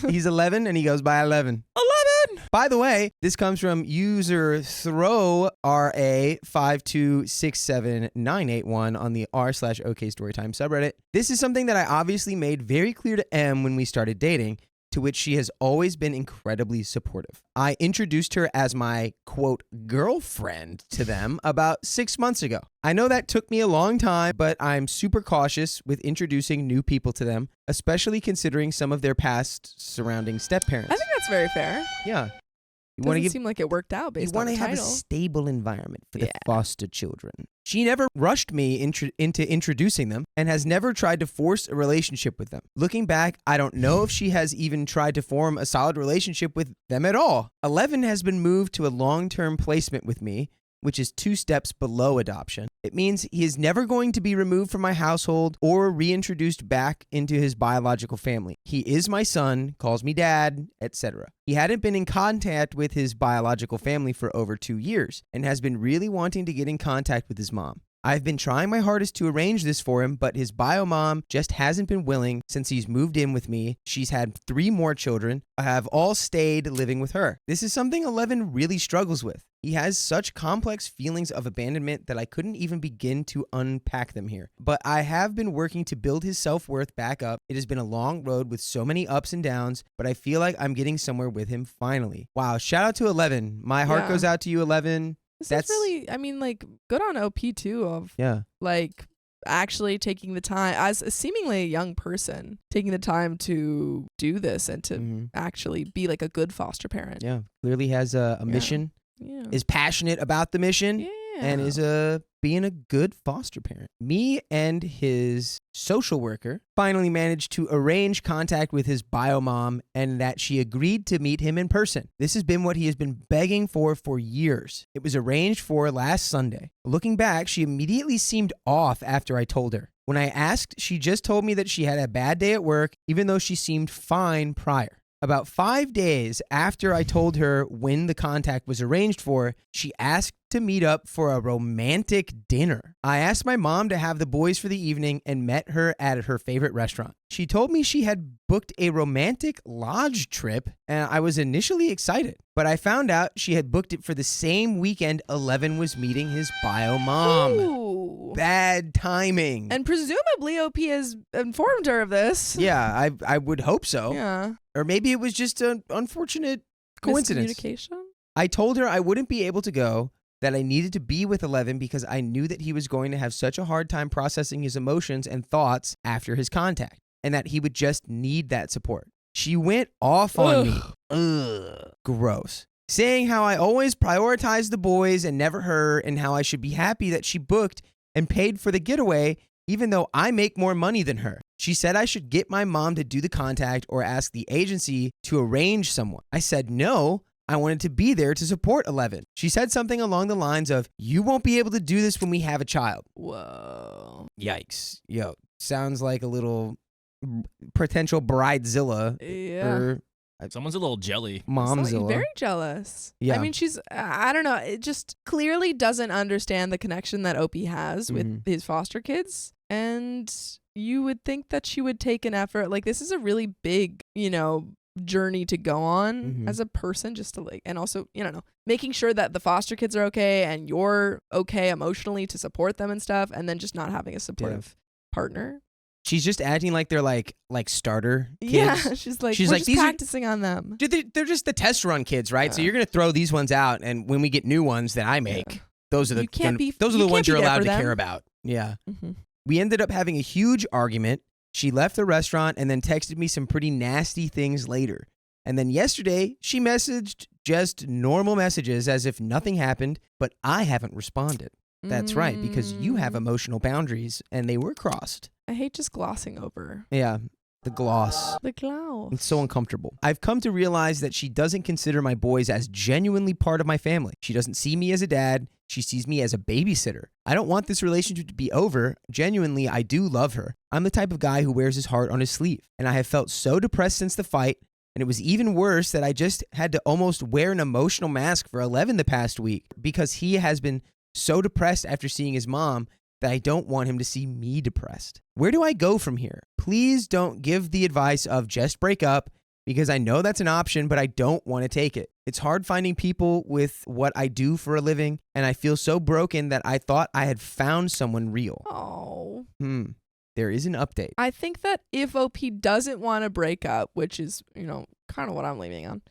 He's 11 and he goes by 11. 11! By the way, this comes from user ThrowRA5267981 on the r/OK Storytime subreddit. This is something that I obviously made very clear to M when we started dating, to which she has always been incredibly supportive. I introduced her as my, quote, girlfriend to them about 6 months ago. I know that took me a long time, but I'm super cautious with introducing new people to them, especially considering some of their past surrounding step-parents. I think that's very fair. Yeah. You Doesn't want to give seem like it worked out based you want on to the have a title. stable environment for the Yeah. foster children. She never rushed me into introducing them and has never tried to force a relationship with them. Looking back, I don't know if she has even tried to form a solid relationship with them at all. 11 has been moved to a long-term placement with me, which is 2 steps below adoption. It means he is never going to be removed from my household or reintroduced back into his biological family. He is my son, calls me dad, etc. He hadn't been in contact with his biological family for over 2 years and has been really wanting to get in contact with his mom. I've been trying my hardest to arrange this for him, but his bio mom just hasn't been willing since he's moved in with me. She's had 3 more children. I have all stayed living with her. This is something 11 really struggles with. He has such complex feelings of abandonment that I couldn't even begin to unpack them here. But I have been working to build his self-worth back up. It has been a long road with so many ups and downs, but I feel like I'm getting somewhere with him finally. Wow, shout out to 11. My heart Yeah. goes out to you, 11. That's really, I mean, like, good on OP too of Yeah. like actually taking the time as a seemingly a young person, taking the time to do this and to actually be like a good foster parent. Yeah, clearly has a mission, Yeah. is passionate about the mission, and is being a good foster parent. Me and his social worker finally managed to arrange contact with his bio mom, and that she agreed to meet him in person. This has been what he has been begging for years. It was arranged for last Sunday. Looking back, she immediately seemed off after I told her. When I asked, she just told me that she had a bad day at work, even though she seemed fine prior. About 5 days after I told her when the contact was arranged for, she asked to meet up for a romantic dinner. I asked my mom to have the boys for the evening and met her at her favorite restaurant. She told me she had booked a romantic lodge trip, and I was initially excited. But I found out she had booked it for the same weekend 11 was meeting his bio mom. Ooh. Bad timing. And presumably OP has informed her of this. Yeah, I would hope so. Yeah. Or maybe it was just an unfortunate coincidence. Miscommunication? I told her I wouldn't be able to go, that I needed to be with 11 because I knew that he was going to have such a hard time processing his emotions and thoughts after his contact, and that he would just need that support. She went off on me. Ugh. Gross. Saying how I always prioritize the boys and never her, and how I should be happy that she booked and paid for the getaway, even though I make more money than her. She said I should get my mom to do the contact or ask the agency to arrange someone. I said no. I wanted to be there to support 11. She said something along the lines of, you won't be able to do this when we have a child. Whoa. Yikes. Yo, sounds like a little potential bridezilla Yeah. or Someone's a little jelly. momzilla. Very jealous. Yeah. I mean, I don't know. It just clearly doesn't understand the connection that Opie has with his foster kids. And you would think that she would take an effort. Like, this is a really big, journey to go on as a person, just to and also, making sure that the foster kids are okay and you're okay emotionally to support them and stuff, and then just not having a supportive partner. She's just acting like they're like starter kids. Yeah, she's like, She's we're like, just these are- practicing on them. Dude, they're just the test run kids, right? So you're gonna throw these ones out, and when we get new ones that I make, those are the You can't be- those are you the can't ones be you're there allowed for to them. care about. Yeah. Mm-hmm. We ended up having a huge argument. She left the restaurant and then texted me some pretty nasty things later. And then yesterday, she messaged just normal messages as if nothing happened, but I haven't responded. That's right, because you have emotional boundaries, and they were crossed. I hate just glossing over Yeah, the gloss. the cloud. It's so uncomfortable. I've come to realize that she doesn't consider my boys as genuinely part of my family. She doesn't see me as a dad. She sees me as a babysitter. I don't want this relationship to be over. Genuinely, I do love her. I'm the type of guy who wears his heart on his sleeve, and I have felt so depressed since the fight. And it was even worse that I just had to almost wear an emotional mask for 11 the past week because he has been so depressed after seeing his mom that I don't want him to see me depressed. Where do I go from here? Please don't give the advice of just break up because I know that's an option, but I don't want to take it. It's hard finding people with what I do for a living, and I feel so broken that I thought I had found someone real. Oh. There is an update. I think that if OP doesn't want to break up, which is, kind of what I'm leaning on,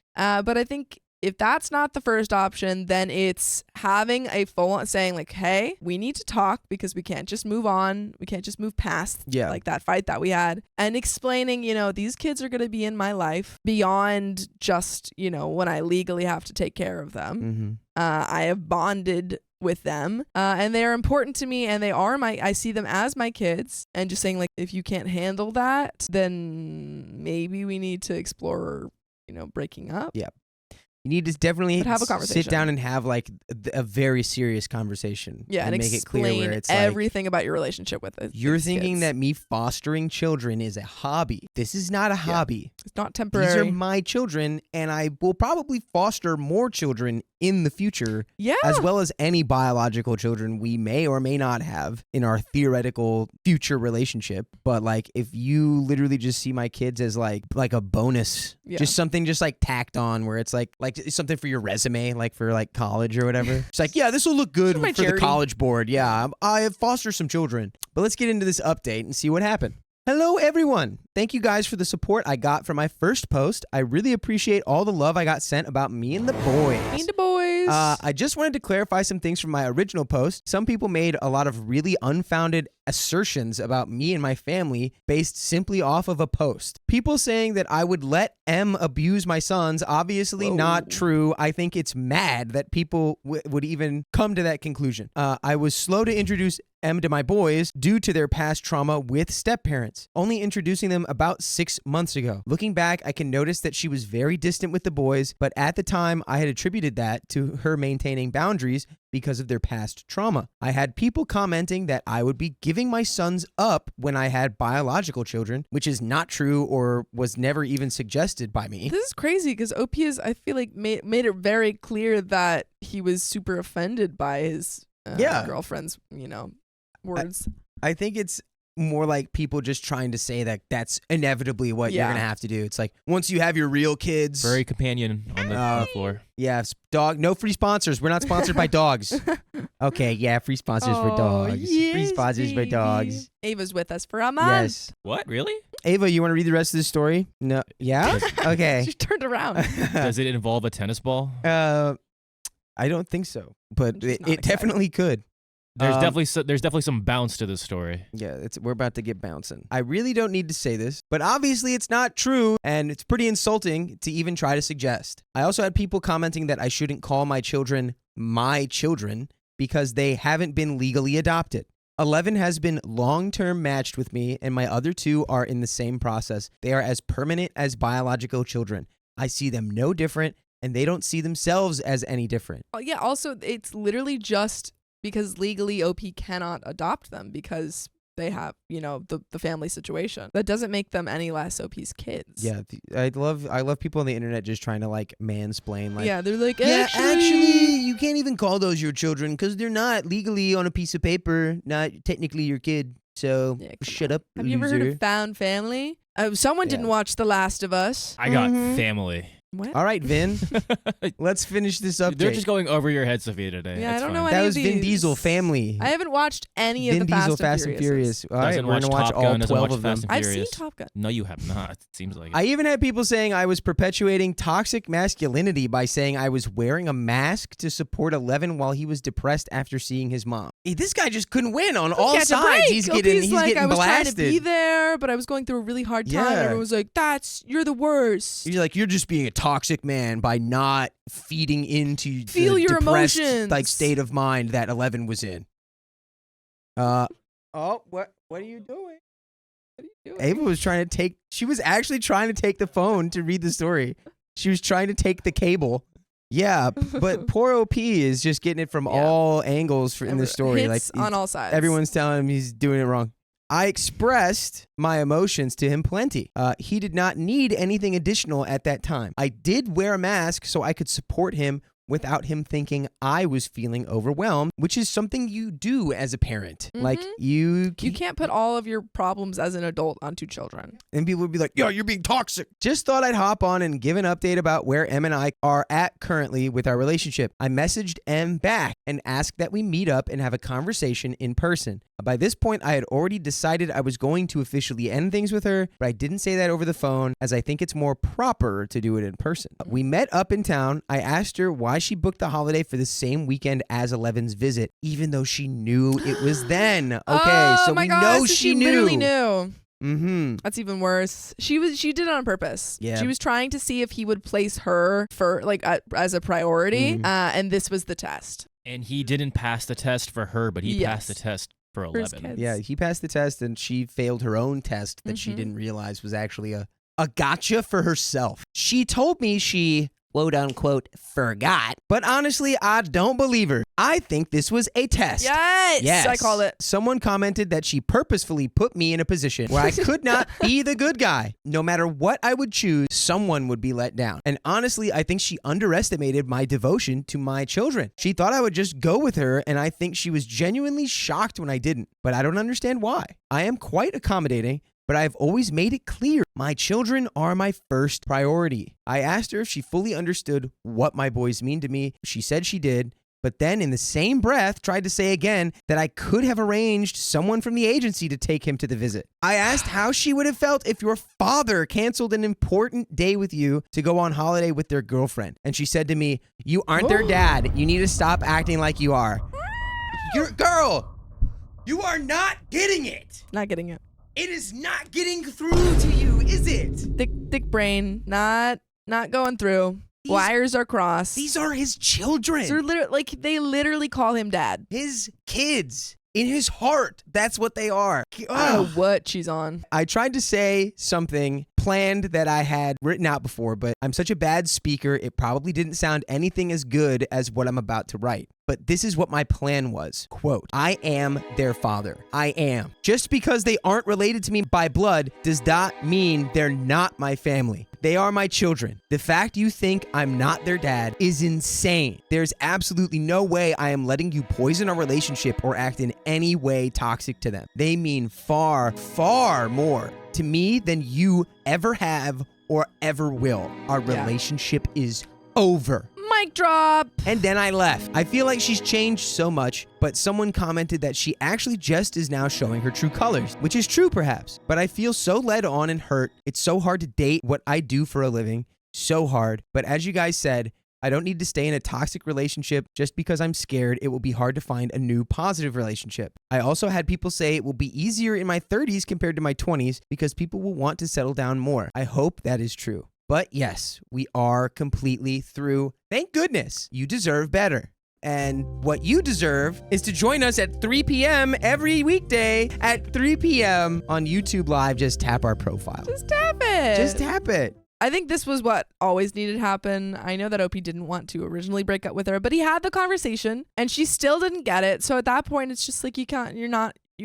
but I think if that's not the first option, then it's having a full saying like, hey, we need to talk because we can't just move on. We can't just move past like that fight that we had, and explaining, these kids are going to be in my life beyond just, when I legally have to take care of them. I have bonded with them and they are important to me, and I see them as my kids, and just saying like, if you can't handle that, then maybe we need to explore, breaking up. Yeah. You need to definitely But have a conversation. sit down and have like a very serious conversation. Yeah, and make it clear explain where it's like, everything about your relationship with it. you're thinking that me fostering children is a hobby. This is not a hobby. It's not temporary. These are my children, and I will probably foster more children in the future, as well as any biological children we may or may not have in our theoretical future relationship. But like, if you literally just see my kids as like a bonus, just something just like tacked on, where it's like something for your resume, like for like college or whatever. It's like, yeah, this will look good for the college board. Yeah, I foster some children. But let's get into this update and see what happened. Hello, everyone. Thank you guys for the support I got from my first post. I really appreciate all the love I got sent about me and the boys. Me and the boys. I just wanted to clarify some things from my original post. Some people made a lot of really unfounded assertions about me and my family based simply off of a post. People saying that I would let M abuse my sons, obviously not true. I think it's mad that people would even come to that conclusion. I was slow to introduce M to my boys due to their past trauma with step-parents, only introducing them about 6 months ago. Looking back, I can notice that she was very distant with the boys, but at the time, I had attributed that to her maintaining boundaries because of their past trauma. I had people commenting that I would be giving my sons up when I had biological children, which is not true or was never even suggested by me. This is crazy because OP is, I feel like, made it very clear that he was super offended by his girlfriend's, words. I think it's more like people just trying to say that that's inevitably what you're going to have to do. It's like, once you have your real kids. Furry companion on the floor. Yeah, dog. No free sponsors. We're not sponsored by dogs. Okay, yeah, free sponsors for dogs. Yes, free sponsors for dogs. Ava's with us for a month. Yes. What? Really? Ava, you want to read the rest of the story? No. Yeah? Okay. She turned around. Does it involve a tennis ball? I don't think so, but it definitely could. There's definitely some bounce to this story. Yeah, we're about to get bouncing. I really don't need to say this, but obviously it's not true, and it's pretty insulting to even try to suggest. I also had people commenting that I shouldn't call my children because they haven't been legally adopted. 11 has been long-term matched with me, and my other 2 are in the same process. They are as permanent as biological children. I see them no different, and they don't see themselves as any different. Oh, yeah, also, it's literally just because legally OP cannot adopt them because they have, the family situation. That doesn't make them any less OP's kids. Yeah, I love people on the internet just trying to like mansplain. Like, yeah, they're like, actually, you can't even call those your children because they're not legally on a piece of paper, not technically your kid. So shut up. Have you ever heard of found family? Someone didn't watch The Last of Us. I got family. What? All right, Vin. Let's finish this up. They're just going over your head, Sophia, today. Yeah, It's I don't know fine. any That was of Vin these. Diesel family. I haven't watched any of Vin the Diesel Fast and Furious. All right, Doesn't we're watch gonna watch Top all Gun, doesn't 12 watch of them. Fast and I've seen Furious. Top Gun. No, you have not. It seems like it. I even had people saying I was perpetuating toxic masculinity by saying I was wearing a mask to support 11 while he was depressed after seeing his mom. Hey, this guy just couldn't win on all Catch a sides. break. He's getting like, I was blasted. trying to be there, but I was going through a really hard time. Yeah. And everyone was like, you're the worst. You're like, you're just being a toxic man by not feeding into Feel the your depressed emotions. like state of mind that 11 was in. What are you doing? Ava was trying to she was actually trying to take the phone to read the story. She was trying to take the cable. Yeah, but poor OP is just getting it from all angles in the story. Hits Like on all sides. everyone's telling him he's doing it wrong. I expressed my emotions to him plenty. He did not need anything additional at that time. I did wear a mask so I could support him without him thinking I was feeling overwhelmed, which is something you do as a parent. Like you can't put all of your problems as an adult onto children. And people would be like, yo, you're being toxic. Just thought I'd hop on and give an update about where Em and I are at currently with our relationship. I messaged Em back and asked that we meet up and have a conversation in person. By this point, I had already decided I was going to officially end things with her, but I didn't say that over the phone as I think it's more proper to do it in person. We met up in town. I asked her why she booked the holiday for the same weekend as 11's visit, even though she knew it was then. Okay, so we know she knew. Literally knew. Mm-hmm. That's even worse. She did it on purpose. Yeah. She was trying to see if he would place her for as a priority, and this was the test. And he didn't pass the test for her, but he passed the test for 11. Yeah, he passed the test and she failed her own test that she didn't realize was actually a gotcha for herself. She told me she, quote unquote, forgot. But honestly, I don't believe her. I think this was a test. Yes, I call it. Someone commented that she purposefully put me in a position where I could not be the good guy. No matter what I would choose, someone would be let down. And honestly, I think she underestimated my devotion to my children. She thought I would just go with her, and I think she was genuinely shocked when I didn't. But I don't understand why. I am quite accommodating, but I've always made it clear my children are my first priority. I asked her if she fully understood what my boys mean to me. She said she did, but then in the same breath tried to say again that I could have arranged someone from the agency to take him to the visit. I asked how she would have felt if your father canceled an important day with you to go on holiday with their girlfriend. And she said to me, "You aren't their dad. You need to stop acting like you are." Girl, you are not getting it. Not getting it. It is not getting through to you, is it? Thick brain, not going through. Wires are crossed. These are his children. So they literally call him dad. His kids. In his heart, that's what they are. I don't know what she's on. I tried to say something planned that I had written out before, but I'm such a bad speaker, it probably didn't sound anything as good as what I'm about to write. But this is what my plan was. Quote, I am their father. I am. Just because they aren't related to me by blood does not mean they're not my family. They are my children. The fact you think I'm not their dad is insane. There's absolutely no way I am letting you poison our relationship or act in any way toxic to them. They mean far, far more to me than you ever have or ever will. Our relationship is over. Mic drop. And then I left. I feel like she's changed so much, but someone commented that she actually just is now showing her true colors, which is true perhaps. But I feel so led on and hurt. It's so hard to date what I do for a living. So hard. But as you guys said, I don't need to stay in a toxic relationship just because I'm scared it will be hard to find a new positive relationship. I also had people say it will be easier in my 30s compared to my 20s because people will want to settle down more. I hope that is true. But yes, we are completely through. Thank goodness. You deserve better. And what you deserve is to join us at 3 p.m. every weekday at 3 p.m. on YouTube Live. Just tap our profile. Just tap it. Just tap it. I think this was what always needed to happen. I know that OP didn't want to originally break up with her, but he had the conversation and she still didn't get it. So at that point, it's just like you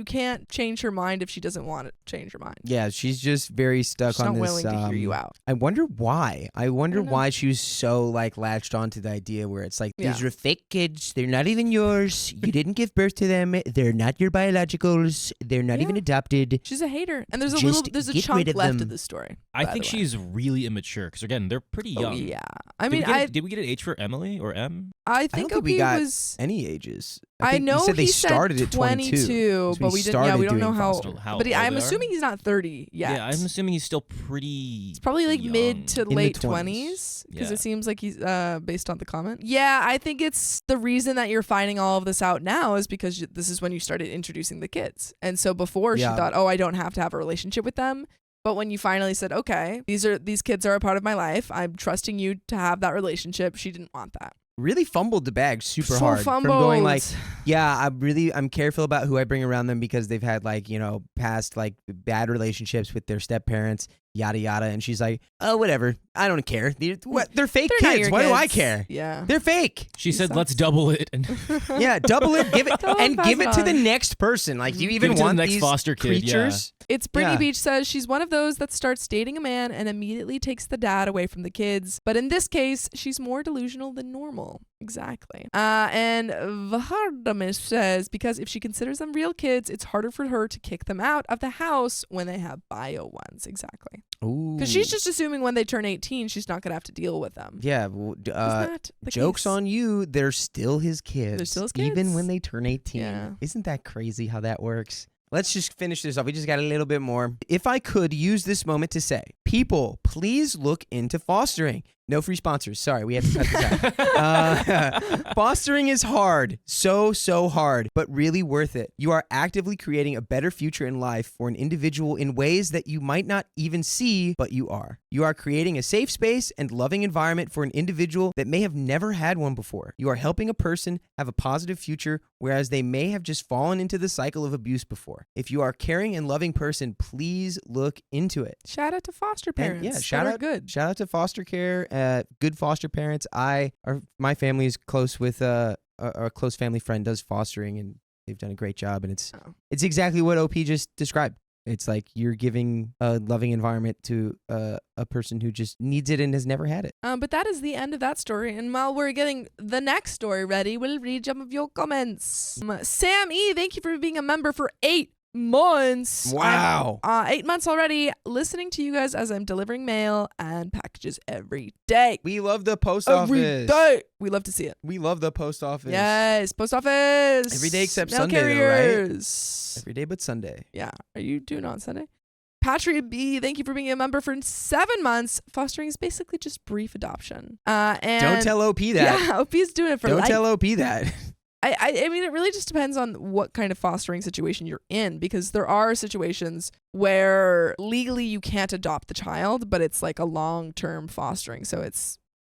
can't change her mind if she doesn't want to change her mind. Yeah, she's just very stuck She's on not this. willing to hear you out. I wonder why. I wonder know. why she was so like latched onto the idea where it's like, Yeah. these are fake kids. They're not even yours. You didn't give birth to them. They're not your biologicals. They're not Yeah. even adopted. She's a hater, and there's a Just there's a get chunk rid of left them. of the story. I by think the way. she's really immature because again, they're pretty young. Oh yeah, I Did mean, we get a- did we get an age for Emily or M? I I think don't think we OP got was. any ages. I think know he said they started said at 22. 22, but So we he didn't. Yeah, started we don't know doing how. foster. How But old I'm they are? assuming he's not 30 yet. Yeah, I'm assuming he's still pretty. It's probably like young. mid to the late 20s. 20s because Yeah. it seems like he's based on the comment. Yeah, I think it's the reason that you're finding all of this out now is because this is when you started introducing the kids. And so before Yeah. she thought, "Oh, I don't have to have a relationship with them." But when you finally said, "Okay, these kids are a part of my life. I'm trusting you to have that relationship." She didn't want that. Really fumbled the bag super So hard. From going like, fumbled. yeah, I'm careful about who I bring around them because they've had like, past like bad relationships with their step parents, yada yada. And she's like, oh, whatever. I don't care. They're fake They're not kids. your Why do I kids. care? Yeah. They're fake. She said, sucks. "Let's double it and Yeah, double it, give it, Double it, and pass give it it to the on. next person. Like, do you Give even it to the want next these foster kid, yeah. creatures? It's Brittany Yeah. Beach says she's one of those that starts dating a man and immediately takes the dad away from the kids. But in this case, she's more delusional than normal. Exactly. And Vahardamis says because if she considers them real kids, it's harder for her to kick them out of the house when they have bio ones. Exactly. Ooh. Because she's just assuming when they turn 18, she's not going to have to deal with them. Yeah, Isn't that the joke's case? on you. They're still his kids. They're still his Even kids. when they turn 18. Yeah. Isn't that crazy how that works? Let's just finish this off. We just got a little bit more. If I could use this moment to say, people, please look into fostering. No free sponsors. Sorry, we have to cut this out. Fostering is hard. So hard, but really worth it. You are actively creating a better future in life for an individual in ways that you might not even see, but you are. You are creating a safe space and loving environment for an individual that may have never had one before. You are helping a person have a positive future, whereas they may have just fallen into the cycle of abuse before. If you are a caring and loving person, please look into it. Shout out to foster And parents. yeah, that shout are out, good. Shout out to foster care, good foster parents. My family is close with a close family friend does fostering, and they've done a great job. And it's exactly what OP just described. It's like you're giving a loving environment to a person who just needs it and has never had it. But that is the end of that story. And while we're getting the next story ready, we'll read some of your comments. Sam E, thank you for being a member for 8 months. Wow. 8 months already, listening to you guys as I'm delivering mail and packages every day. We love the post Every office. day. We love to see it. We love the post office. Yes, post office. Every day except Mail Sunday, though, right? carriers. Every day but Sunday. Yeah. Are you doing on Sunday? Patria B, thank you for being a member for 7 months. Fostering is basically just brief adoption. And Don't tell OP that. Yeah, OP's doing it for Don't life. tell OP that. I mean, it really just depends on what kind of fostering situation you're in, because there are situations where legally you can't adopt the child, but it's like a long-term fostering. So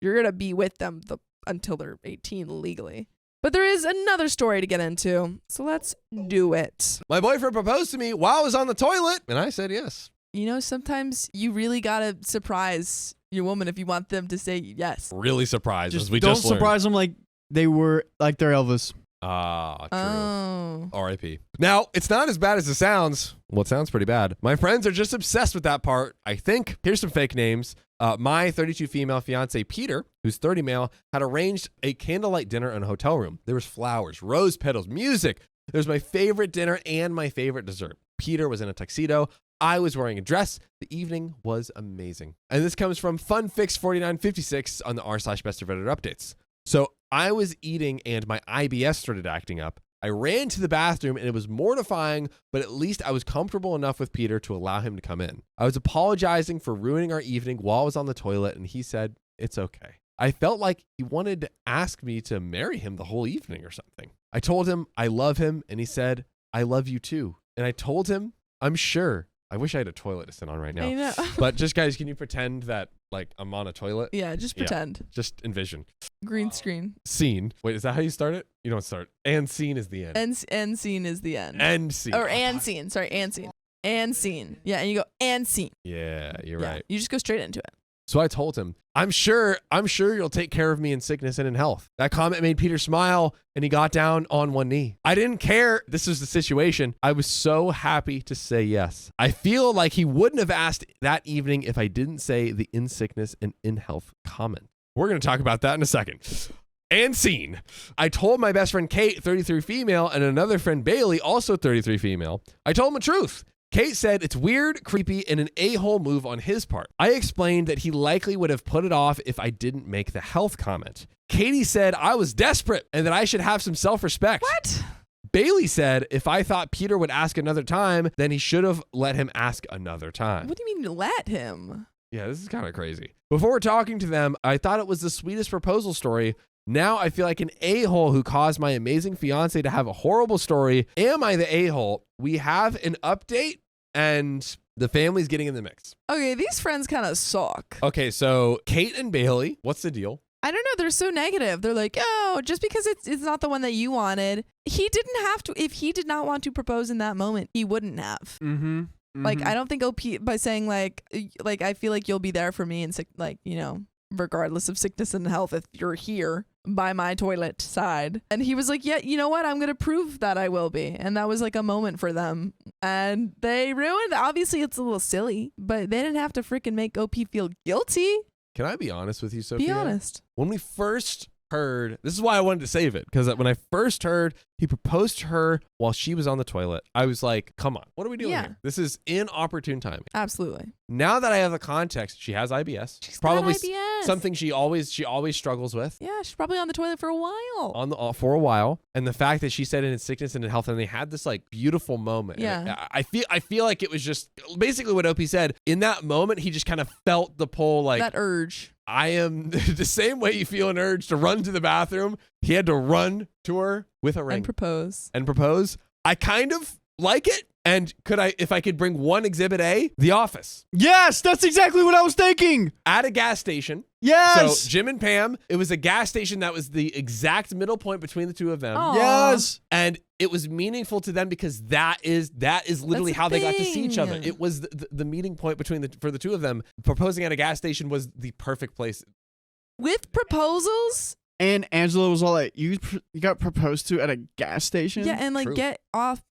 you're going to be with them until they're 18 legally. But there is another story to get into. So let's do it. My boyfriend proposed to me while I was on the toilet, and I said yes. You know, sometimes you really got to surprise your woman if you want them to say yes. Really surprised. Just as we don't just learned. surprise them like they were like they're Elvis. Ah, true. Oh. R.I.P. Now, it's not as bad as it sounds. Well, it sounds pretty bad. My friends are just obsessed with that part, I think. Here's some fake names. My 32 female fiance, Peter, who's 30 male, had arranged a candlelight dinner in a hotel room. There was flowers, rose petals, music. There's my favorite dinner and my favorite dessert. Peter was in a tuxedo. I was wearing a dress. The evening was amazing. And this comes from FunFix4956 on the r/best of Reddit updates. So I was eating and my IBS started acting up. I ran to the bathroom and it was mortifying, but at least I was comfortable enough with Peter to allow him to come in. I was apologizing for ruining our evening while I was on the toilet, and he said, it's okay. I felt like he wanted to ask me to marry him the whole evening or something. I told him I love him, and he said, I love you too. And I told him, I'm sure. I wish I had a toilet to sit on right now. I know. But just guys, can you pretend that like I'm on a toilet? Yeah, just pretend. Just envision. Green screen. Scene. Wait, is that how you start it? You don't start. And scene is the end. End scene is the end. End scene. Or and scene. Sorry, and scene. And scene. Yeah, and you go and scene. Yeah, you're Yeah, right. you just go straight into it. So I told him, I'm sure you'll take care of me in sickness and in health. That comment made Peter smile, and he got down on one knee. I didn't care. This was the situation. I was so happy to say yes. I feel like he wouldn't have asked that evening if I didn't say the in sickness and in health comment. We're going to talk about that in a second. And scene. I told my best friend Kate, 33 female, and another friend Bailey, also 33 female. I told them the truth. Kate said it's weird, creepy, and an a-hole move on his part. I explained that he likely would have put it off if I didn't make the health comment. Katie said I was desperate and that I should have some self-respect. What? Bailey said if I thought Peter would ask another time, then he should have let him ask another time. What do you mean let him? Yeah, this is kind of crazy. Before talking to them, I thought it was the sweetest proposal story. Now I feel like an a-hole who caused my amazing fiance to have a horrible story. Am I the a-hole? We have an update and the family's getting in the mix. Okay, these friends kind of suck. Okay, so Kate and Bailey, what's the deal? I don't know. They're so negative. They're like, oh, just because it's not the one that you wanted. He didn't have to. If he did not want to propose in that moment, he wouldn't have. Mm-hmm. Like, I don't think OP by saying like I feel like you'll be there for me and regardless of sickness and health, if you're here by my toilet side. And he was like, yeah, you know what? I'm going to prove that I will be. And that was like a moment for them. And they ruined, obviously it's a little silly, but they didn't have to freaking make OP feel guilty. Can I be honest with you, Sophia? Be honest. When we first heard, this is why I wanted to save it, because when I first heard he proposed to her while she was on the toilet, I was like, come on, what are we doing here? This is inopportune timing. Absolutely. Now that I have the context, she has IBS. She's probably got IBS. Something she always struggles with. Yeah, she's probably on the toilet for a while. For a while. And the fact that she said it in sickness and in health, and they had this like beautiful moment. Yeah. I feel like it was just basically what Opie said. In that moment, he just kind of felt the pull, like that urge. I am the same way you feel an urge to run to the bathroom. He had to run to her with a ring And propose. I kind of like it. And if I could bring one exhibit A, The Office. Yes, that's exactly what I was thinking. At a gas station. Yes. So Jim and Pam, it was a gas station that was the exact middle point between the two of them. Aww. Yes. And it was meaningful to them because that is literally how they got to see each other. It was the meeting point for the two of them. Proposing at a gas station was the perfect place. With proposals? And Angela was all like, you got proposed to at a gas station? Yeah, and like True. get off,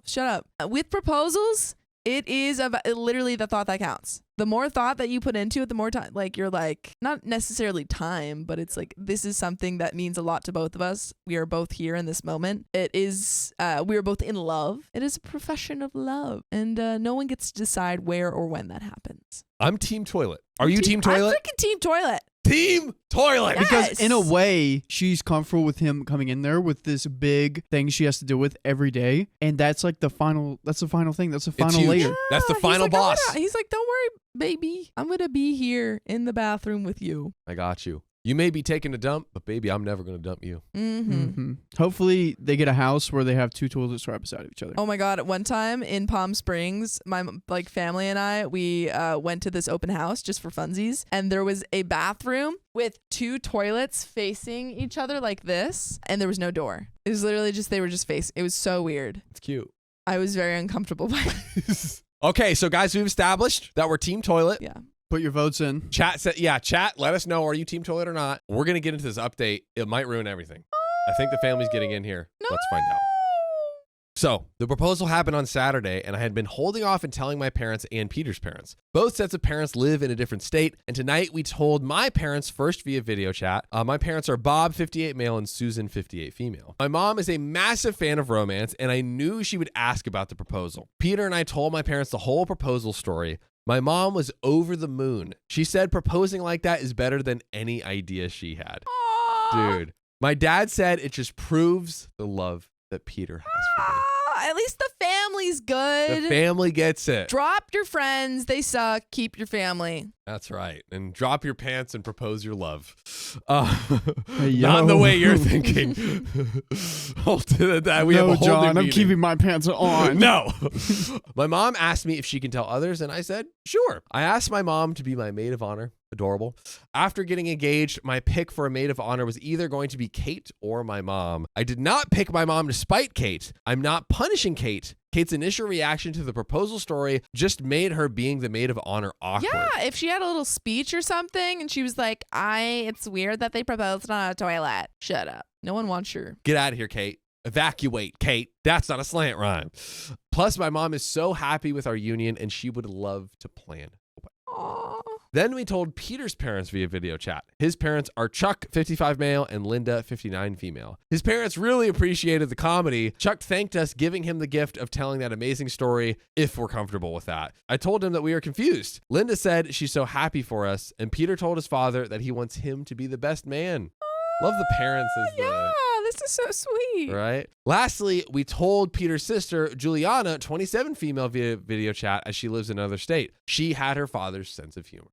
shut up. With proposals, it is literally the thought that counts. The more thought that you put into it, the more time, like you're like, not necessarily time, but it's like, this is something that means a lot to both of us. We are both here in this moment. It is, we are both in love. It is a profession of love. And no one gets to decide where or when that happens. I'm team toilet. Are you team toilet? I'm freaking team toilet. Team toilet. Yes. Because in a way, she's comfortable with him coming in there with this big thing she has to deal with every day. And that's like the final thing. That's the final huge. layer. That's the final boss. He's like, don't worry, baby. I'm going to be here in the bathroom with you. I got you. You may be taking a dump, but baby, I'm never going to dump you. Mm-hmm. Hopefully they get a house where they have two toilets right beside each other. Oh my God. One time in Palm Springs, my family and I, we went to this open house just for funsies. And there was a bathroom with two toilets facing each other like this. And there was no door. It was literally they were just facing. It was so weird. It's cute. I was very uncomfortable by it. Okay, so guys, we've established that we're team toilet. Yeah. Put your votes in. Chat, let us know, are you team toilet or not? We're going to get into this update. It might ruin everything. I think the family's getting in here. No. Let's find out. So the proposal happened on Saturday, and I had been holding off and telling my parents and Peter's parents. Both sets of parents live in a different state, and tonight we told my parents first via video chat. My parents are Bob, 58 male, and Susan, 58 female. My mom is a massive fan of romance, and I knew she would ask about the proposal. Peter and I told my parents the whole proposal story. My mom was over the moon. She said proposing like that is better than any idea she had. Aww. Dude, my dad said it just proves the love that Peter has for me. At least the family family's good. The family gets it. Drop your friends. They suck. Keep your family. That's right. And drop your pants and propose your love. Hey, Not in the yo. way you're thinking. Hold to that. We have a whole John, new I'm meaning. keeping my pants on. No. My mom asked me if she can tell others, and I said, sure. I asked my mom to be my maid of honor. Adorable. After getting engaged, my pick for a maid of honor was either going to be Kate or my mom. I did not pick my mom to spite Kate. I'm not punishing Kate. Kate's initial reaction to the proposal story just made her being the maid of honor awkward. Yeah, if she had a little speech or something and she was like, it's weird that they proposed on a toilet. Shut up. No one wants your... Get out of here, Kate. Evacuate, Kate. That's not a slant rhyme. Plus, my mom is so happy with our union and she would love to plan. Aww. Then we told Peter's parents via video chat. His parents are Chuck, 55 male, and Linda, 59 female. His parents really appreciated the comedy. Chuck thanked us, giving him the gift of telling that amazing story if we're comfortable with that. I told him that we are confused. Linda said she's so happy for us, and Peter told his father that he wants him to be the best man. Love the parents as the... Yeah, this is so sweet. Right. Lastly, we told Peter's sister, Juliana, 27 female via video chat, as she lives in another state. She had her father's sense of humor.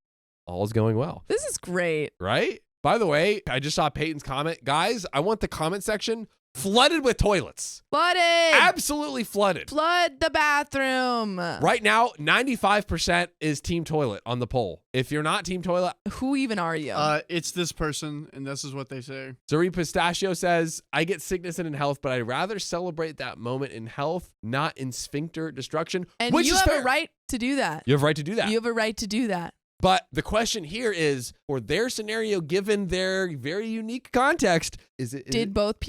All is going well. This is great. Right? By the way, I just saw Peyton's comment. Guys, I want the comment section flooded with toilets. Flooded. Absolutely flooded. Flood the bathroom. Right now, 95% is team toilet on the poll. If you're not team toilet, Who even are you? It's this person, and this is what they say. Zuri Pistachio says, I get sickness and in health, but I'd rather celebrate that moment in health, not in sphincter destruction. and which you is have fair. a right to do that. You have a right to do that. You have a right to do that. But the question here is, for their scenario, given their very unique context, Did both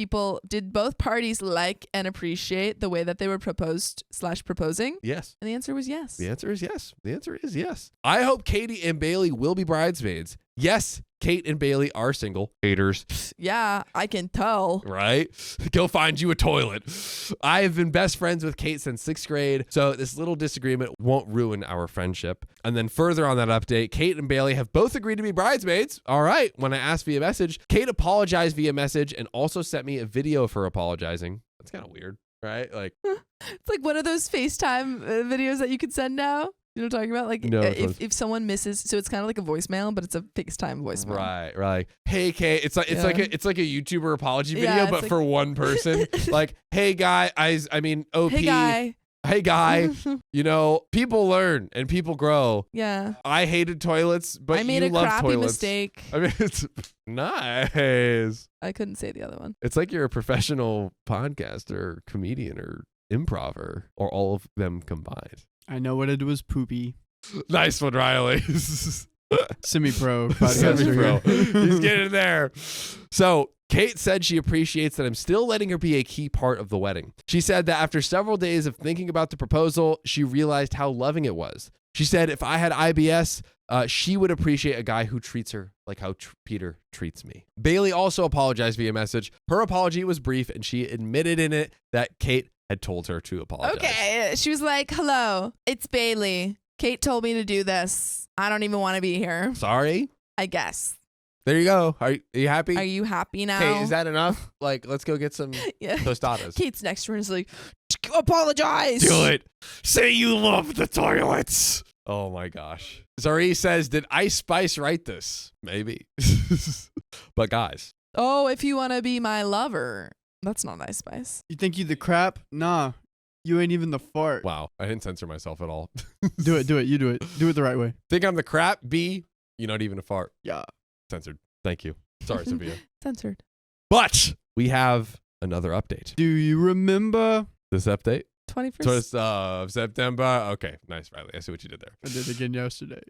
parties like and appreciate the way that they were proposing? Yes. And the answer was yes. The answer is yes. The answer is yes. I hope Katie and Bailey will be bridesmaids. Yes, Kate and Bailey are single. Haters. Yeah, I can tell. Right? Go find you a toilet. I have been best friends with Kate since 6th grade, so this little disagreement won't ruin our friendship. And then further on that update, Kate and Bailey have both agreed to be bridesmaids. All right. When I asked via message, Kate apologized via message and also sent me a video of her apologizing. That's kind of weird, right? Like, It's like one of those FaceTime videos that you could send now. You know what I'm talking about? Like No, if someone misses, so it's kind of like a voicemail, but it's a FaceTime voicemail. right. Hey, Kate, it's like a YouTuber apology video, Yeah, it's but like- for one person. Like, hey, guy, OP. Hey guy. Hey, guy, people learn and people grow. Yeah. I hated toilets, but I made you a love crappy toilets. mistake. I mean, it's nice. I couldn't say the other one. It's like you're a professional podcaster, comedian, or improver, or all of them combined. I know what it was, poopy. Nice one, Riley. Semi-pro podcaster. Semi-pro. here. He's getting there. So Kate said she appreciates that I'm still letting her be a key part of the wedding. She said that after several days of thinking about the proposal, she realized how loving it was. She said if I had IBS, she would appreciate a guy who treats her like how Peter treats me. Bailey also apologized via message. Her apology was brief, and she admitted in it that Kate had told her to apologize. Okay. She was like, hello, it's Bailey. Kate told me to do this. I don't even want to be here. Sorry. I guess. There you go. Are you happy? Are you happy now? Kate, is that enough? Like, let's go get some Yeah. tostadas. Kate's next to her is like, apologize. Do it. Say you love the toilets. Oh my gosh. Zari says, did Ice Spice write this? Maybe. But guys. Oh, if you want to be my lover. That's not Ice Spice. You think you the crap? Nah. You ain't even the fart. Wow. I didn't censor myself at all. Do it. You do it. Do it the right way. Think I'm the crap? B, you're not even a fart. Yeah. Censored. Thank you. Sorry, Sophia. Censored. But we have another update. Do you remember? This update? 21st. 1st of September. Okay, nice, Riley. I see what you did there. I did it again yesterday.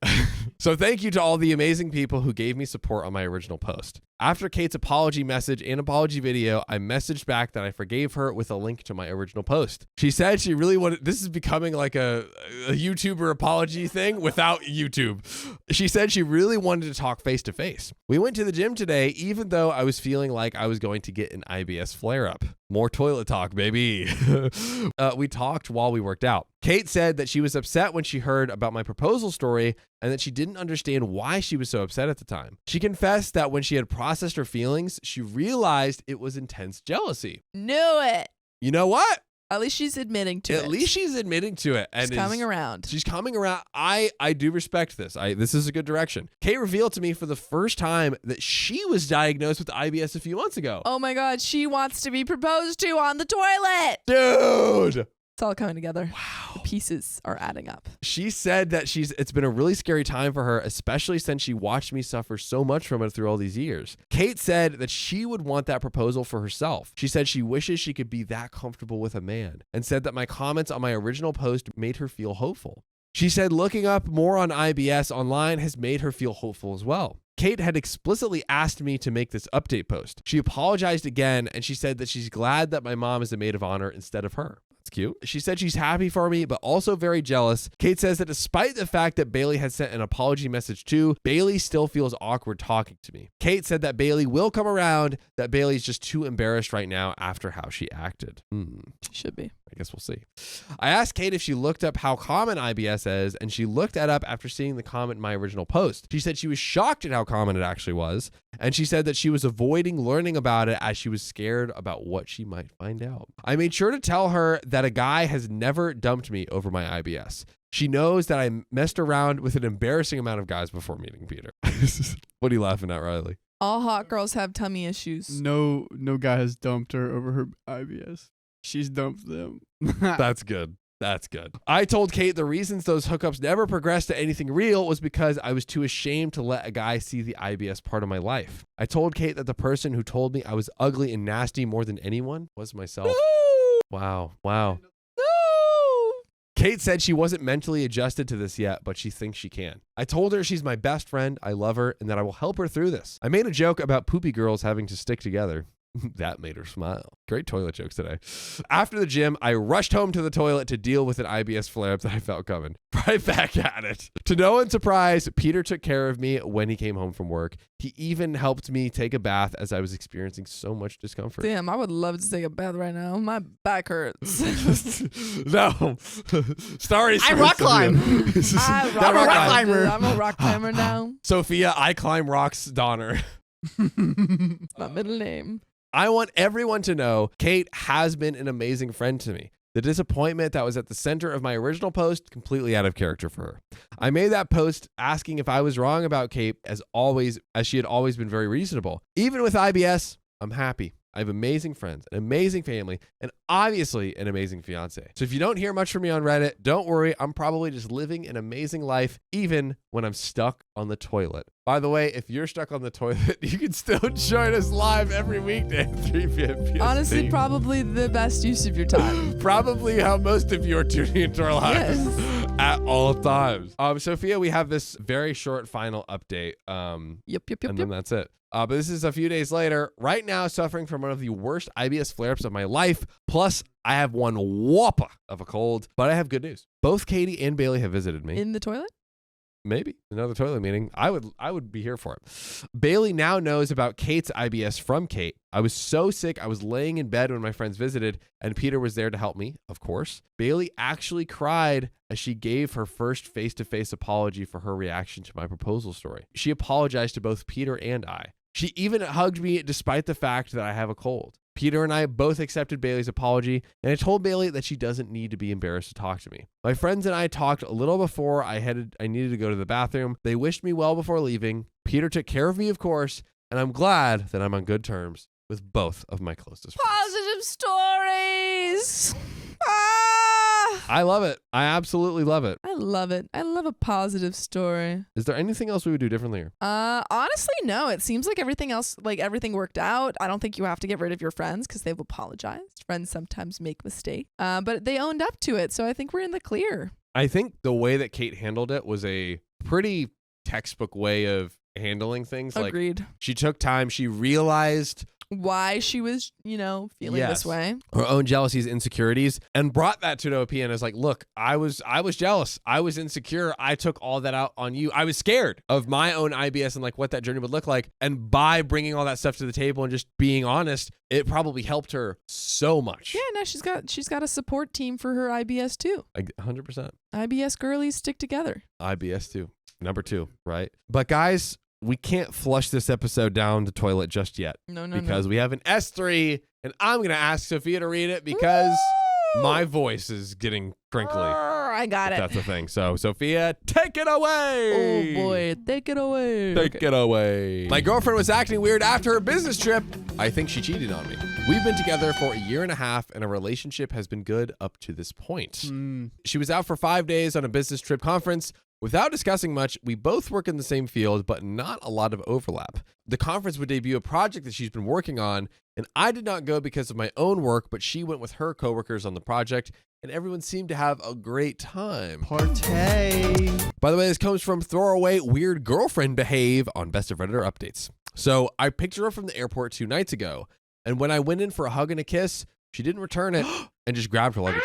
So thank you to all the amazing people who gave me support on my original post. After Kate's apology message and apology video, I messaged back that I forgave her with a link to my original post. She said she really wanted, this is becoming like a YouTuber apology thing without YouTube. She said she really wanted to talk face to face. We went to the gym today, even though I was feeling like I was going to get an IBS flare up. More toilet talk, baby. We talked while we worked out. Kate said that she was upset when she heard about my proposal story and that she didn't understand why she was so upset at the time. She confessed that when she had processed her feelings, she realized it was intense jealousy. Knew it. You know what? At least she's admitting to it. At least she's admitting to it. And she's coming around. She's coming around. I do respect this. This is a good direction. Kate revealed to me for the first time that she was diagnosed with IBS a few months ago. Oh my God, she wants to be proposed to on the toilet. Dude. It's all coming together. Wow. The pieces are adding up. She said that it's been a really scary time for her, especially since she watched me suffer so much from it through all these years. Kate said that she would want that proposal for herself. She said she wishes she could be that comfortable with a man, and said that my comments on my original post made her feel hopeful. She said looking up more on IBS online has made her feel hopeful as well. Kate had explicitly asked me to make this update post. She apologized again, and she said that she's glad that my mom is a maid of honor instead of her. That's cute. She said she's happy for me, but also very jealous. Kate says that despite the fact that Bailey had sent an apology message too, Bailey still feels awkward talking to me. Kate said that Bailey will come around, that Bailey's just too embarrassed right now after how she acted. She should be. I guess we'll see. I asked Kate if she looked up how common IBS is, and she looked that up after seeing the comment in my original post. She said she was shocked at how common it actually was, and she said that she was avoiding learning about it as she was scared about what she might find out. I made sure to tell her that a guy has never dumped me over my IBS. She knows that I messed around with an embarrassing amount of guys before meeting Peter. What are you laughing at, Riley? All hot girls have tummy issues. No guy has dumped her over her IBS. She's dumped them. That's good. That's good. I told Kate the reasons those hookups never progressed to anything real was because I was too ashamed to let a guy see the IBS part of my life. I told Kate that the person who told me I was ugly and nasty more than anyone was myself. Wow. No! Kate said she wasn't mentally adjusted to this yet, but she thinks she can. I told her she's my best friend, I love her, and that I will help her through this. I made a joke about poopy girls having to stick together. That made her smile. Great toilet jokes today. After the gym, I rushed home to the toilet to deal with an IBS flare-up that I felt coming. Right back at it. To no one's surprise, Peter took care of me when he came home from work. He even helped me take a bath as I was experiencing so much discomfort. Damn, I would love to take a bath right now. My back hurts. No. Stories. I rock climb. I'm a rock climber. I'm a rock climber now. Sophia, I climb rocks, Donner. My middle name. I want everyone to know Kate has been an amazing friend to me. The disappointment that was at the center of my original post, completely out of character for her. I made that post asking if I was wrong about Kate, as she had always been very reasonable. Even with IBS, I'm happy. I have amazing friends, an amazing family, and obviously an amazing fiance. So if you don't hear much from me on Reddit, don't worry. I'm probably just living an amazing life, even when I'm stuck on the toilet. By the way, if you're stuck on the toilet, you can still join us live every weekday at 3 p.m. PST. Honestly, probably the best use of your time. Probably how most of you are tuning into our lives at all times. Sophia, we have this very short final update. Yep. And then that's it. But this is a few days later. Right now, suffering from one of the worst IBS flare-ups of my life. Plus, I have one whopper of a cold. But I have good news. Both Katie and Bailey have visited me. In the toilet? Maybe another toilet meeting. I would be here for it. Bailey now knows about Kate's IBS from Kate. I was so sick. I was laying in bed when my friends visited, and Peter was there to help me, of course. Bailey actually cried as she gave her first face-to-face apology for her reaction to my proposal story. She apologized to both Peter and I. She even hugged me despite the fact that I have a cold. Peter and I both accepted Bailey's apology, and I told Bailey that she doesn't need to be embarrassed to talk to me. My friends and I talked a little before I needed to go to the bathroom. They wished me well before leaving. Peter took care of me, of course, and I'm glad that I'm on good terms with both of my closest friends. Positive stories. I love it. I absolutely love it. I love it. I love a positive story. Is there anything else we would do differently here? Honestly, no. It seems like everything else, everything worked out. I don't think you have to get rid of your friends because they've apologized. Friends sometimes make mistakes, but they owned up to it. So I think we're in the clear. I think the way that Kate handled it was a pretty textbook way of handling things. Agreed. She took time. She realized why she was, feeling this way. Her own jealousies, insecurities, and brought that to OP and is like, look, I was jealous. I was insecure. I took all that out on you. I was scared of my own IBS and what that journey would look like. And by bringing all that stuff to the table and just being honest, it probably helped her so much. Yeah, no, she's got a support team for her IBS too. 100%. IBS girlies stick together. IBS too. Number 2, right? But guys, we can't flush this episode down the toilet just yet. No. Because we have an S3, and I'm going to ask Sophia to read it because My voice is getting crinkly. I got it. That's the thing. So, Sophia, take it away. Oh boy, take it away. Take it away. My girlfriend was acting weird after her business trip. I think she cheated on me. We've been together for 1.5 years, and our relationship has been good up to this point. She was out for 5 days on a business trip conference. Without discussing much, we both work in the same field, but not a lot of overlap. The conference would debut a project that she's been working on, and I did not go because of my own work, but she went with her coworkers on the project, and everyone seemed to have a great time. Partay. By the way, this comes from Throwaway Weird Girlfriend Behave on Best of Redditor Updates. So I picked her up from the airport 2 nights ago, and when I went in for a hug and a kiss, she didn't return it and just grabbed her luggage.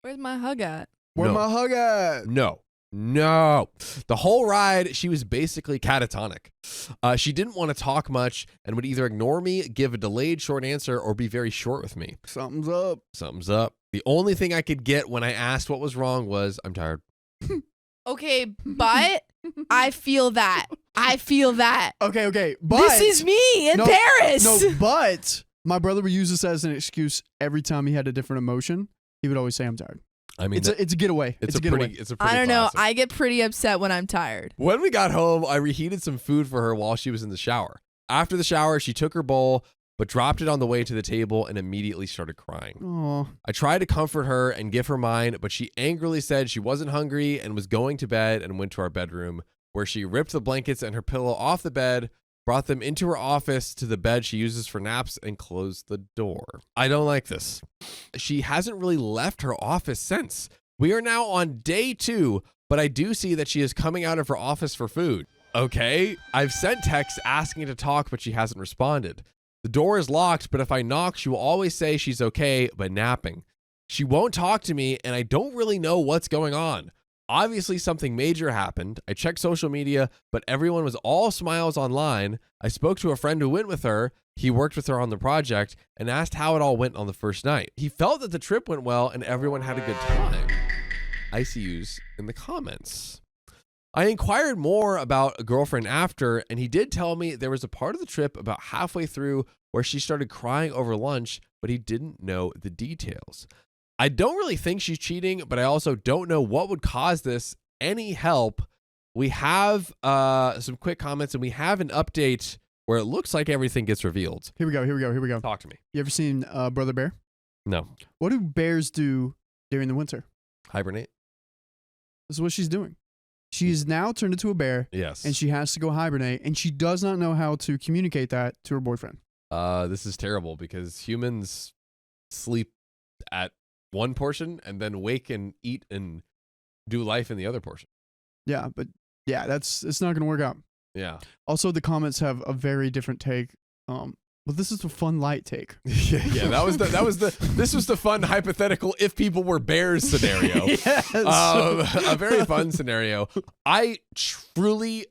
Where's my hug at? Where my hug at? No. The whole ride, she was basically catatonic. She didn't want to talk much and would either ignore me, give a delayed short answer, or be very short with me. Something's up. Something's up. The only thing I could get when I asked what was wrong was, I'm tired. Okay, but I feel that. Okay. But This is me in Paris. No, but my brother would use this as an excuse every time he had a different emotion. He would always say, I'm tired. I mean, it's a getaway. It's a pretty I don't know. classic. I get pretty upset when I'm tired. When we got home, I reheated some food for her while she was in the shower. After the shower, she took her bowl, but dropped it on the way to the table and immediately started crying. Oh. I tried to comfort her and give her mine, but she angrily said she wasn't hungry and was going to bed and went to our bedroom, where she ripped the blankets and her pillow off the bed, brought them into her office to the bed she uses for naps, and closed the door. I don't like this. She hasn't really left her office since. We are now on day 2, but I do see that she is coming out of her office for food. Okay, I've sent texts asking to talk, but she hasn't responded. The door is locked, but if I knock, she will always say she's okay, but napping. She won't talk to me, and I don't really know what's going on. Obviously, something major happened. I checked social media, but everyone was all smiles online. I spoke to a friend who went with her. He worked with her on the project and asked how it all went on the first night. He felt that the trip went well and everyone had a good time. ICUs in the comments. I inquired more about a girlfriend after, and he did tell me there was a part of the trip about halfway through where she started crying over lunch, but he didn't know the details. I don't really think she's cheating, but I also don't know what would cause this. Any help? We have some quick comments, and we have an update where it looks like everything gets revealed. Here we go. Talk to me. You ever seen Brother Bear? No. What do bears do during the winter? Hibernate? This is what she's doing. She is now turned into a bear. Yes. And she has to go hibernate, and she does not know how to communicate that to her boyfriend. This is terrible because humans sleep at one portion and then wake and eat and do life in the other portion. Yeah, but yeah, it's not going to work out. Yeah. Also, the comments have a very different take. But this is a fun light take. yeah. This was the fun hypothetical if people were bears scenario. Yes. A very fun scenario. I truly,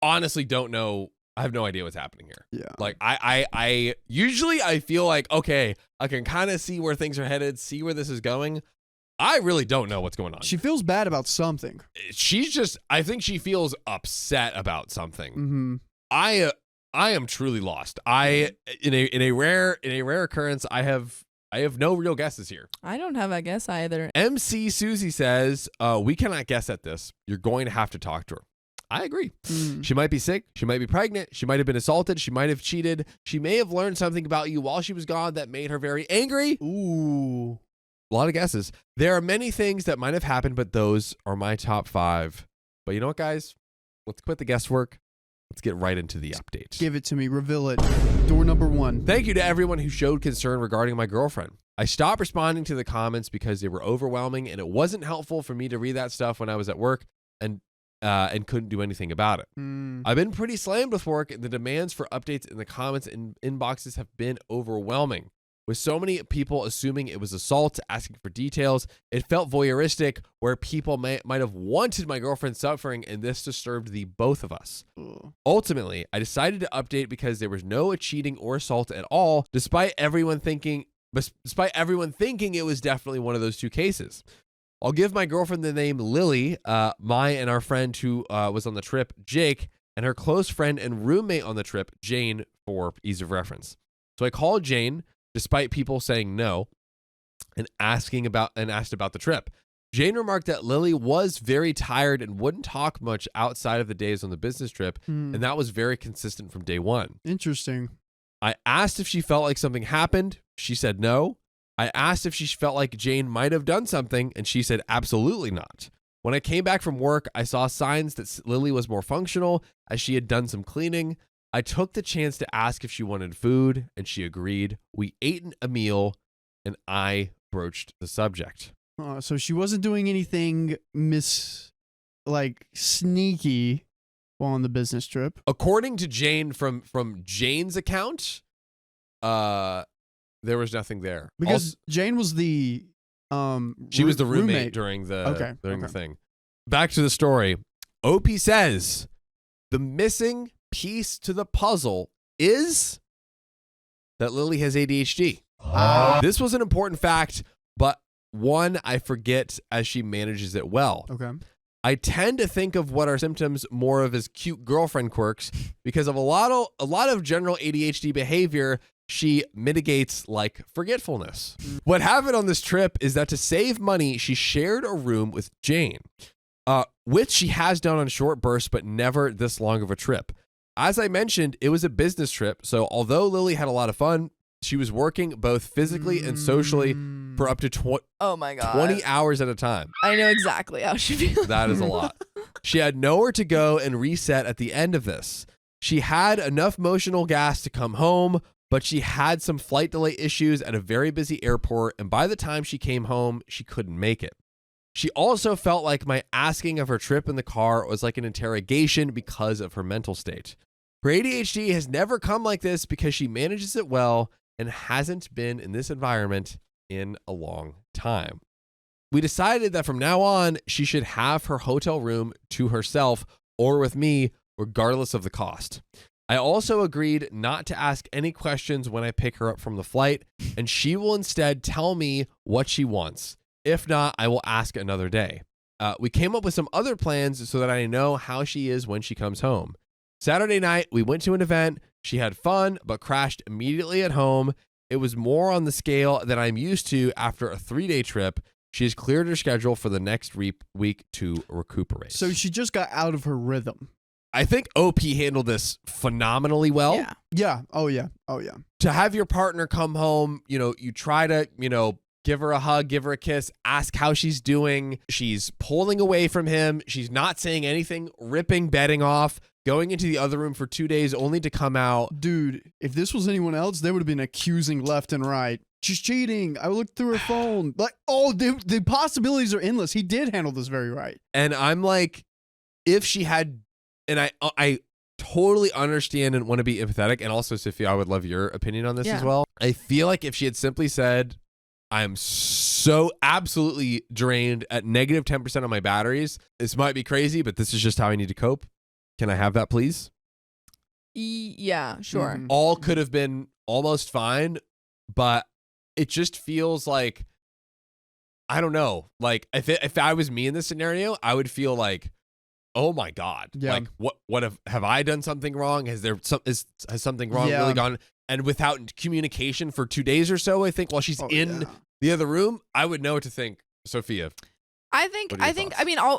honestly don't know. I have no idea what's happening here. Yeah. Like I usually I feel like, okay, I can kind of see where things are headed, see where this is going. I really don't know what's going on. She feels bad about something. I think she feels upset about something. Mm-hmm. I am truly lost. In a rare occurrence, I have no real guesses here. I don't have a guess either. MC Susie says, we cannot guess at this. You're going to have to talk to her. I agree. She might be sick. She might be pregnant. She might have been assaulted. She might have cheated. She may have learned something about you while she was gone that made her very angry. Ooh. A lot of guesses. There are many things that might have happened, but those are my top 5. But you know what, guys? Let's quit the guesswork. Let's get right into the update. Give it to me. Reveal it. Door number 1. Thank you to everyone who showed concern regarding my girlfriend. I stopped responding to the comments because they were overwhelming, and it wasn't helpful for me to read that stuff when I was at work and couldn't do anything about it. I've been pretty slammed with work, and the demands for updates in the comments and inboxes have been overwhelming. With so many people assuming it was assault, asking for details, it felt voyeuristic, where people might have wanted my girlfriend suffering, and this disturbed the both of us. Ugh. Ultimately, I decided to update because there was no cheating or assault at all, despite everyone thinking it was definitely one of those 2 cases. I'll give my girlfriend the name Lily, my and our friend who was on the trip, Jake, and her close friend and roommate on the trip, Jane, for ease of reference. So I called Jane, despite people saying no and asked about the trip. Jane remarked that Lily was very tired and wouldn't talk much outside of the days on the business trip, and that was very consistent from day one. Interesting. I asked if she felt like something happened. She said no. I asked if she felt like Jane might have done something, and she said absolutely not. When I came back from work, I saw signs that Lily was more functional as she had done some cleaning. I took the chance to ask if she wanted food, and she agreed. We ate a meal, and I broached the subject. So she wasn't doing anything sneaky while on the business trip. According to Jane, from Jane's account, there was nothing there. Because Jane was the she was the roommate during the the thing. Back to the story. OP says the missing piece to the puzzle is that Lily has ADHD. This was an important fact, but one I forget as she manages it well. Okay. I tend to think of what are symptoms more of as cute girlfriend quirks because of a lot of general ADHD behavior she mitigates, like forgetfulness. What happened on this trip is that to save money, she shared a room with Jane, which she has done on short bursts, but never this long of a trip. As I mentioned, it was a business trip, so although Lily had a lot of fun, she was working both physically and socially for up to 20 hours at a time. I know exactly how she feels. That is a lot. She had nowhere to go and reset at the end of this. She had enough emotional gas to come home, but she had some flight delay issues at a very busy airport, and by the time she came home, she couldn't make it. She also felt like my asking of her trip in the car was like an interrogation because of her mental state. Her ADHD has never come like this because she manages it well and hasn't been in this environment in a long time. We decided that from now on, she should have her hotel room to herself or with me, regardless of the cost. I also agreed not to ask any questions when I pick her up from the flight, and she will instead tell me what she wants. If not, I will ask another day. We came up with some other plans so that I know how she is when she comes home. Saturday night, we went to an event. She had fun, but crashed immediately at home. It was more on the scale that I'm used to after a 3-day trip. She has cleared her schedule for the next week to recuperate. So she just got out of her rhythm. I think OP handled this phenomenally well. Yeah. Yeah. Oh, yeah. To have your partner come home, you try to, give her a hug, give her a kiss, ask how she's doing. She's pulling away from him. She's not saying anything, ripping bedding off, going into the other room for 2 days only to come out. Dude, if this was anyone else, they would have been accusing left and right. She's cheating. I looked through her phone. The possibilities are endless. He did handle this very right. And I'm like, if she had, and I totally understand and want to be empathetic. And also, Sophia, I would love your opinion on this as well. I feel like if she had simply said, I'm so absolutely drained at negative 10% on my batteries. This might be crazy, but this is just how I need to cope. Can I have that, please? Yeah, sure. Mm-hmm. All could have been almost fine, but it just feels like, I don't know. Like if I was me in this scenario, I would feel like, oh my God. Yeah. Like what have I done something wrong? Has something wrong really gone? And without communication for 2 days or so, I think while she's in the other room, I would know what to think. Sophia. I think,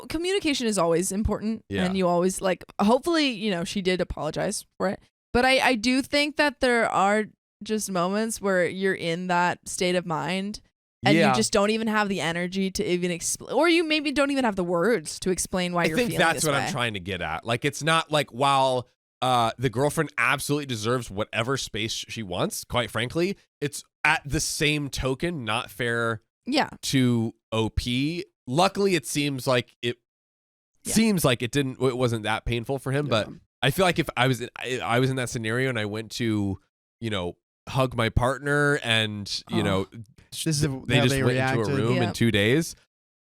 communication is always important. Yeah. And you always hopefully, she did apologize for it. But I do think that there are just moments where you're in that state of mind and you just don't even have the energy to even explain, or you maybe don't even have the words to explain why you're feeling this way. I think that's what I'm trying to get at. Like, it's not like while the girlfriend absolutely deserves whatever space she wants, quite frankly, it's at the same token not fair to OP. Luckily, it seems like it wasn't that painful for him, but I feel like if I was in that scenario and I went to, hug my partner and, they just went into a room in 2 days,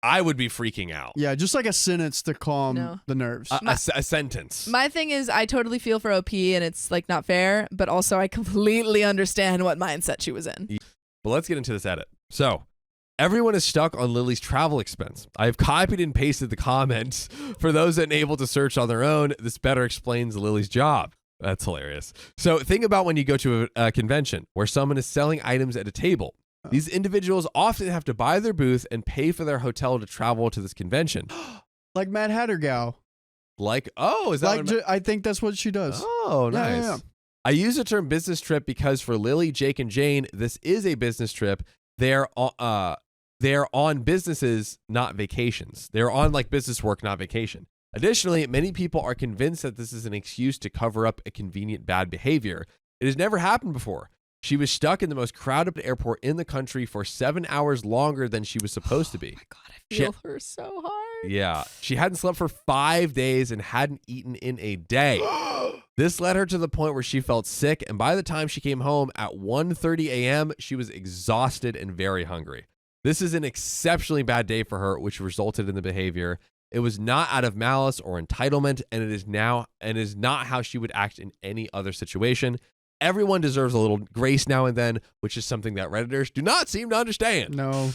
I would be freaking out. Yeah, just like a sentence to calm the nerves. A sentence. My thing is, I totally feel for OP, and it's not fair, but also I completely understand what mindset she was in. But let's get into this edit. So, everyone is stuck on Lily's travel expense. I have copied and pasted the comments for those unable to search on their own. This better explains Lily's job. That's hilarious. So think about when you go to a convention where someone is selling items at a table. These individuals often have to buy their booth and pay for their hotel to travel to this convention. Like Mad Hatter gal. Like, oh, is that like I think that's what she does. Oh, nice. Yeah. I use the term business trip because for Lily, Jake, and Jane, this is a business trip. They're on businesses, not vacations. They're on like business work, not vacation. Additionally, many people are convinced that this is an excuse to cover up a convenient bad behavior. It has never happened before. She was stuck in the most crowded airport in the country for 7 hours longer than she was supposed to be. Oh my God, I feel her so hard. Yeah. She hadn't slept for 5 days and hadn't eaten in a day. This led her to the point where she felt sick, and by the time she came home at 1:30 a.m., she was exhausted and very hungry. This is an exceptionally bad day for her, which resulted in the behavior. It was not out of malice or entitlement, and it is not how she would act in any other situation. Everyone deserves a little grace now and then, which is something that Redditors do not seem to understand. No.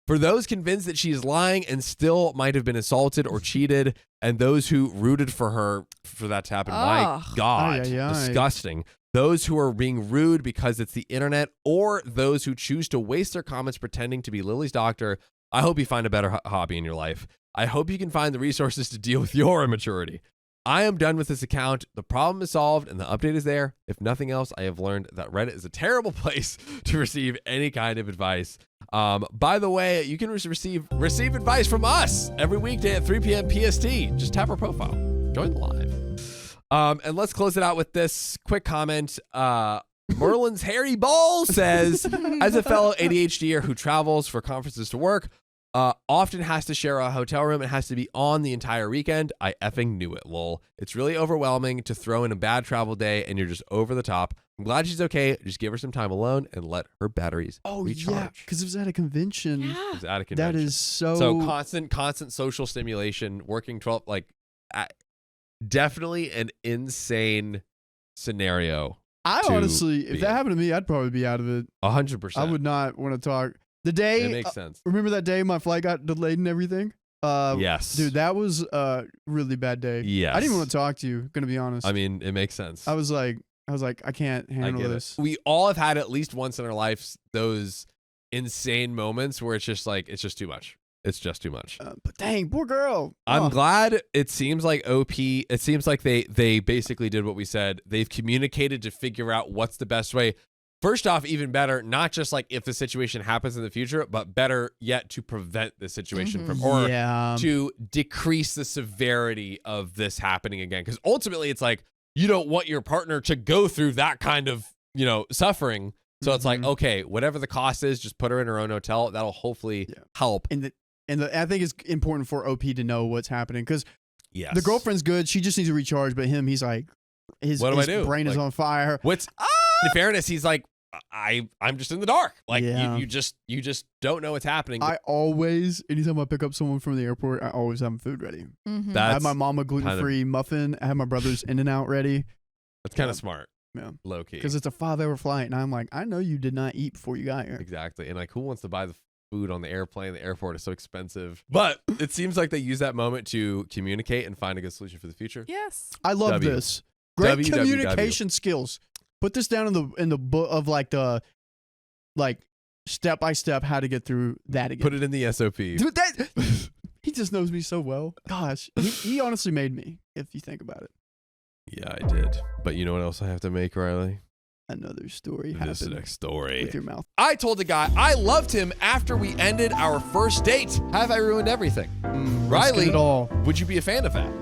For those convinced that she is lying and still might have been assaulted or cheated, and those who rooted for her for that to happen, my God, disgusting. Those who are being rude because it's the internet, or those who choose to waste their comments pretending to be Lily's doctor, I hope you find a better hobby in your life. I hope you can find the resources to deal with your immaturity. I am done with this account. The problem is solved and the update is there. If nothing else, I have learned that Reddit is a terrible place to receive any kind of advice. By the way, you can receive advice from us every weekday at 3 p.m. PST. Just tap our profile. Join the live. And let's close it out with this quick comment. Merlin's Hairy Ball says, as a fellow ADHDer who travels for conferences to work, often has to share a hotel room and has to be on the entire weekend. I effing knew it, lol. It's really overwhelming to throw in a bad travel day and you're just over the top. I'm glad she's okay. Just give her some time alone and let her batteries recharge. Yeah, because it was at a convention. Yeah. It was at a convention. That is so constant social stimulation, working 12, definitely an insane scenario. I honestly, if that happened to me, I'd probably be out of it. 100%. I would not want to talk. The day, it makes sense. Remember that day my flight got delayed and everything? Yes. Dude, that was a really bad day. Yes. I didn't want to talk to you, gonna be honest. I mean, it makes sense. I was like, I can't handle this. We all have had at least once in our lives those insane moments where it's just too much. It's just too much. But dang, poor girl. I'm glad it seems like it seems like they basically did what we said. They've communicated to figure out what's the best way. First off, even better, not just like if the situation happens in the future, but better yet to prevent the situation to decrease the severity of this happening again. Because ultimately it's like, you don't want your partner to go through that kind of, suffering. So it's like, okay, whatever the cost is, just put her in her own hotel. That'll hopefully help. And I think it's important for OP to know what's happening because the girlfriend's good. She just needs to recharge. But he's like, his brain is on fire. In fairness, he's like, I'm just in the dark. Like you just don't know what's happening. Anytime I pick up someone from the airport, I always have food ready. Mm-hmm. I have my mama gluten-free muffin. I have my brother's In-N-Out ready. That's kind of smart. Yeah. Low key. Because it's a 5-hour flight, and I'm like, I know you did not eat before you got here. Exactly. And like, who wants to buy the food on the airplane? The airport is so expensive. But it seems like they use that moment to communicate and find a good solution for the future. Yes. I love this. Great communication skills. Put this down in the book of step by step how to get through that again. Put it in the SOP. Dude, he just knows me so well. Gosh, he honestly made me, if you think about it. Yeah, I did. But you know what else I have to make, Riley? Another story. This next story. With your mouth. I told the guy I loved him after we ended our first date. Have I ruined everything? Riley, it all. Would you be a fan of that?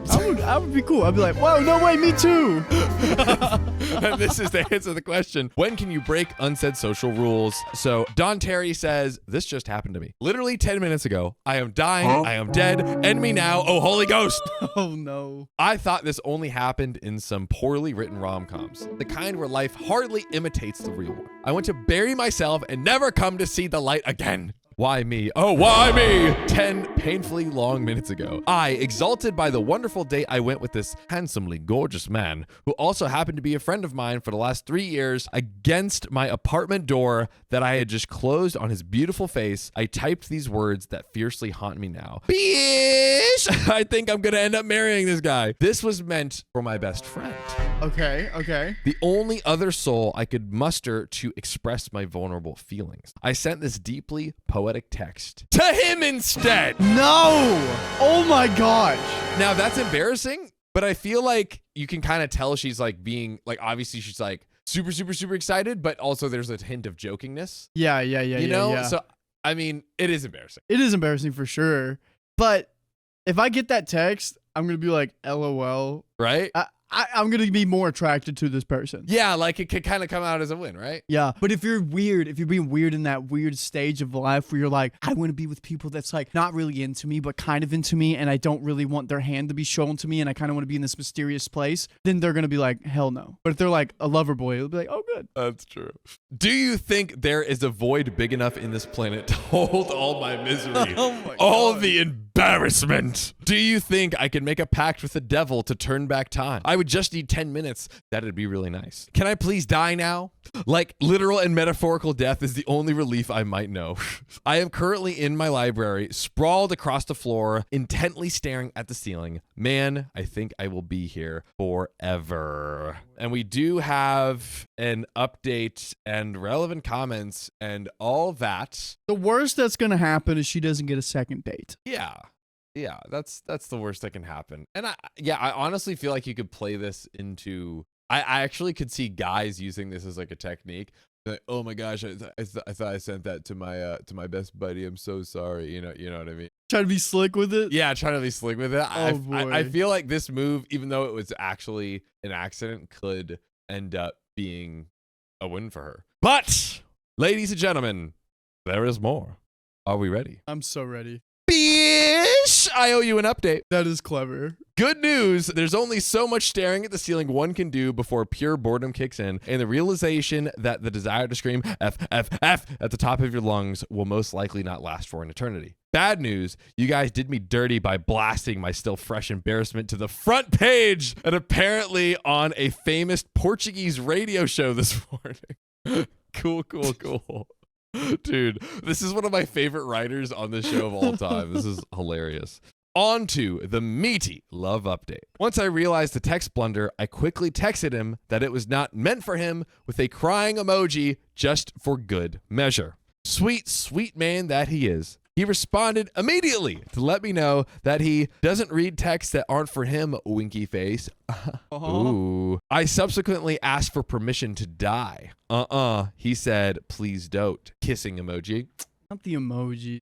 I would be cool. I'd be like, whoa, no way, me too. And this is the answer to the question. When can you break unsaid social rules? So Don Terry says, this just happened to me. Literally 10 minutes ago. I am dying. I am dead. End me now. Oh, Holy Ghost. Oh, no. I thought this only happened in some poorly written rom-coms. The kind where life hardly imitates the real one. I want to bury myself and never come to see the light again. Why me? Oh, why me? 10 painfully long minutes ago, I, exalted by the wonderful date I went with this handsomely gorgeous man, who also happened to be a friend of mine for the last 3 years, against my apartment door that I had just closed on his beautiful face, I typed these words that fiercely haunt me now. Bitch! I think I'm gonna end up marrying this guy. This was meant for my best friend. Okay. The only other soul I could muster to express my vulnerable feelings. I sent this deeply poetic text to him instead. No. Oh my gosh. Now that's embarrassing, but I feel like you can kind of tell she's like being like, obviously she's like super, super, super excited, but also there's a hint of jokingness. Yeah. You know? So, I mean, it is embarrassing. It is embarrassing for sure. But if I get that text, I'm going to be like, LOL. Right? I'm going to be more attracted to this person. Yeah, like it could kind of come out as a win, right? Yeah. But if you're weird, if you're being weird in that weird stage of life where you're like, I want to be with people that's like not really into me, but kind of into me, and I don't really want their hand to be shown to me, and I kind of want to be in this mysterious place, then they're going to be like, hell no. But if they're like a lover boy, it'll be like, oh, good. That's true. Do you think there is a void big enough in this planet to hold all my misery? All the embarrassment. Do you think I can make a pact with the devil to turn back time? I would just need 10 minutes. That'd be really nice. Can I please die now? Like, literal and metaphorical death is the only relief I might know. I am currently in my library, sprawled across the floor, intently staring at the ceiling. Man, I think I will be here forever. And we do have an update and relevant comments and all that. The worst that's going to happen is she doesn't get a second date. Yeah, that's the worst that can happen. And I honestly feel like you could play this into. I actually could see guys using this as like a technique. Like, oh my gosh, I thought I sent that to my best buddy. I'm so sorry. You know what I mean? Try to be slick with it. Yeah, trying to be slick with it. Oh, boy. I feel like this move, even though it was actually an accident, could end up being a win for her. But, ladies and gentlemen, there is more. Are we ready? I'm so ready. Bish! I owe you an update. That is clever. Good news, there's only so much staring at the ceiling one can do before pure boredom kicks in, and the realization that the desire to scream F, F, F at the top of your lungs will most likely not last for an eternity. Bad news, you guys did me dirty by blasting my still fresh embarrassment to the front page and apparently on a famous Portuguese radio show this morning. Cool. Dude, this is one of my favorite writers on this show of all time. This is hilarious. On to the meaty love update. Once I realized the text blunder, I quickly texted him that it was not meant for him with a crying emoji just for good measure. Sweet, sweet man that he is. He responded immediately to let me know that he doesn't read texts that aren't for him, winky face. Ooh. I subsequently asked for permission to die. He said, please don't. Kissing emoji. Not the emoji.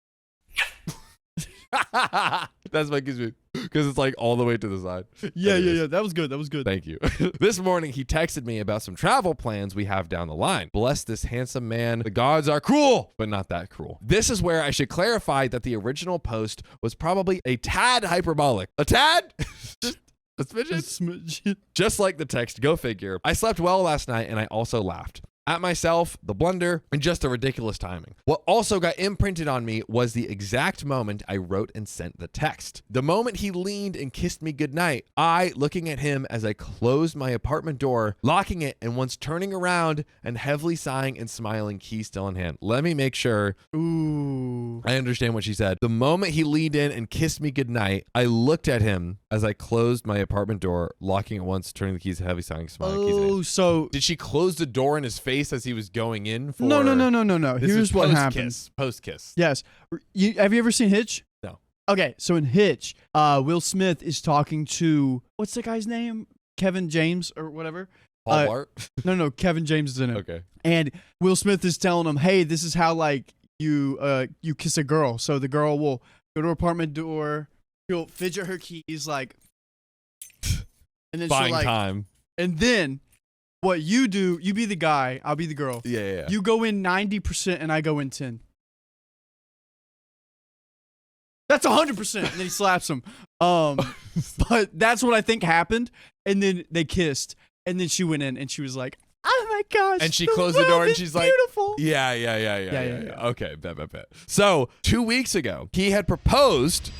That's my kiss because it's like all the way to the side. Yeah. That was good. Thank you. This morning, he texted me about some travel plans we have down the line. Bless this handsome man. The gods are cruel, but not that cruel. This is where I should clarify that the original post was probably a tad hyperbolic. A tad? Just a smidgen? Just like the text, go figure. I slept well last night and I also laughed. At myself, the blunder, and just the ridiculous timing. What also got imprinted on me was the exact moment I wrote and sent the text. The moment he leaned and kissed me goodnight, I, looking at him as I closed my apartment door, locking it, and once turning around and heavily sighing and smiling, key still in hand. Let me make sure. Ooh. I understand what she said. The moment he leaned in and kissed me goodnight, I looked at him as I closed my apartment door, locking it once, turning the keys, heavy sighing, smiling, keys in hand. So did she close the door in his face as he was going in for No. This Here's is what post-kiss, happens. Post-kiss. Yes. Have you ever seen Hitch? No. Okay, so in Hitch, Will Smith is talking to, what's the guy's name? Kevin James or whatever? Paul Blart? No, Kevin James is in it. Okay. And Will Smith is telling him, hey, this is how like you kiss a girl. So the girl will go to her apartment door, she'll fidget her keys like, and then buying she'll like, time. And then what you do, you be the guy, I'll be the girl. Yeah. You go in 90% and I go in 10. That's 100%. And then he slaps him. But that's what I think happened. And then they kissed. And then she went in and she was like, oh my gosh. And she closed the door and she's beautiful. like, yeah. Okay, bet. So 2 weeks ago, he had proposed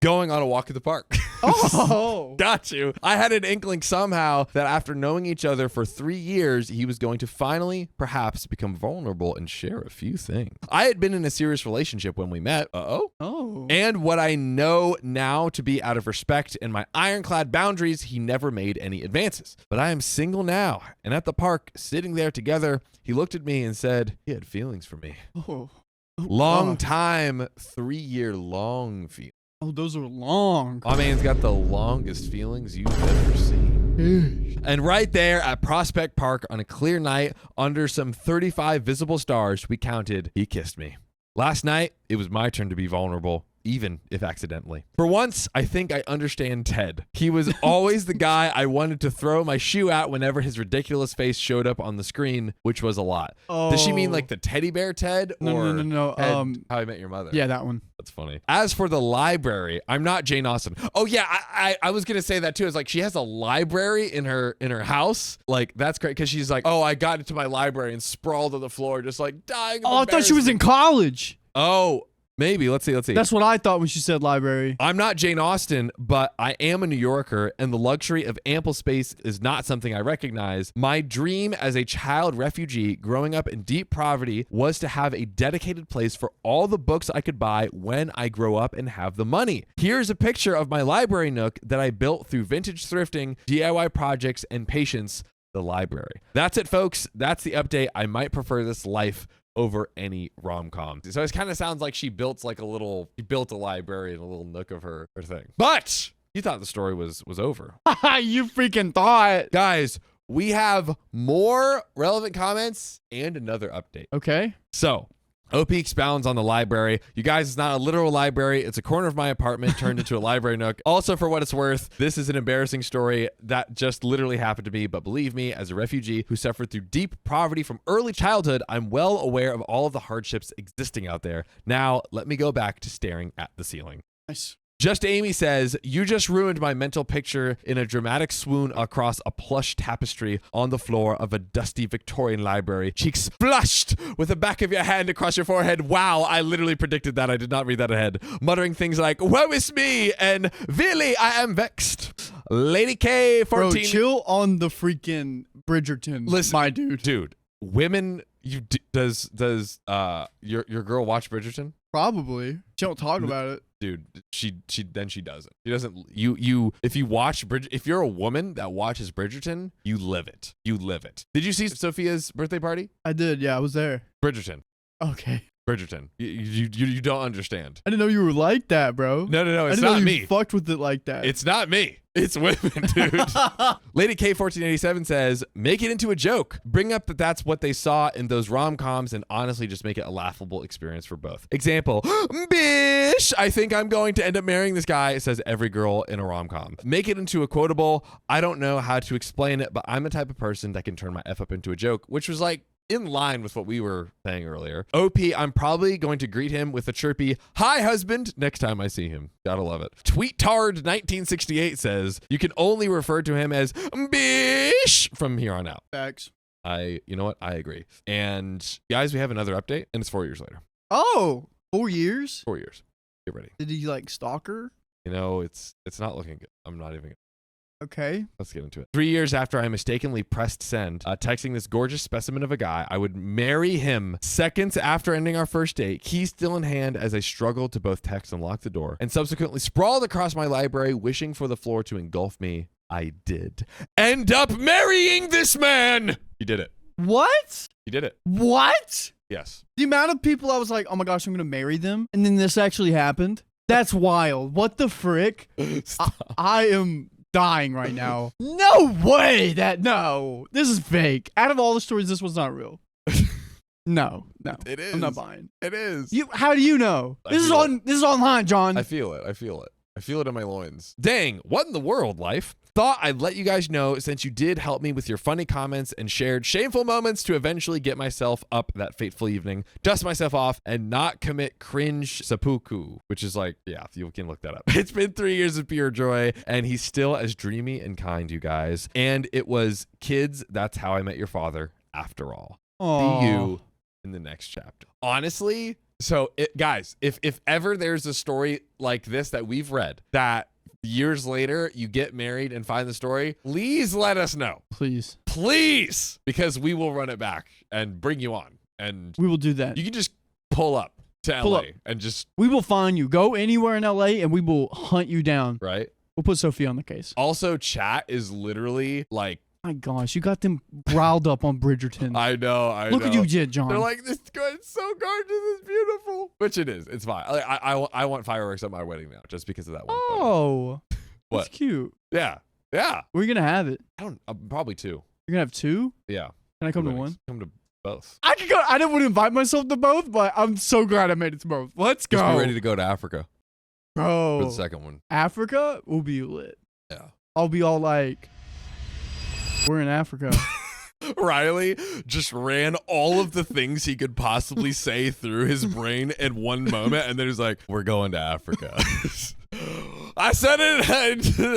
Going on a walk in the park. Oh. Got you. I had an inkling somehow that after knowing each other for 3 years, he was going to finally, perhaps, become vulnerable and share a few things. I had been in a serious relationship when we met. Oh. And what I know now to be out of respect and my ironclad boundaries, he never made any advances. But I am single now. And at the park, sitting there together, he looked at me and said he had feelings for me. Oh. Long time, 3-year long feelings. Oh, those are long. My man's got the longest feelings you've ever seen. And right there at Prospect Park on a clear night, under some 35 visible stars, we counted, he kissed me. Last night, it was my turn to be vulnerable, even if accidentally. For once, I think I understand Ted. He was always the guy I wanted to throw my shoe at whenever his ridiculous face showed up on the screen, which was a lot. Oh. Does she mean like the teddy bear Ted? Or No. Ted, How I Met Your Mother? Yeah, that one. That's funny. As for the library, I'm not Jane Austen. Oh yeah, I was gonna say that too. It's like she has a library in her house. Like that's great because she's like, oh, I got into my library and sprawled on the floor, just like dying. Oh, I thought she was in college. Oh, maybe. Let's see. That's what I thought when she said library. I'm not Jane Austen, but I am a New Yorker, and the luxury of ample space is not something I recognize. My dream as a child refugee growing up in deep poverty was to have a dedicated place for all the books I could buy when I grow up and have the money. Here's a picture of my library nook that I built through vintage thrifting, DIY projects, and patience, the library. That's it, folks. That's the update. I might prefer this life over any rom-com. So it kind of sounds like she built a library in a little nook of her thing. But you thought the story was over. You freaking thought. Guys, we have more relevant comments and another update. Okay. So OP expounds on the library. You guys, it's not a literal library. It's a corner of my apartment turned into a library nook. Also, for what it's worth, this is an embarrassing story that just literally happened to me. But believe me, as a refugee who suffered through deep poverty from early childhood, I'm well aware of all of the hardships existing out there. Now, let me go back to staring at the ceiling. Nice. Just Amy says, you just ruined my mental picture in a dramatic swoon across a plush tapestry on the floor of a dusty Victorian library. Cheeks flushed with the back of your hand across your forehead. Wow, I literally predicted that. I did not read that ahead. Muttering things like, woe is me, and really, I am vexed. Lady K, 14. Bro, chill on the freaking Bridgerton. Listen, my dude. Dude, women, does your girl watch Bridgerton? Probably. She don't talk about it. Dude, she doesn't. She doesn't. If you watch if you're a woman that watches Bridgerton, you live it. You live it. Did you see Sophia's birthday party? I did. Yeah, I was there. Bridgerton. Okay. Bridgerton. You don't understand. I didn't know you were like that, bro. No. It's I didn't not know me. You fucked with it like that. It's not me. It's women, dude. Lady K1487 says, make it into a joke. Bring up that that's what they saw in those rom-coms and honestly just make it a laughable experience for both. Example, bish, I think I'm going to end up marrying this guy, says every girl in a rom-com. Make it into a quotable. I don't know how to explain it, but I'm the type of person that can turn my F up into a joke, which was like, in line with what we were saying earlier. OP, I'm probably going to greet him with a chirpy, hi, husband, next time I see him. Gotta love it. Tweetard1968 says, you can only refer to him as bish from here on out. Facts. You know what? I agree. And guys, we have another update, and it's 4 years later. Oh, 4 years? 4 years. Get ready. Did he like stalk her? You know, it's not looking good. I'm not even. Okay. Let's get into it. 3 years after I mistakenly pressed send, texting this gorgeous specimen of a guy, I would marry him. Seconds after ending our first date, keys still in hand as I struggled to both text and lock the door, and subsequently sprawled across my library, wishing for the floor to engulf me. I did end up marrying this man. You did it. What? You did it. What? Yes. The amount of people I was like, oh my gosh, I'm going to marry them. And then this actually happened. That's wild. What the frick? I am dying right now. No way no. This is fake. Out of all the stories, this one's not real. No. It is. I'm not buying. It is. How do you know? This is online, John. I feel it. I feel it in my loins. Dang, what in the world, life? Thought I'd let you guys know since you did help me with your funny comments and shared shameful moments to eventually get myself up that fateful evening, dust myself off, and not commit cringe seppuku, which is like, yeah, you can look that up. It's been 3 years of pure joy, and he's still as dreamy and kind, you guys. And it was, kids, that's how I met your father after all. Aww. See you in the next chapter. Honestly, So, guys, if ever there's a story like this that we've read that years later you get married and find the story, please let us know. Please. Please. Because we will run it back and bring you on. And we will do that. You can just pull up to LA and just. We will find you. Go anywhere in LA and we will hunt you down. Right. We'll put Sophia on the case. Also, chat is literally like. My gosh, you got them riled up on Bridgerton. I know. Look at you, John. They're like, this is so gorgeous. It's beautiful. Which it is. It's fine. I want fireworks at my wedding now just because of that one. Oh. What? That's cute. Yeah. Yeah. Where are you going to have it? Probably 2. You're going to have 2? Yeah. Can I come to one? Come to both. I could go. I didn't want to invite myself to both, but I'm so glad I made it to both. Let's go. Just be ready to go to Africa. Bro. For the second one. Africa will be lit. Yeah. I'll be all like, we're in Africa. Riley just ran all of the things he could possibly say through his brain in one moment, and then he's like, we're going to Africa. I said it,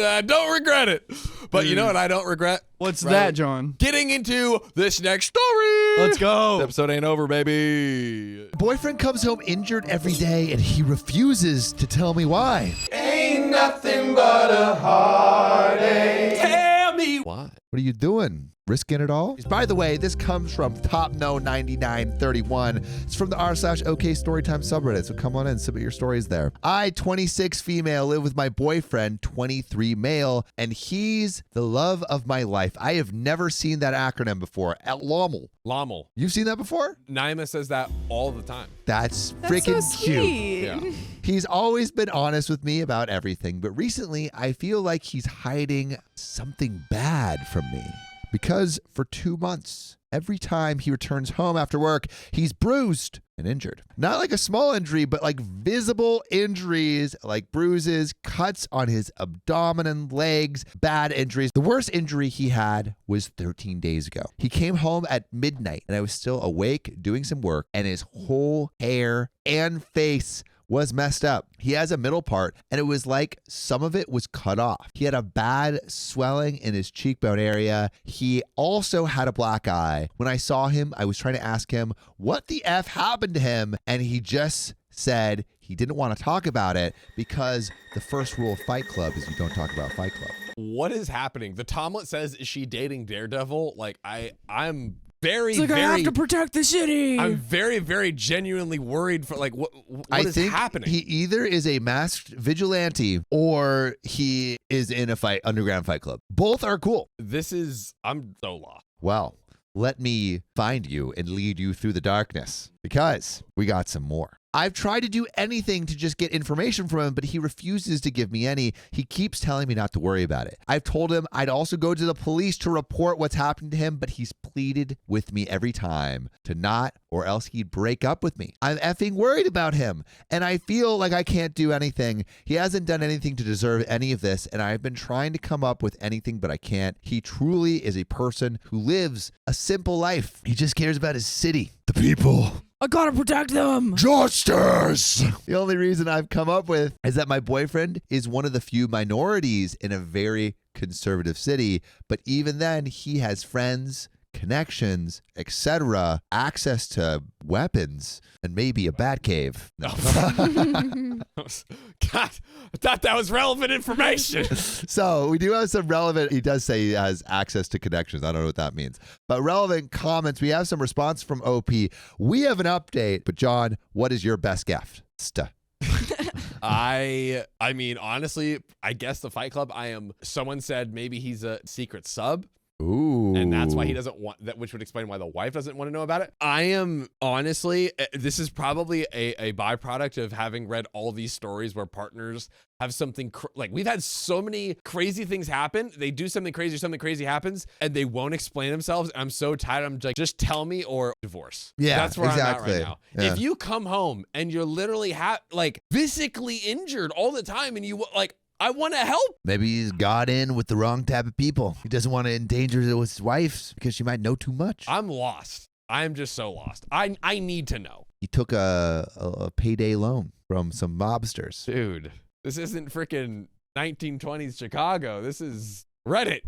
I don't regret it. But you know what I don't regret? What's that, John? Getting into this next story. Let's go. The episode ain't over, baby. Boyfriend comes home injured every day, and he refuses to tell me why. Ain't nothing but a heartache. Tell me why. What are you doing? Risking it all? By the way, this comes from TopNo9931. It's from the r/OK Storytime subreddit, so come on in, submit your stories there. I, 26 female, live with my boyfriend, 23 male, and he's the love of my life. I have never seen that acronym before. LOML. LOML. You've seen that before? Naima says that all the time. That's freaking so cute. sweet. Yeah. He's always been honest with me about everything, but recently I feel like he's hiding something bad from me. Because for 2 months, every time he returns home after work, he's bruised and injured. Not like a small injury, but like visible injuries, like bruises, cuts on his abdomen and legs, bad injuries. The worst injury he had was 13 days ago. He came home at midnight and I was still awake doing some work, and his whole hair and face was messed up. He has a middle part, and it was like some of it was cut off. He had a bad swelling in his cheekbone area. He also had a black eye. When I saw him, I was trying to ask him what the F happened to him, and he just said he didn't want to talk about it because the first rule of Fight Club is you don't talk about Fight Club. What is happening? The Tomlet says, is she dating Daredevil? Like, I'm very, It's like, very, I have to protect the city. I'm very, very genuinely worried for like what is happening. He either is a masked vigilante or he is in a underground fight club. Both are cool. I'm so lost. Well, let me find you and lead you through the darkness because we got some more. I've tried to do anything to just get information from him, but he refuses to give me any. He keeps telling me not to worry about it. I've told him I'd also go to the police to report what's happening to him, but he's pleaded with me every time to not, or else he'd break up with me. I'm effing worried about him, and I feel like I can't do anything. He hasn't done anything to deserve any of this, and I've been trying to come up with anything, but I can't. He truly is a person who lives a simple life. He just cares about his city, the people. I gotta protect them. Justice! The only reason I've come up with is that my boyfriend is one of the few minorities in a very conservative city, but even then he has friends, connections, etc., access to weapons, and maybe a bat cave. No. God, I thought that was relevant information. So we do have some relevant, he does say he has access to connections. I don't know what that means. But relevant comments, we have some response from OP. We have an update, but John, what is your best gift? I mean, honestly, I guess the Fight Club, someone said maybe he's a secret sub. Ooh. And that's why he doesn't want that, which would explain why the wife doesn't want to know about it. I am honestly, this is probably a byproduct of having read all these stories where partners have something like we've had so many crazy things happen. They do something crazy happens, and they won't explain themselves. I'm so tired. I'm like, just tell me or divorce. Yeah, that's where exactly. I'm at right now. Yeah. If you come home and you're literally like physically injured all the time, and you like, I want to help. Maybe he's got in with the wrong type of people. He doesn't want to endanger his wife because she might know too much. I'm lost. I'm just so lost. I need to know. He took a payday loan from some mobsters. Dude, this isn't freaking 1920s Chicago. This is Reddit.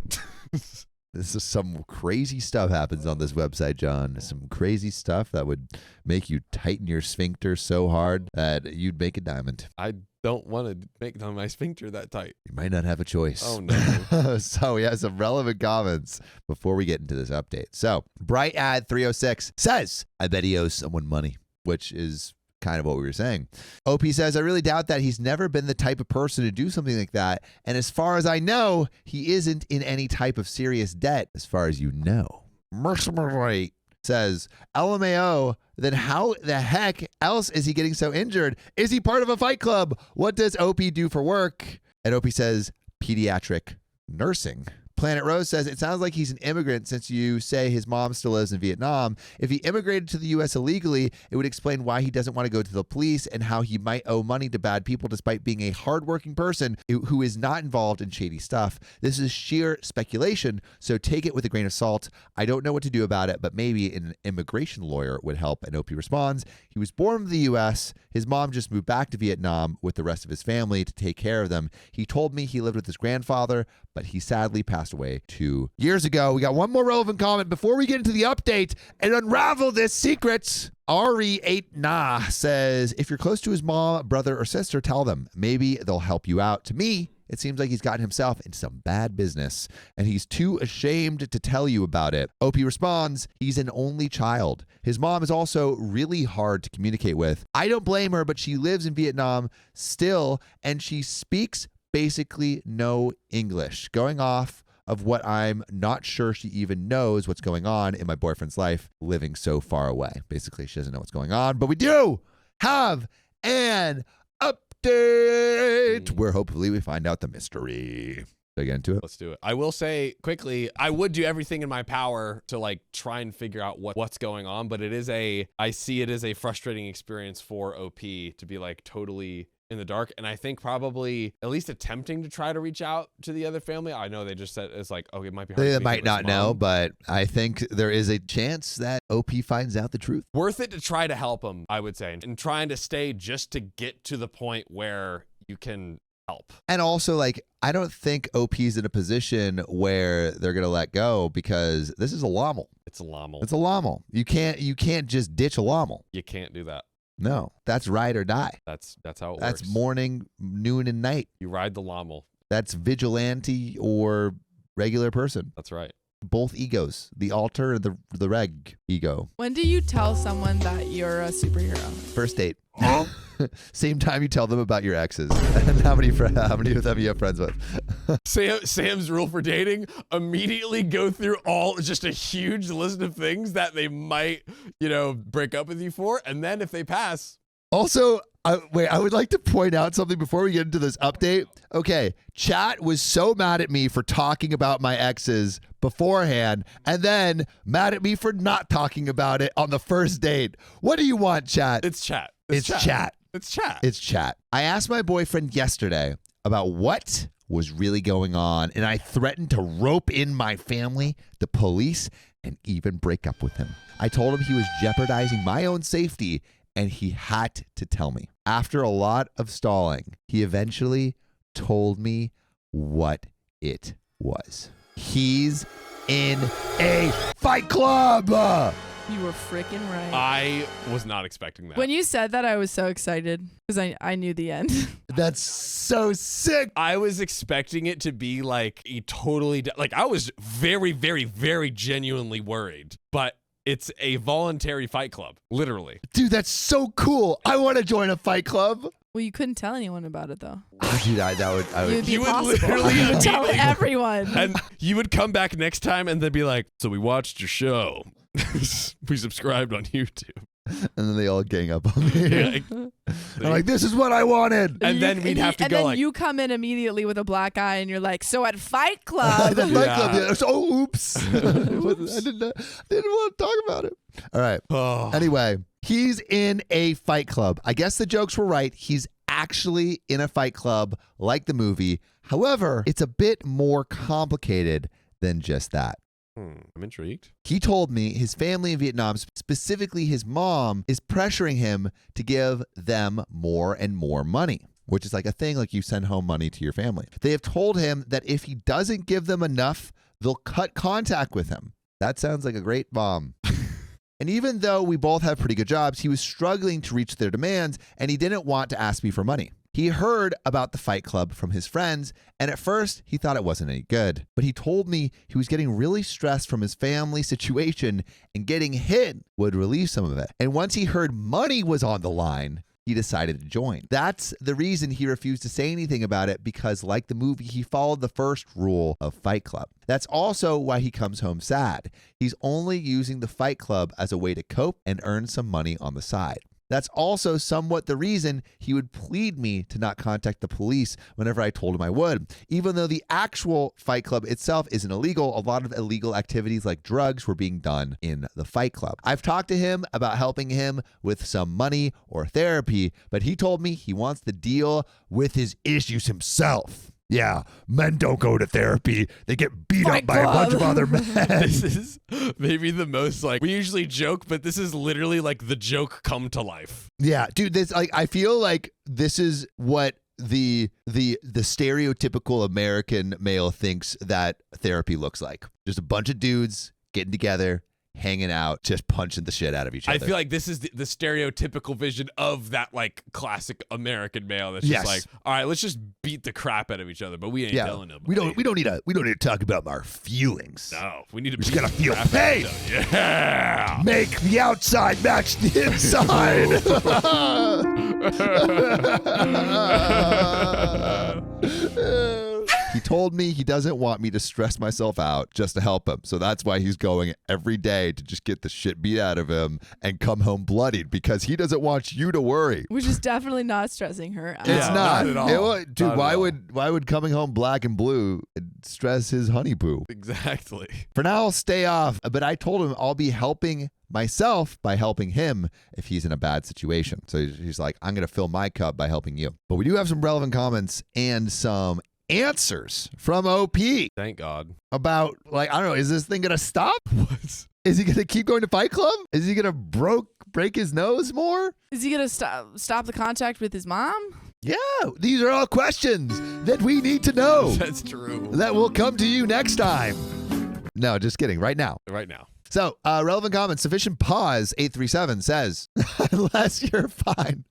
This is some crazy stuff happens on this website, John. Some crazy stuff that would make you tighten your sphincter so hard that you'd make a diamond. I don't want to make my sphincter that tight. You might not have a choice. Oh, no. So we have some relevant comments before we get into this update. So Bright Ad 306 says, I bet he owes someone money, which is kind of what we were saying. OP says, I really doubt that. He's never been the type of person to do something like that. And as far as I know, he isn't in any type of serious debt, as far as you know. Mercenary says, LMAO, then how the heck else is he getting so injured? Is he part of a fight club? What does OP do for work? And OP says, pediatric nursing. Planet Rose says, it sounds like he's an immigrant since you say his mom still lives in Vietnam. If he immigrated to the U.S. illegally, it would explain why he doesn't want to go to the police and how he might owe money to bad people despite being a hardworking person who is not involved in shady stuff. This is sheer speculation, so take it with a grain of salt. I don't know what to do about it, but maybe an immigration lawyer would help. And OP responds, he was born in the U.S. His mom just moved back to Vietnam with the rest of his family to take care of them. He told me he lived with his grandfather, but he sadly passed away 2 years ago. We got one more relevant comment before we get into the update and unravel this secret. Ari8Na says, if you're close to his mom, brother, or sister, tell them. Maybe they'll help you out. To me, it seems like he's gotten himself into some bad business, and he's too ashamed to tell you about it. OP responds, he's an only child. His mom is also really hard to communicate with. I don't blame her, but she lives in Vietnam still, and she speaks basically no English. Going off of what I'm not sure she even knows what's going on in my boyfriend's life, living so far away. Basically, she doesn't know what's going on, but we do have an update where hopefully we find out the mystery. Should I get into it? Let's do it. I will say quickly, I would do everything in my power to like try and figure out what's going on, but I see it as a frustrating experience for OP to be like totally in the dark. And I think probably at least attempting to try to reach out to the other family. I know they just said it's like, okay, it might be hard. They might not know, but I think there is a chance that OP finds out the truth. Worth it to try to help him, I would say, and trying to stay just to get to the point where you can help. And also, like, I don't think OP's in a position where they're going to let go because this is a llama. It's a llama. It's a llama. You can't just ditch a llama. You can't do that. No, that's ride or die. That's how it works. That's morning, noon, and night. You ride the llama. That's vigilante or regular person. That's right. Both egos, the alter and the reg ego. When do you tell someone that you're a superhero? First date. Same time you tell them about your exes and how many of them you have friends with. Sam's rule for dating: immediately go through just a huge list of things that they might, break up with you for, and then if they pass. Also, I would like to point out something before we get into this update. Okay, chat was so mad at me for talking about my exes beforehand, and then mad at me for not talking about it on the first date. What do you want, chat? It's chat. It's chat. It's chat. It's chat. I asked my boyfriend yesterday about what was really going on, and I threatened to rope in my family, the police, and even break up with him. I told him he was jeopardizing my own safety, and he had to tell me. After a lot of stalling, he eventually told me what it was. He's in a fight club. You were freaking right. I was not expecting that. When you said that, I was so excited because I knew the end. That's so sick. I was expecting it to be like a totally, I was very, very, very genuinely worried, but it's a voluntary fight club, literally. Dude, that's so cool. I want to join a fight club. Well, you couldn't tell anyone about it, though. Oh, dude, I would. You would literally tell everyone. And you would come back next time and they'd be like, so we watched your show. We subscribed on YouTube. And then they all gang up on me. Yeah, I'm like, this is what I wanted. And then we'd have to go like. You come in immediately with a black eye and you're like, so at Fight Club. The Fight Club. Yeah. So, oops. I didn't want to talk about it. All right. Oh. Anyway, he's in a fight club. I guess the jokes were right. He's actually in a fight club like the movie. However, it's a bit more complicated than just that. I'm intrigued. He told me his family in Vietnam, specifically his mom, is pressuring him to give them more and more money, which is like a thing, like you send home money to your family. They have told him that if he doesn't give them enough, they'll cut contact with him. That sounds like a great mom. And even though we both have pretty good jobs, he was struggling to reach their demands, and he didn't want to ask me for money. He heard about the fight club from his friends, and at first he thought it wasn't any good. But he told me he was getting really stressed from his family situation, and getting hit would relieve some of it. And once he heard money was on the line, he decided to join. That's the reason he refused to say anything about it, because like the movie, he followed the first rule of Fight Club. That's also why he comes home sad. He's only using the Fight Club as a way to cope and earn some money on the side. That's also somewhat the reason he would plead me to not contact the police whenever I told him I would. Even though the actual Fight Club itself isn't illegal, a lot of illegal activities like drugs were being done in the Fight Club. I've talked to him about helping him with some money or therapy, but he told me he wants to deal with his issues himself. Yeah, men don't go to therapy. They get beat up by a bunch of other men. This is maybe the most like, we usually joke, but this is literally like the joke come to life. Yeah, dude, this like I feel like this is what the stereotypical American male thinks that therapy looks like. Just a bunch of dudes getting together, hanging out, just punching the shit out of each other. I feel like this is the stereotypical vision of that like classic American male that's just like, all right, let's just beat the crap out of each other, but we ain't telling them. We don't need to talk about our feelings. No, we need to. We just gotta feel pain. Yeah. Make the outside match the inside. He told me he doesn't want me to stress myself out just to help him. So that's why he's going every day to just get the shit beat out of him and come home bloodied, because he doesn't want you to worry. Which is definitely not stressing her out. It's not at all. Dude, why would coming home black and blue stress his honey poo? Exactly. For now, I'll stay off, but I told him I'll be helping myself by helping him if he's in a bad situation. So he's like, I'm going to fill my cup by helping you. But we do have some relevant comments and some answers from OP. Thank God. About, like, I don't know, is this thing going to stop? What? Is he going to keep going to Fight Club? Is he going to break his nose more? Is he going to stop the contact with his mom? Yeah, these are all questions that we need to know. That's true. That will come to you next time. No, just kidding. Right now. Right now. So, relevant comments. Sufficient Pause 837 says, unless you're fine.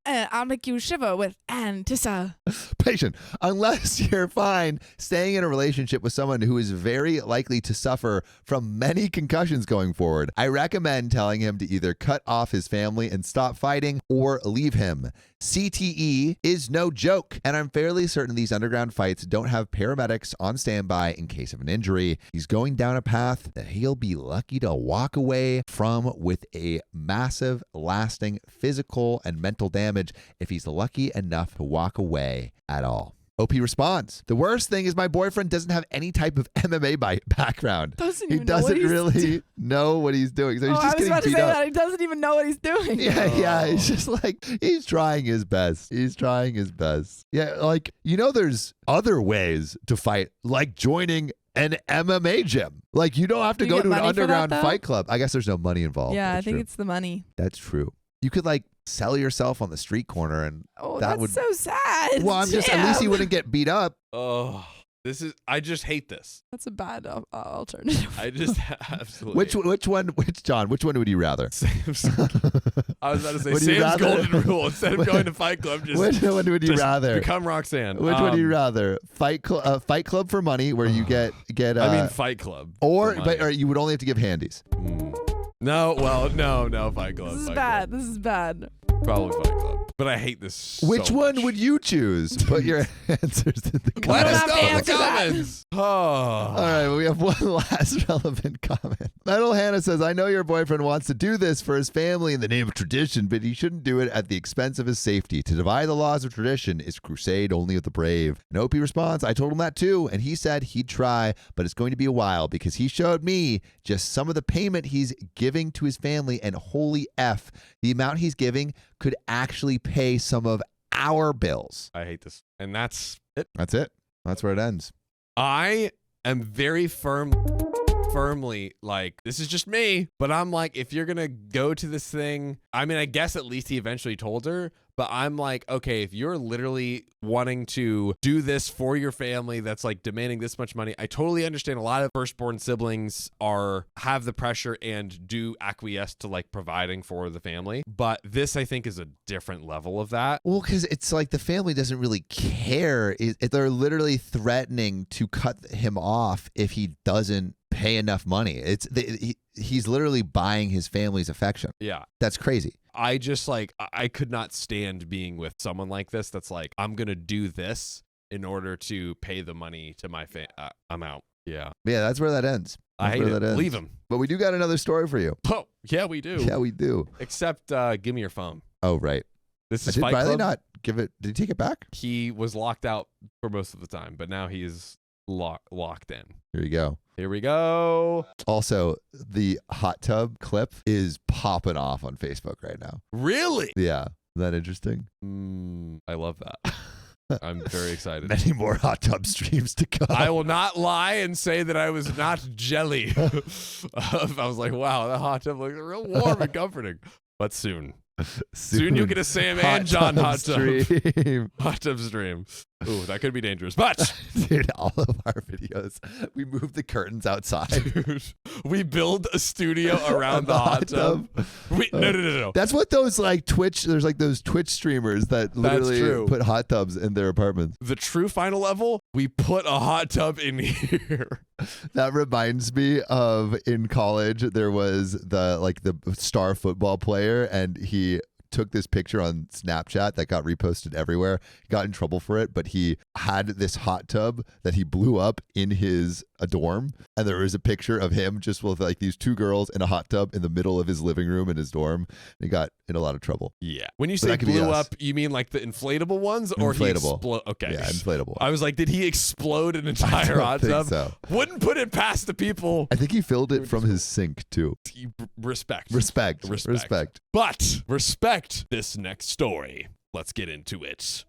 I'll make you shiver with Antissa. Patient. Unless you're fine staying in a relationship with someone who is very likely to suffer from many concussions going forward, I recommend telling him to either cut off his family and stop fighting or leave him. CTE is no joke, and I'm fairly certain these underground fights don't have paramedics on standby in case of an injury. He's going down a path that he'll be lucky to walk away from with a massive, lasting physical and mental damage if he's lucky enough to walk away at all. OP responds, the worst thing is my boyfriend doesn't have any type of MMA background. He doesn't really know what he's doing. So he's just getting beat up. He doesn't even know what he's doing. Yeah. He's just like, he's trying his best. Yeah, like, there's other ways to fight, like joining an MMA gym. Like, you don't have to go to an underground fight club. I guess there's no money involved. Yeah, I think it's the money. That's true. You could like sell yourself on the street corner, and that's so sad. Well, at least he wouldn't get beat up. Oh, I just hate this. That's a bad alternative. I just absolutely. Which one would you rather? I was about to say Sam's golden rule. Instead of going to Fight Club, which one would you rather? Become Roxanne. Which one would you rather? Fight Club for money, where you get. Fight Club. Or you would only have to give handies. No, Fight Club. This is bad. Probably Fight Club. But I hate this. Which one would you choose? Put your answers in the comments. Let us know in the comments. Oh. All right, we have one last relevant comment. Metal Hannah says, I know your boyfriend wants to do this for his family in the name of tradition, but he shouldn't do it at the expense of his safety. To defy the laws of tradition is crusade only of the brave. And OP responds, I told him that too, and he said he'd try, but it's going to be a while because he showed me just some of the payment he's giving to his family, and holy F, the amount he's giving could actually pay some of our bills. I hate this. And that's it. That's it. That's where it ends. I am very firm firmly like, this is just me, but I'm like, if you're gonna go to this thing, I mean, I guess at least he eventually told her, but I'm like, okay, if you're literally wanting to do this for your family that's like demanding this much money, I totally understand a lot of firstborn siblings have the pressure and do acquiesce to like providing for the family, but this I think is a different level of that. Well, because it's like the family doesn't really care. They're literally threatening to cut him off if he doesn't pay enough money. He's literally buying his family's affection. Yeah. That's crazy. I just like, I could not stand being with someone like this that's like, I'm going to do this in order to pay the money to my I'm out. Yeah. Yeah, that's where that ends. I hate it. Leave him. But we do got another story for you. Oh, yeah, we do. Yeah, we do. Except give me your phone. Oh, right. This is did Fight Riley Club. not give it? Did he take it back? He was locked out for most of the time, but now he is locked in. Here you go. Here we go. Also, the hot tub clip is popping off on Facebook right now. Really? Yeah. Is that interesting? I love that. I'm very excited. Many more hot tub streams to come. I will not lie and say that I was not jelly. I was like, wow, that hot tub looks real warm and comforting. But soon you'll get a Sam and John hot tub stream. Hot tub stream. Ooh, that could be dangerous. But dude, all of our videos, we move the curtains outside. Dude, we build a studio around the hot tub. No. That's what those like Twitch. There's like those Twitch streamers that literally put hot tubs in their apartments. The true final level, we put a hot tub in here. That reminds me of in college. There was the star football player, and he took this picture on Snapchat that got reposted everywhere. He got in trouble for it, but he had this hot tub that he blew up in his dorm, and there was a picture of him just with like these two girls in a hot tub in the middle of his living room in his dorm. He got in a lot of trouble. Yeah. When you say blew up, you mean like the inflatable ones, or inflatable? Okay. Yeah, inflatable. I was like, did he explode an entire hot tub? So. Wouldn't put it past the people. I think he filled it from his sink too. Respect. But respect this next story. Let's get into it.